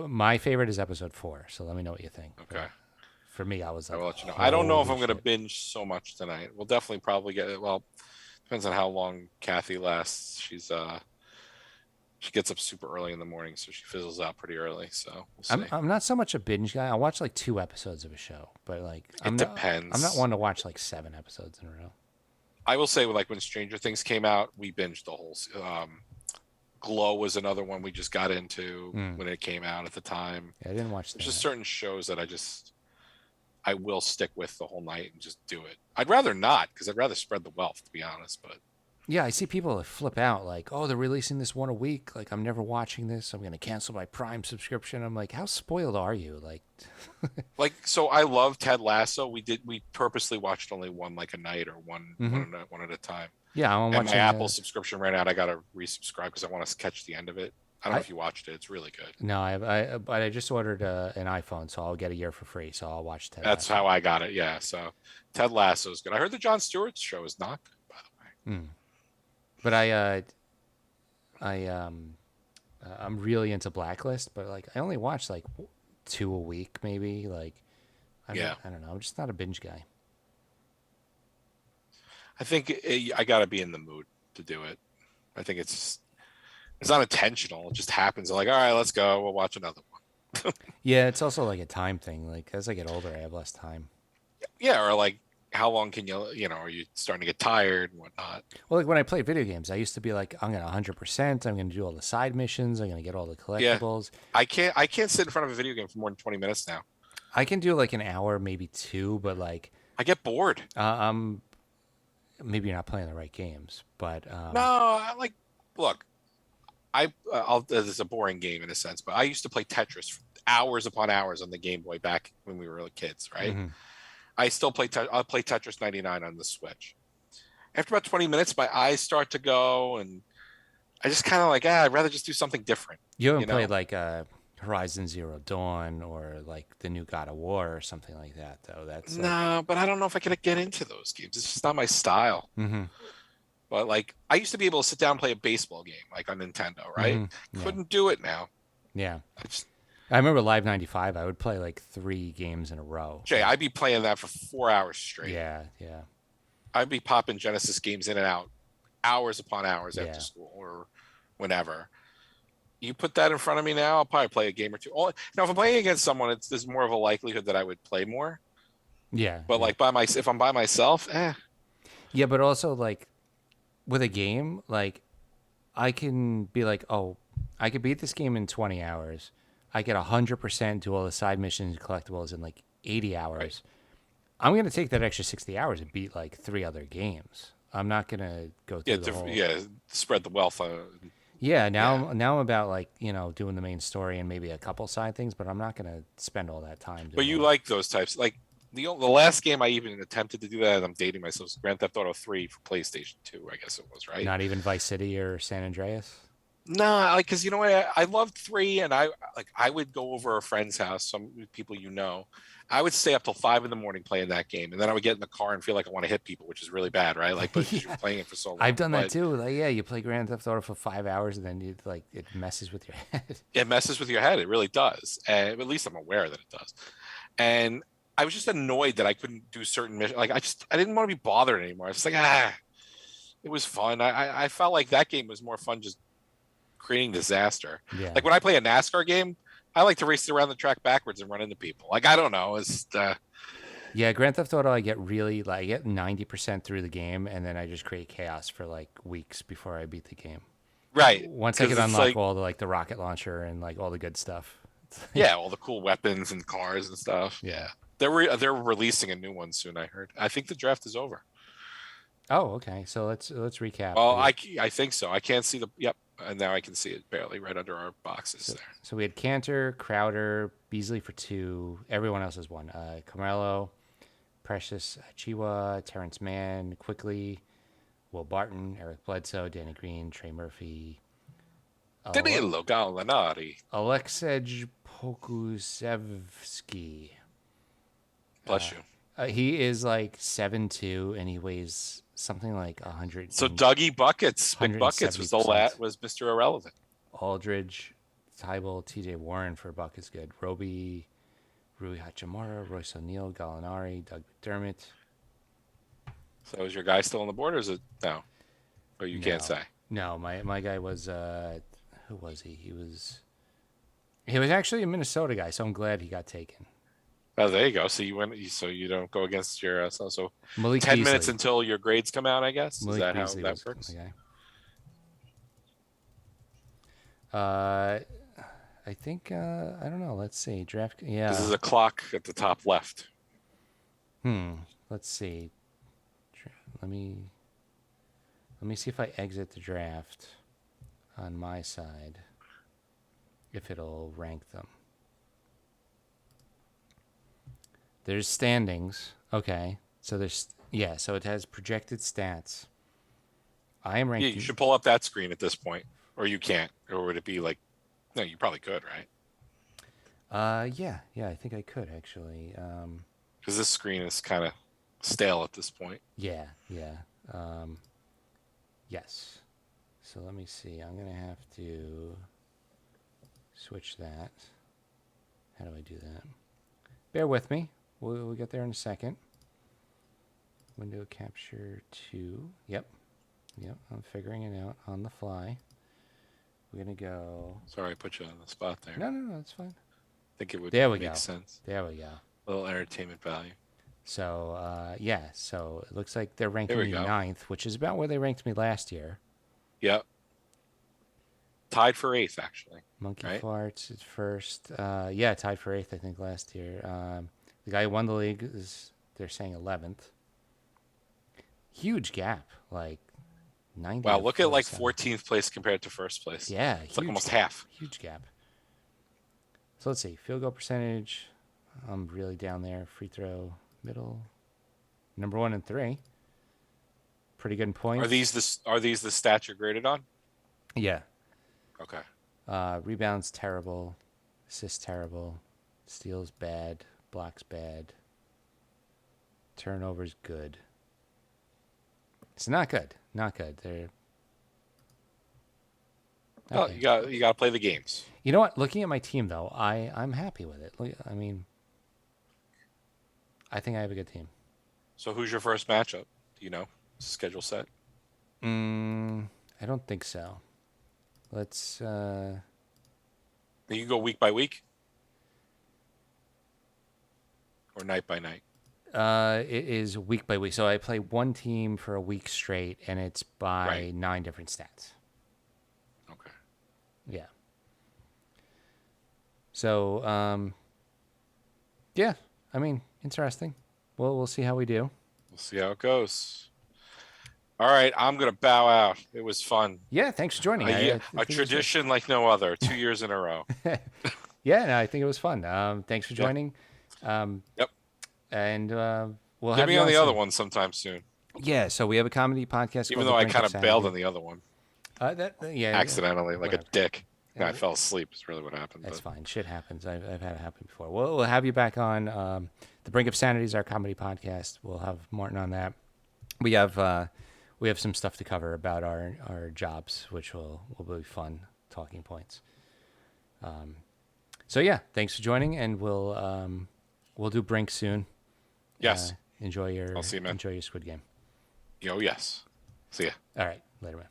Speaker 1: My favorite is episode 4, so let me know what you think.
Speaker 2: Okay.
Speaker 1: For me, I was
Speaker 2: I
Speaker 1: like,
Speaker 2: will let you know. I don't know if I'm
Speaker 1: holy
Speaker 2: going to
Speaker 1: shit.
Speaker 2: binge so much tonight. We'll definitely probably get it. Well, depends on how long Kathy lasts. She gets up super early in the morning, so she fizzles out pretty early. So we'll see.
Speaker 1: I'm not so much a binge guy. I watch like 2 episodes of a show, but like I'm
Speaker 2: depends.
Speaker 1: I'm not one to watch like 7 episodes in a row.
Speaker 2: I will say, like when Stranger Things came out, we binged the whole. Glow was another one we just got into when it came out at the time.
Speaker 1: Yeah, I didn't watch
Speaker 2: There's
Speaker 1: that.
Speaker 2: just certain shows that I will stick with the whole night and just do it. I'd rather not, because I'd rather spread the wealth, to be honest. But
Speaker 1: Yeah, I see people that flip out like, oh, they're releasing this one a week. Like, I'm never watching this. I'm going to cancel my Prime subscription. I'm like, how spoiled are you? Like,
Speaker 2: so I love Ted Lasso. We purposely watched only one like a night or one at a time.
Speaker 1: yeah, I'm
Speaker 2: And
Speaker 1: watching.
Speaker 2: my Apple subscription ran out. I got to resubscribe because I want to catch the end of it. I don't know if you watched it. It's really good.
Speaker 1: No, but I just ordered an iPhone, so I'll get a year for free. So I'll watch Ted.
Speaker 2: That's
Speaker 1: Lasso.
Speaker 2: how I got it. Yeah. So Ted Lasso is good. I heard the Jon Stewart show is not good, by the way.
Speaker 1: But I'm really into Blacklist, but like I only watch like 2 a week, maybe. Like, I don't know. I'm just not a binge guy.
Speaker 2: I think I got to be in the mood to do it. I think it's not intentional. It just happens. I'm like, all right, let's go. We'll watch another one.
Speaker 1: Yeah, it's also like a time thing. Like as I get older, I have less time.
Speaker 2: Yeah, or like how long can are you starting to get tired and whatnot?
Speaker 1: Well, like when I played video games, I used to be like, I'm gonna 100%. I'm gonna do all the side missions. I'm gonna get all the
Speaker 2: Yeah,
Speaker 1: collectibles.
Speaker 2: I can't sit in front of a video game for more than 20 minutes now.
Speaker 1: I can do like an hour, maybe two, but like,
Speaker 2: I get bored.
Speaker 1: I'm maybe you're not playing the right games, but
Speaker 2: No, I like look. I'll this is a boring game in a sense, but I used to play Tetris for hours upon hours on the Game Boy back when we were kids, right?
Speaker 1: mhm.
Speaker 2: I still play. I'll play Tetris 99 on the Switch. After about 20 minutes, my eyes start to go, and I just kind of like, I'd rather just do something different.
Speaker 1: You haven't
Speaker 2: You know?
Speaker 1: played like Horizon Zero Dawn or like the new God of War or something like that, though. That's like,
Speaker 2: No, but I don't know if I could get into those games. It's just not my style.
Speaker 1: hmm
Speaker 2: But like, I used to be able to sit down and play a baseball game, like on Nintendo, right?
Speaker 1: Yeah.
Speaker 2: Couldn't do it now.
Speaker 1: Yeah.
Speaker 2: I just,
Speaker 1: I remember Live 95. I would play like 3 games in a row.
Speaker 2: Jay, I'd be playing that for 4 hours straight.
Speaker 1: Yeah, yeah.
Speaker 2: I'd be popping Genesis games in and out, hours upon hours
Speaker 1: Yeah.
Speaker 2: after school or whenever. You put that in front of me now, I'll probably play a game or two. Now, if I'm playing against someone, there's more of a likelihood that I would play more.
Speaker 1: Yeah.
Speaker 2: But like if I'm by myself,
Speaker 1: Yeah, but also like with a game, like I can be like, oh, I could beat this game in 20 hours. I get 100% do all the side missions and collectibles in like 80 hours.
Speaker 2: Right.
Speaker 1: I'm going to take that extra 60 hours and beat like 3 other games. I'm not going to go through the whole...
Speaker 2: spread the wealth.
Speaker 1: Yeah, now I'm about like, doing the main story and maybe a couple side things, but I'm not going to spend all that time doing
Speaker 2: But you
Speaker 1: all
Speaker 2: like those types. Like the last game I even attempted to do that, and I'm dating myself, Grand Theft Auto 3 for PlayStation 2, I guess it was, right?
Speaker 1: Not even Vice City or San Andreas?
Speaker 2: No, like because you know what, I loved 3, and I would go over a friend's house, some people I would stay up till 5 in the morning playing that game, and then I would get in the car and feel like I want to hit people, which is really bad, right? Like, but
Speaker 1: Yeah.
Speaker 2: you're playing it for so long.
Speaker 1: I've done that
Speaker 2: But
Speaker 1: too. Like, yeah, you play Grand Theft Auto for 5 hours and then it messes with your head.
Speaker 2: it messes with your head. It really does, and at least I'm aware that it does. And I was just annoyed that I couldn't do certain missions. Like I didn't want to be bothered anymore. I was just like, it was fun. I felt like that game was more fun just creating disaster.
Speaker 1: Yeah.
Speaker 2: Like when I play a NASCAR game, I like to race around the track backwards and run into people. Like I don't know, it's
Speaker 1: Yeah, Grand Theft Auto, I get 90% through the game, and then I just create chaos for like weeks before I beat the game.
Speaker 2: right.
Speaker 1: Once I
Speaker 2: 'Cause
Speaker 1: can
Speaker 2: it's
Speaker 1: unlock
Speaker 2: like,
Speaker 1: all the rocket launcher and like all the good stuff.
Speaker 2: yeah, all the cool weapons and cars and stuff. Yeah, they're releasing a new one soon. I heard. I think the draft is over.
Speaker 1: Oh, okay. So let's recap.
Speaker 2: Oh, I think so. I can't see the yep, and now I can see it barely right under our boxes there.
Speaker 1: So we had Cantor, Crowder, Beasley for 2. Everyone else has 1. Carmelo, Precious Chiwa, Terrence Mann, Quickly, Will Barton, Eric Bledsoe, Danny Green, Trey Murphy,
Speaker 2: Danilo Gallinari.
Speaker 1: Alexej Pokusevsky.
Speaker 2: Bless you.
Speaker 1: He is like 7'2", and he weighs something like 100.
Speaker 2: So Dougie Buckets, Big Buckets was
Speaker 1: 170%.
Speaker 2: was Mr. Irrelevant.
Speaker 1: Aldridge, Tybal, TJ Warren for a buck is good. Roby, Rui Hachimura, Royce O'Neal, Gallinari, Doug McDermott.
Speaker 2: So is your guy still on the board, or is it no? Or you can't say.
Speaker 1: No, my guy was who was he? He was actually a Minnesota guy, so I'm glad he got taken.
Speaker 2: Oh, there you go. So you went. So you don't go against your. So
Speaker 1: Malik
Speaker 2: 10
Speaker 1: Beasley.
Speaker 2: minutes until your grades come out, I guess.
Speaker 1: Malik
Speaker 2: Is that
Speaker 1: Beasley
Speaker 2: how
Speaker 1: was
Speaker 2: that works?
Speaker 1: the guy. I think I don't know. Let's see. Draft. Yeah.
Speaker 2: This is a clock at the top left.
Speaker 1: Let's see. Let me see if I exit the draft on my side. If it'll rank them. There's standings. Okay. So so it has projected stats. I am
Speaker 2: Yeah,
Speaker 1: ranking.
Speaker 2: you should pull up that screen at this point, or you can't, or would it be like? No, you probably could, right?
Speaker 1: Yeah, I think I could actually.
Speaker 2: Because this screen is kind of stale at this point.
Speaker 1: Yeah. Yes. So let me see. I'm gonna have to switch that. How do I do that? Bear with me. We'll get there in a second. Window capture 2. Yep. I'm figuring it out on the fly. We're gonna go.
Speaker 2: Sorry, I put you on the spot there.
Speaker 1: No, that's fine.
Speaker 2: I think it would
Speaker 1: There we
Speaker 2: make
Speaker 1: go.
Speaker 2: sense.
Speaker 1: There we go.
Speaker 2: A little entertainment value.
Speaker 1: So, so it looks like they're
Speaker 2: There
Speaker 1: ranking
Speaker 2: we
Speaker 1: me
Speaker 2: go.
Speaker 1: 9th, which is about where they ranked me last year.
Speaker 2: Yep. Tied for 8th, actually.
Speaker 1: Monkey
Speaker 2: Right?
Speaker 1: Farts is first. Tied for 8th, I think, last year. The guy who won the league is, they're saying, 11th. Huge gap, like 90.
Speaker 2: Wow,
Speaker 1: to
Speaker 2: look at like
Speaker 1: 47.
Speaker 2: 14th place compared to first place.
Speaker 1: Yeah,
Speaker 2: It's like
Speaker 1: huge
Speaker 2: almost
Speaker 1: gap,
Speaker 2: half.
Speaker 1: Huge gap. So let's see. Field goal percentage. I'm really down there. Free throw, middle. Number 1 and 3. Pretty good in points.
Speaker 2: Are these the stats you're graded on?
Speaker 1: Yeah.
Speaker 2: Okay.
Speaker 1: Rebounds terrible. Assists terrible. Steals bad. Blocks bad. Turnovers good. It's not good. Not good. They're.
Speaker 2: Oh,
Speaker 1: Okay.
Speaker 2: you got to play the games.
Speaker 1: You know what? Looking at my team, though, I'm happy with it. I mean, I think I have a good team.
Speaker 2: So who's your first matchup? Do you know? Schedule set?
Speaker 1: I don't think so. Let's.
Speaker 2: You can go week by week? Or night by night?
Speaker 1: It is week by week. So I play one team for a week straight, and it's by
Speaker 2: Right.
Speaker 1: 9 different stats.
Speaker 2: Okay.
Speaker 1: Yeah. So, yeah. I mean, interesting. Well, we'll see how we do.
Speaker 2: We'll see how it goes. All right, I'm going to bow out. It was fun.
Speaker 1: Yeah, thanks for joining.
Speaker 2: A,
Speaker 1: I
Speaker 2: a
Speaker 1: think it was good.
Speaker 2: tradition like no other. 2 years in a row.
Speaker 1: Yeah, no, I think it was fun. Thanks for joining.
Speaker 2: Yep.
Speaker 1: And we'll
Speaker 2: Get
Speaker 1: have
Speaker 2: me
Speaker 1: you
Speaker 2: on the other
Speaker 1: soon.
Speaker 2: one sometime soon.
Speaker 1: Yeah, so we have a comedy podcast.
Speaker 2: Even
Speaker 1: called
Speaker 2: though
Speaker 1: The
Speaker 2: I
Speaker 1: Brink
Speaker 2: kind
Speaker 1: of
Speaker 2: of bailed
Speaker 1: Sanity.
Speaker 2: on the other one.
Speaker 1: Yeah,
Speaker 2: Accidentally, like
Speaker 1: whatever.
Speaker 2: a dick.
Speaker 1: Yeah.
Speaker 2: I fell asleep is really what happened.
Speaker 1: That's
Speaker 2: but-
Speaker 1: fine. Shit happens. I've had it happen before. We'll have you back on. The Brink of Sanity is our comedy podcast. We'll have Martin on that. We have some stuff to cover about our jobs, which will be fun talking points. So yeah, thanks for joining, and we'll do Brink soon.
Speaker 2: Yes.
Speaker 1: Enjoy your
Speaker 2: I'll see you, man.
Speaker 1: enjoy your Squid Game.
Speaker 2: Oh, yes. See ya.
Speaker 1: All right, later, man.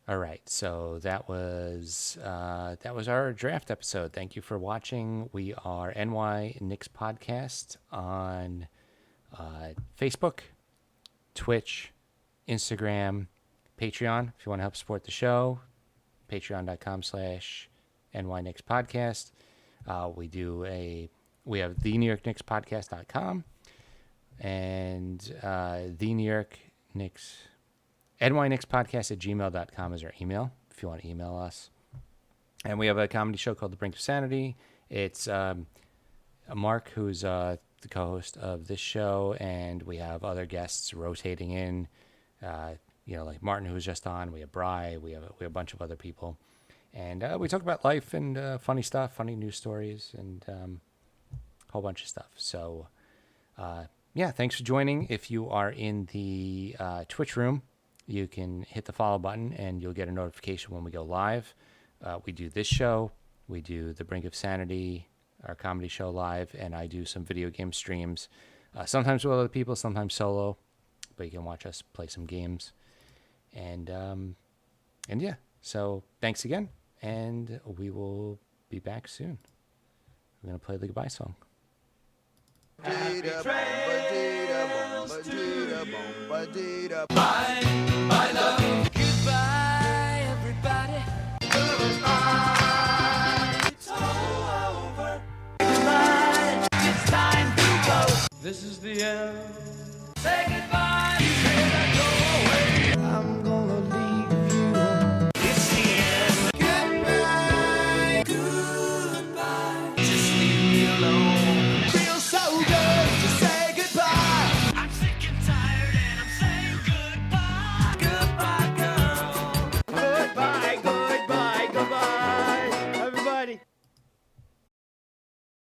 Speaker 1: All right, so that was our draft episode. Thank you for watching. We are NY Knicks Podcast on Facebook, Twitch, Instagram, Patreon. If you want to help support the show, patreon.com/NY Knicks Podcast. We have the New York Knicks Podcast.com and the New York Knicks nyknickspodcast@gmail.com is our email if you want to email us. And we have a comedy show called The Brink of Sanity. It's Mark, who's the co-host of this show, and we have other guests rotating in. Like Martin, who was just on. We have Bry. We have a bunch of other people, and we talk about life and funny stuff, funny news stories, and a whole bunch of stuff. So, thanks for joining. If you are in the Twitch room, you can hit the follow button and you'll get a notification when we go live. We do this show. We do The Brink of Sanity, our comedy show live, and I do some video game streams. Sometimes with other people, sometimes solo, but you can watch us play some games. And yeah, so thanks again, and we will be back soon. We're going to play the goodbye song.
Speaker 3: Goodbye, everybody. It's all over. Goodbye. It's time to go. This is the end. Say goodbye.